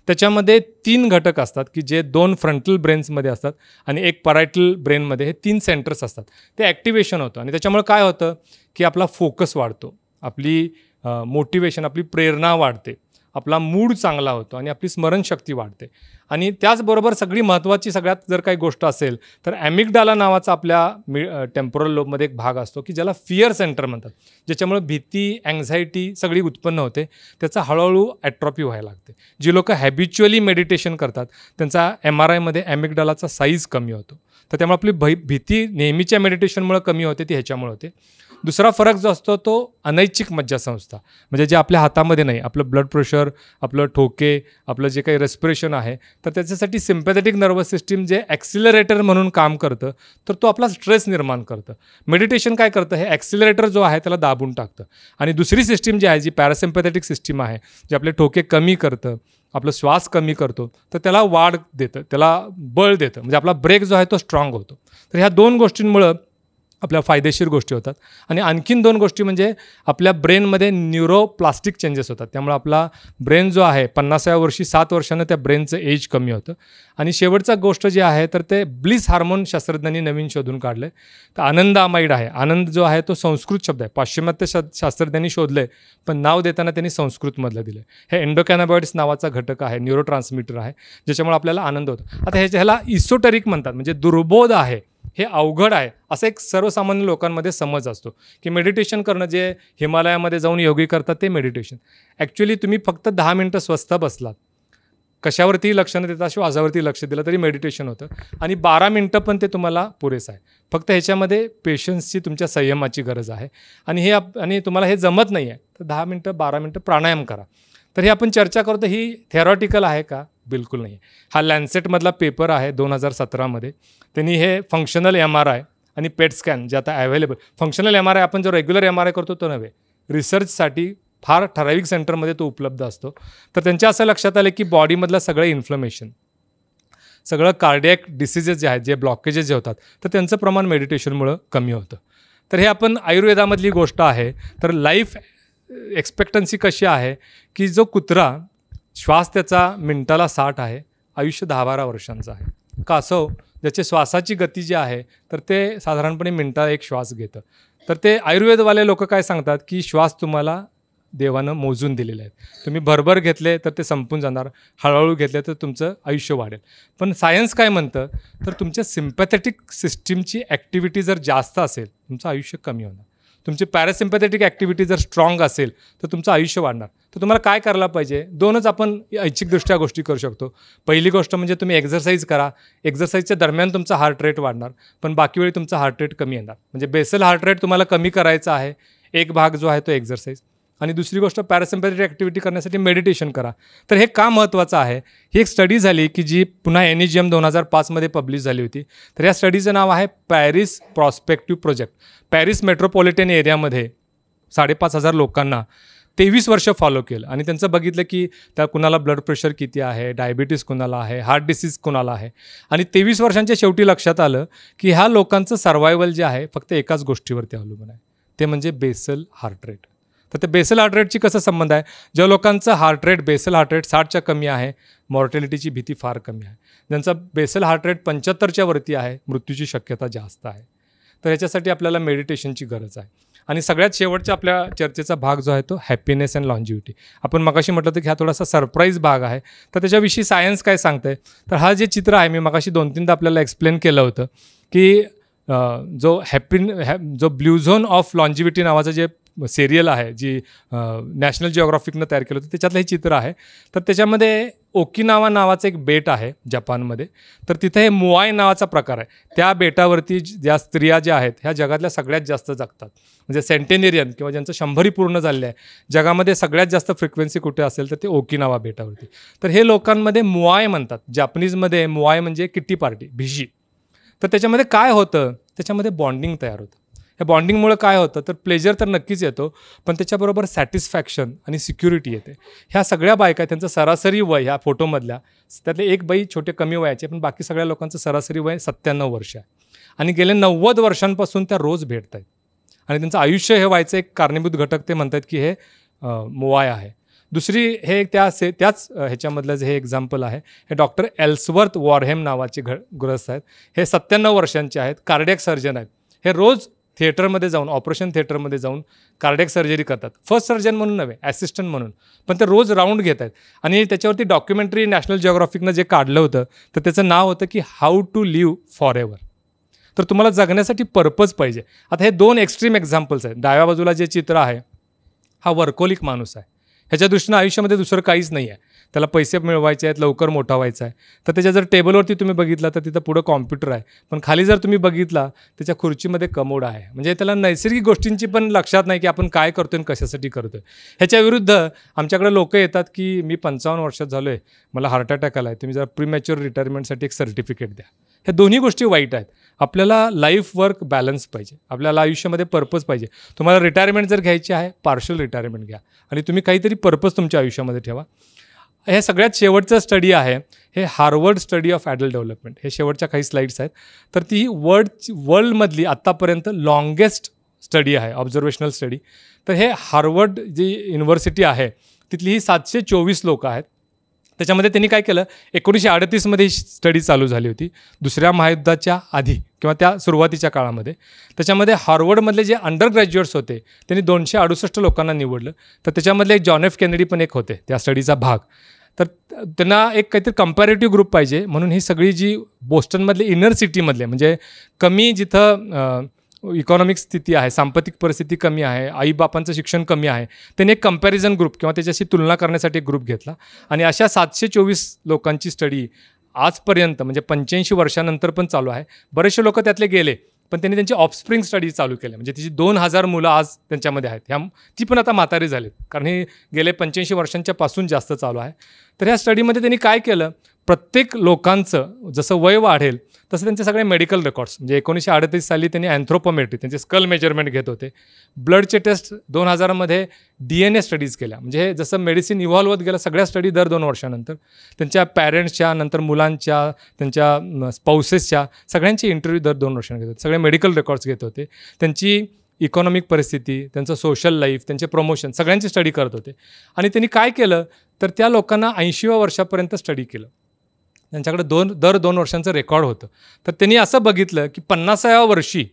त्याच्यामध्ये 3 घटक असतात की जे 2 फ्रंटल ब्रेन्समध्ये असतात आणि 1 परायटल ब्रेनमध्ये. हे 3 सेंटर्स असतात. ते ॲक्टिवेशन होतं आणि त्याच्यामुळे काय होतं की आपला फोकस वाढतो, आपली मोटिवेशन, आपली प्रेरणा वाढते, आपला मूड चांगला होतो आणि आपली स्मरणशक्ती वाढते. आणि त्याचबरोबर सगळी महत्त्वाची सगळ्यात जर काही गोष्ट असेल तर ॲमिगडाला नावाचा आपल्या टेम्पोरल लोबमध्ये एक भाग असतो की ज्याला फिअर सेंटर म्हणतात, ज्याच्यामुळे भीती, अँझायटी सगळी उत्पन्न होते. त्याचा हळूहळू ॲट्रॉफी व्हायला लागते. जी लोकं हॅबिच्युअली मेडिटेशन करतात त्यांचा MRIमध्ये ॲमिगडालाचा साईज कमी होतो. तर त्यामुळे आपली भीती नेहमीच्या मेडिटेशनमुळे कमी होते, ती ह्याच्यामुळे होते. दुसरा फरक जो असतो तो अनैच्छिक मज्जासंस्था, म्हणजे जे आपल्या हातामध्ये नाही, आपलं ब्लड प्रेशर, आपलं ठोके, आपलं जे काही रेस्पिरेशन आहे, तर त्याच्यासाठी सिम्पॅथेटिक नर्वस सिस्टीम जे ॲक्सिलरेटर म्हणून काम करतं, तर तो आपला स्ट्रेस निर्माण करतं. मेडिटेशन काय करतं, हे ॲक्सिलरेटर जो आहे त्याला दाबून टाकतं. आणि दुसरी सिस्टीम जी आहे, जी पॅरासिम्पॅथेटिक सिस्टीम आहे, जे आपले ठोके कमी करतं, आपलं श्वास कमी करतो, तर त्याला वाढ देतं, त्याला बळ देतं, म्हणजे आपला ब्रेक जो आहे तो स्ट्रॉंग होतो. तर ह्या 2 गोष्टींमुळं आपल्या फायदेशीर गोष्टी होतात. आणि आणखीन 2 गोष्टी म्हणजे आपल्या ब्रेनमध्ये न्यूरोप्लास्टिक चेंजेस होतात. त्यामुळे आपला ब्रेन जो आहे 50व्या वर्षी 7 वर्षानं त्या ब्रेनचं एज कमी होतं. आणि शेवटचा गोष्ट जी आहे तर ते ब्लिस हार्मोन शास्त्रज्ञांनी नवीन शोधून काढलं आहे. तर आनंदामाईड आहे. आनंद जो आहे तो संस्कृत शब्द आहे. पाश्चिमात्य शास्त्रज्ञांनी शोधलं आहे, पण नाव देताना त्यांनी संस्कृतमधलं दिलं आहे. हे एंडोकॅनाबॉइड्स नावाचा घटक आहे, न्यूरोट्रान्समीटर आहे, ज्याच्यामुळे आपल्याला आनंद होतो. आता ह्याला इसोटेरिक म्हणतात, म्हणजे दुर्बोध आहे, हे अवघड आहे, असं एक सर्वसामान्य लोकांमध्ये समज असतो की मेडिटेशन करणं, जे हिमालयामध्ये जाऊन योगी करतात ते मेडिटेशन. ॲक्च्युली तुम्ही फक्त 10 मिनटं स्वस्थ बसलात, कशावरतीही लक्ष न देता श्वासावरती लक्ष दिलं तरी मेडिटेशन होतं. आणि 12 मिनटं पण ते तुम्हाला पुरेसं आहे. फक्त ह्याच्यामध्ये पेशन्सची, तुमच्या संयमाची गरज आहे. आणि आणि तुम्हाला हे जमत नाही आहे तर 10 मिनटं 12 मिनटं प्राणायाम करा. तर ही आपण चर्चा करतो, ही थेरॉटिकल आहे का? बिलकुल नाही. हा लॅन्सेटमधला पेपर आहे 2017मध्ये. त्यांनी हे फंक्शनल MRI आणि पेट स्कॅन जे आता अवेलेबल, फंक्शनल MRI आपण जो रेग्युलर MRI करतो तो नव्हे, रिसर्चसाठी फार ठराविक सेंटरमध्ये तो उपलब्ध असतो. तर त्यांच्या असं लक्षात आलं की बॉडीमधलं सगळं इन्फ्लमेशन, सगळं कार्डिॲक डिसिजेस जे आहेत, जे ब्लॉकेजेस जे होतात, तर त्यांचं प्रमाण मेडिटेशनमुळं कमी होतं. तर हे आपण आयुर्वेदामधली गोष्ट आहे. तर लाईफ एक्सपेक्टन्सी कशी आहे की जो कुत्रा श्वास त्याचा मिनिटाला 60 आहे, आयुष्य 10-12 वर्षांचं आहे. कासव ज्याची श्वासाची गती जी आहे तर ते साधारणपणे मिनिटाला 1 श्वास घेतं. तर ते आयुर्वेदवाले लोक काय सांगतात की श्वास तुम्हाला देवानं मोजून दिलेले आहेत. तुम्ही भरभर घेतले तर ते संपून जाणार, हळूहळू घेतले तर तुमचं आयुष्य वाढेल. पण सायन्स काय म्हणतं, तर तुमच्या सिम्पॅथेटिक सिस्टीमची ॲक्टिव्हिटी जर जास्त असेल तुमचं आयुष्य कमी होणार. तुमची पॅरासिम्पॅथेटिक ॲक्टिव्हिटी जर स्ट्रॉंग असेल तर तुमचं आयुष्य वाढणार. तर तुम्हाला काय करायला पाहिजे, 2च आपण ऐच्छिकदृष्ट्या गोष्टी करू शकतो. पहिली गोष्ट म्हणजे तुम्ही एक्झरसाईज करा. एक्झरसाईजच्या दरम्यान तुमचा हार्ट रेट वाढणार, पण बाकी वेळी तुमचा हार्ट रेट कमी येणार. म्हणजे बेसल हार्ट रेट तुम्हाला कमी करायचा आहे, एक भाग जो आहे तो एक्झरसाईज. आणि दुसरी गोष्ट पॅरासिम्पॅथेटिक ॲक्टिव्हिटी करण्यासाठी मेडिटेशन करा. तर हे का महत्त्वाचं आहे, ही एक स्टडी झाली की जी पुन्हा NEGM 2005मध्ये पब्लिश झाली होती. तर या स्टडीचं नाव आहे Paris prospective project. Paris metropolitan एरियामध्ये 5,500 लोकांना 23 वर्ष फॉलो केलं आणि त्यांचं बघितलं की त्या कुणाला ब्लड प्रेशर किती आहे, डायबिटीस कुणाला आहे, हार्ट डिसीज कुणाला आहे. आणि 23 वर्षांच्या शेवटी लक्षात आलं की ह्या लोकांचं सर्वायवल जे आहे फक्त एकाच गोष्टीवरती अवलंबून आहे, ते म्हणजे बेसल हार्ट रेट. तर ते बेसल हार्ट रेटची कसं संबंध आहे, ज्या लोकांचं heart rate, basal heart rate 60च्या कमी आहे, मॉर्टॅलिटीची भीती फार कमी आहे. ज्यांचा बेसल हार्ट रेट 75च्या वरती आहे, मृत्यूची शक्यता जास्त आहे. तर याच्यासाठी आपल्याला मेडिटेशनची गरज आहे. आणि सगळ्यात शेवटचा आपल्या चर्चेचा भाग जो आहे तो हॅपीनेस अँड लॉन्जिव्हिटी. आपण मगाशी म्हटलं होतं की हा थोडासा सरप्राईज भाग आहे. तर त्याच्याविषयी सायन्स काय सांगतं आहे, तर हा जे चित्र आहे मी मगाशी 2-3दा आपल्याला एक्सप्लेन केलं होतं की जो ब्ल्यू झोन ऑफ लॉन्जिव्हिटी नावाचं जे सिरियल आहे जी नॅशनल जिओग्राफिकनं तयार केलं होतं, त्याच्यातलं हे चित्र आहे. तर त्याच्यामध्ये ओकिनावा नावाचं एक बेट आहे जपानमध्ये. तर तिथे हे मुआय नावाचा प्रकार आहे. त्या बेटावरती ज्या स्त्रिया ज्या आहेत ह्या जगातल्या सगळ्यात जास्त जगतात. म्हणजे सेंटेनेरियन किंवा ज्यांचं 100 पूर्ण झाले आहे, जगामध्ये सगळ्यात जास्त फ्रिक्वेन्सी कुठे असेल तर ते ओकिनावा बेटावरती. तर हे लोकांमध्ये मुआय म्हणतात. जापनीजमध्ये मुआय म्हणजे किट्टी पार्टी, भिशी. तर त्याच्यामध्ये काय होतं, त्याच्यामध्ये बॉन्डिंग तयार होतं. या बॉन्डिंगमुळे काय होतं तर प्लेजर तर नक्कीच येतो, पण त्याच्याबरोबर सॅटिस्फॅक्शन आणि सिक्युरिटी येते. ह्या सगळ्या बायका त्यांचं सरासरी वय ह्या फोटोमधल्या, त्यातले एक बाई छोटे कमी वयाचे, पण बाकी सगळ्या लोकांचं सरासरी वय 97 वर्ष आहे. आणि गेले 90 वर्षांपासून त्या रोज भेटत आहेत. आणि त्यांचं आयुष्य हे व्हायचं एक कारणीभूत घटक ते म्हणतात की हे मुआय आहे. दुसरी हे त्याच ह्याच्यामधलं जे हे एक्झाम्पल आहे, हे डॉक्टर एल्सवर्थ वॉरहेम नावाचे गृहस्थ आहेत. हे 97 वर्षांचे आहेत, कार्डियक सर्जन आहेत. हे रोज थिएटरमध्ये जाऊन, ऑपरेशन थिएटरमध्ये जाऊन कार्डियक सर्जरी करतात. फर्स्ट सर्जन म्हणून नव्हे, ॲसिस्टंट म्हणून, पण ते रोज राऊंड घेत आहेत. आणि त्याच्यावरती डॉक्युमेंटरी नॅशनल जिओग्राफिकनं जे काढलं होतं तर त्याचं नाव होतं की how to live forever. तर तुम्हाला जगण्यासाठी पर्पज पाहिजे. आता हे 2 एक्स्ट्रीम एक्झाम्पल्स आहेत. डाव्या बाजूला जे चित्र आहे हा वर्कोलिक माणूस आहे. ह्याच्या दृष्टीनं आयुष्यामध्ये दुसरं काहीच नाही आहे. त्याला पैसे मिळवायचे आहेत, लवकर मोठा व्हायचा आहे. तर त्याच्या जर टेबलवरती तुम्ही बघितला तर तिथं पुढं कॉम्प्युटर आहे, पण खाली जर तुम्ही बघितला त्याच्या खुर्चीमध्ये कमोड आहे. म्हणजे त्याला नैसर्गिक गोष्टींची पण लक्षात नाही की आपण काय करतोय आणि कशासाठी करतोय. ह्याच्या विरुद्ध आमच्याकडे लोक येतात की मी 55 वर्षात झालो आहे, मला हार्ट अटॅक आला आहे, तुम्ही जरा प्रीमॅच्युअर रिटायरमेंटसाठी एक सर्टिफिकेट द्या. ह्या दोन्ही गोष्टी वाईट आहेत. आपल्याला लाईफ वर्क बॅलन्स पाहिजे, आपल्याला आयुष्यामध्ये पर्पज पाहिजे. तुम्हाला रिटायरमेंट जर घ्यायची आहे, पार्शल रिटायरमेंट घ्या आणि तुम्ही काहीतरी पर्पज तुमच्या आयुष्यामध्ये ठेवा. हे सगळ्यात शेवटचं स्टडी आहे, हे Harvard study of adult development. हे शेवटच्या काही स्लाईड्स आहेत. तर ती वर्ल्डमधली आत्तापर्यंत लॉंगेस्ट स्टडी आहे, ऑब्झर्वेशनल स्टडी. तर हे हार्वर्ड जी युनिव्हर्सिटी आहे तिथली ही 724 लोकं आहेत. त्याच्यामध्ये त्यांनी काय केलं, 1938मध्ये ही स्टडी चालू झाली होती, दुसऱ्या महायुद्धाच्या आधी किंवा त्या सुरुवातीच्या काळामध्ये. त्याच्यामध्ये हार्वर्डमधले जे अंडर ग्रॅज्युएट्स होते त्यांनी 268 लोकांना निवडलं. तर त्याच्यामधले एक जॉन एफ केनेडी पण एक होते त्या स्टडीचा भाग. तर त्यांना एक काहीतरी कंपॅरेटिव्ह ग्रुप पाहिजे म्हणून ही सगळी जी बोस्टनमधले इनर सिटीमधले, म्हणजे कमी जिथं इकॉनॉमिक स्थिती आहे, सांपत्तिक परिस्थिती कमी आहे, आईबापांचं शिक्षण कमी आहे, त्यांनी एक कंपॅरिझन ग्रुप किंवा त्याच्याशी तुलना करण्यासाठी एक ग्रुप घेतला. आणि अशा 724 लोकांची स्टडी आजपर्यंत म्हणजे 85 वर्षानंतर पण चालू आहे. बरेचसे लोक त्यातले गेले, पण त्यांनी त्यांची ऑफस्प्रिंग स्टडी चालू केली. म्हणजे तिची 2000 मुलं आज त्यांच्यामध्ये आहेत. ती पण आता म्हातारी झालीत, कारण हे गेले 85 वर्षांच्या पासून जास्त चालू आहे. तर ह्या स्टडीमध्ये त्यांनी काय केलं, प्रत्येक लोकांचं जसं वय वाढेल तसं त्यांचे सगळे मेडिकल रेकॉर्ड्स, म्हणजे 1938 साली त्यांनी अँथ्रोपोमेट्री, त्यांचे स्कल मेजरमेंट घेत होते. ब्लडचे टेस्ट 2000मध्ये DNA स्टडीज केल्या. म्हणजे हे जसं मेडिसिन इव्हॉल्व होत गेलं, सगळ्या स्टडी दर 2 वर्षानंतर त्यांच्या पॅरेंट्सच्या, नंतर मुलांच्या, त्यांच्या स्पाउसेसच्या सगळ्यांची इंटरव्ह्यू दर 2 वर्षांनी घेत होते. सगळे मेडिकल रेकॉर्ड्स घेत होते. त्यांची इकॉनॉमिक परिस्थिती, त्यांचं सोशल लाईफ, त्यांचे प्रमोशन सगळ्यांची स्टडी करत होते. आणि त्यांनी काय केलं तर त्या लोकांना 80व्या वर्षापर्यंत स्टडी केलं. त्यांच्याकडे दर 2 वर्षांचं रेकॉर्ड होतं. तर त्यांनी असं बघितलं की 50व्या वर्षी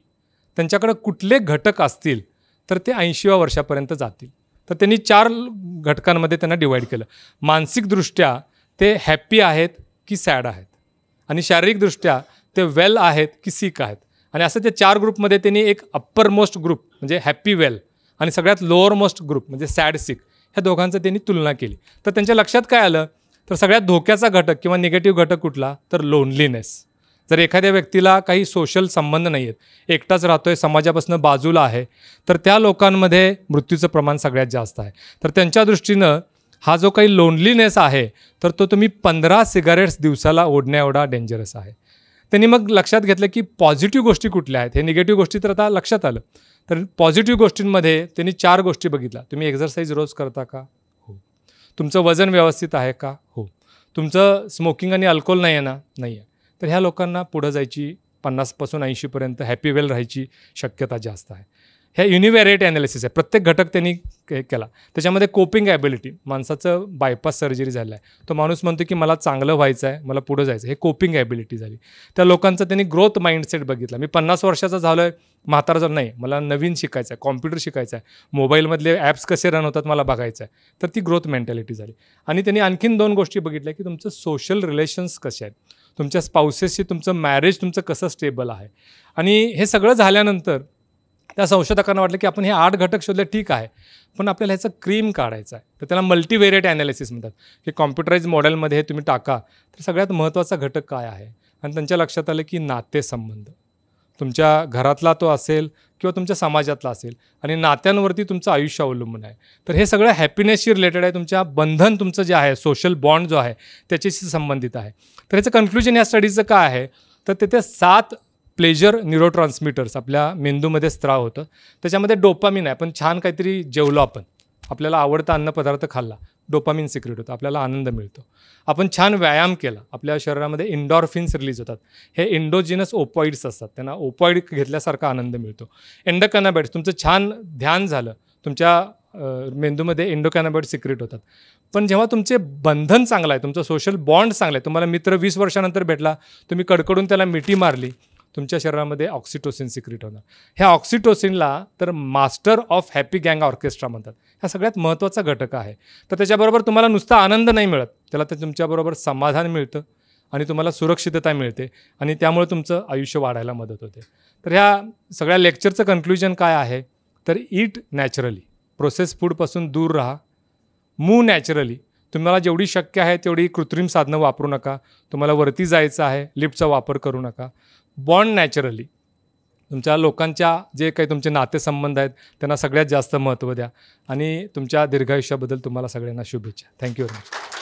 त्यांच्याकडे कुठले घटक असतील तर ते 80व्या वर्षापर्यंत जातील. तर त्यांनी 4 घटकांमध्ये त्यांना डिवाईड केलं. मानसिकदृष्ट्या ते हॅप्पी आहेत की सॅड आहेत, आणि शारीरिकदृष्ट्या ते वेल आहेत की सिक आहेत. आणि असं ते 4 ग्रुपमध्ये त्यांनी एक अप्पर मोस्ट ग्रुप म्हणजे हॅप्पी वेल आणि सगळ्यात लोअर मोस्ट ग्रुप म्हणजे सॅड सिक, ह्या दोघांचं त्यांनी तुलना केली. तर त्यांच्या लक्षात काय आलं तर सगळ्यात धोक्याचा घटक किंवा निगेटिव्ह घटक कुठला तर लोनलीनेस. जर एखाद्या व्यक्तीला काही सोशल संबंध नाही आहेत, एकटाच राहतोय, समाजापासून बाजूला आहे, तर त्या लोकांमध्ये मृत्यूचं प्रमाण सगळ्यात जास्त आहे. तर त्यांच्या दृष्टीनं हा जो काही लोनलीनेस आहे तर तो तुम्ही 15 सिगारेट्स दिवसाला ओढण्या एवढा डेंजरस आहे. त्यांनी मग लक्षात घेतलं की पॉझिटिव्ह गोष्टी कुठल्या आहेत. हे निगेटिव्ह गोष्टी तर आता लक्षात आलं. तर पॉझिटिव्ह गोष्टींमध्ये त्यांनी 4 गोष्टी बघितल्या. तुम्ही एक्झरसाईज रोज करता का? हो. तुमचं वजन व्यवस्थित आहे का? हो. तुमचं स्मोकिंग आणि अल्कोहोल नाही आहे ना? नाही आहे. तर ह्या लोकांना पुढं जायची 50पासून 80पर्यंत हॅपी वेल राहायची शक्यता जास्त आहे. ह्या युनिव्हेरिएट ॲनालिसिस आहे. प्रत्येक घटक त्यांनी केला. त्याच्यामध्ये कोपिंग ॲबिलिटी, माणसाचं बायपास सर्जरी झालं आहे, तो माणूस म्हणतो की मला चांगलं व्हायचं आहे, मला पुढं जायचं आहे, हे कोपिंग ॲबिलिटी झाली. त्या लोकांचं त्यांनी ग्रोथ माइंडसेट बघितला. मी 50 वर्षाचा झालो आहे, म्हातारा जर नाही, मला नवीन शिकायचं आहे, कॉम्प्युटर शिकायचं आहे, मोबाईलमधले ॲप्स कसे रन होतात मला बघायचं आहे. तर ती ग्रोथ मेंटॅलिटी झाली. आणि त्यांनी आणखीन 2 गोष्टी बघितल्या की तुमचं सोशल रिलेशन्स कसे आहेत, तुमच्या स्पाउसेसशी तुमचं मॅरेज तुमचं कसं स्टेबल आहे. आणि हे सगळं झाल्यानंतर त्या संशोधकांना वाटलं की आपण हे 8 घटक शोधले ठीक आहे, पण आपल्याला ह्याचं क्रीम काढायचं आहे. तर त्याला मल्टीव्हेरिएट ॲनालिसिस म्हणतात, की कॉम्प्युटराइज मॉडेलमध्ये हे तुम्ही टाका तर सगळ्यात महत्त्वाचा घटक काय आहे. आणि त्यांच्या लक्षात आलं की नातेसंबंध, तुमच्या घरातला तो असेल किंवा तुमच्या समाजातला असेल, आणि नात्यांवरती तुमचं आयुष्य अवलंबून आहे. तर हे सगळं हॅपीनेसशी रिलेटेड आहे, तुमच्या बंधन तुमचं जे आहे सोशल बॉन्ड जो आहे त्याच्याशी संबंधित आहे. तर ह्याचं कन्क्लुजन या स्टडीजचं काय आहे, तर तिथे 7 प्लेजर न्यूरोट्रान्समीटर्स आपल्या मेंदूमध्ये स्त्राव होतं. त्याच्यामध्ये डोपामिन आहे, पण छान काहीतरी जेवलो आपण, आपल्याला आवडता अन्नपदार्थ खाल्ला, डोपामिन सिक्रेट होतं, आपल्याला आनंद मिळतो. आपण छान व्यायाम केला, आपल्या शरीरामध्ये इंडॉर्फिन्स रिलीज होतात. हे इंडोजिनस ओपॉइड्स असतात, त्यांना ओपॉइड घेतल्यासारखा आनंद मिळतो. एंडोकॅनाबाइड्स, तुमचं छान ध्यान झालं, तुमच्या मेंदूमध्ये एंडोकॅनाबाइड सिक्रेट होतात. पण जेव्हा तुमचे बंधन चांगलं आहे, तुमचं सोशल बॉन्ड चांगलं आहे, तुम्हाला मित्र 20 वर्षानंतर भेटला, तुम्ही कडकडून त्याला मिठी मारली, तुमच्या शरीरामध्ये ऑक्सिटोसिन सिक्रेट होणार. ह्या ऑक्सिटोसिनला तर मास्टर ऑफ हॅपी गँग ऑर्केस्ट्रा म्हणतात. हा सगळ्यात महत्त्वाचा घटक आहे. तर त्याच्याबरोबर तुम्हाला नुसता आनंद नाही मिळत, त्याला ते तुमच्याबरोबर समाधान मिळतं आणि तुम्हाला सुरक्षितता मिळते आणि त्यामुळे तुमचं आयुष्य वाढायला मदत होते. तर ह्या सगळ्या लेक्चरचं कन्क्ल्युजन काय आहे, तर ईट नॅचरली, प्रोसेस फूडपासून दूर राहा, मूव नॅचरली, तुम्हाला जेवढी शक्य आहे तेवढी कृत्रिम साधनं वापरू नका, तुम्हाला वरती जायचं आहे लिफ्टचा वापर करू नका, बॉन्ड नॅचरली, तुमच्या लोकांच्या जे काही तुमचे नातेसंबंध आहेत त्यांना सगळ्यात जास्त महत्त्व द्या आणि तुमच्या दीर्घायुष्याबद्दल तुम्हाला सगळ्यांना शुभेच्छा. Thank you very much.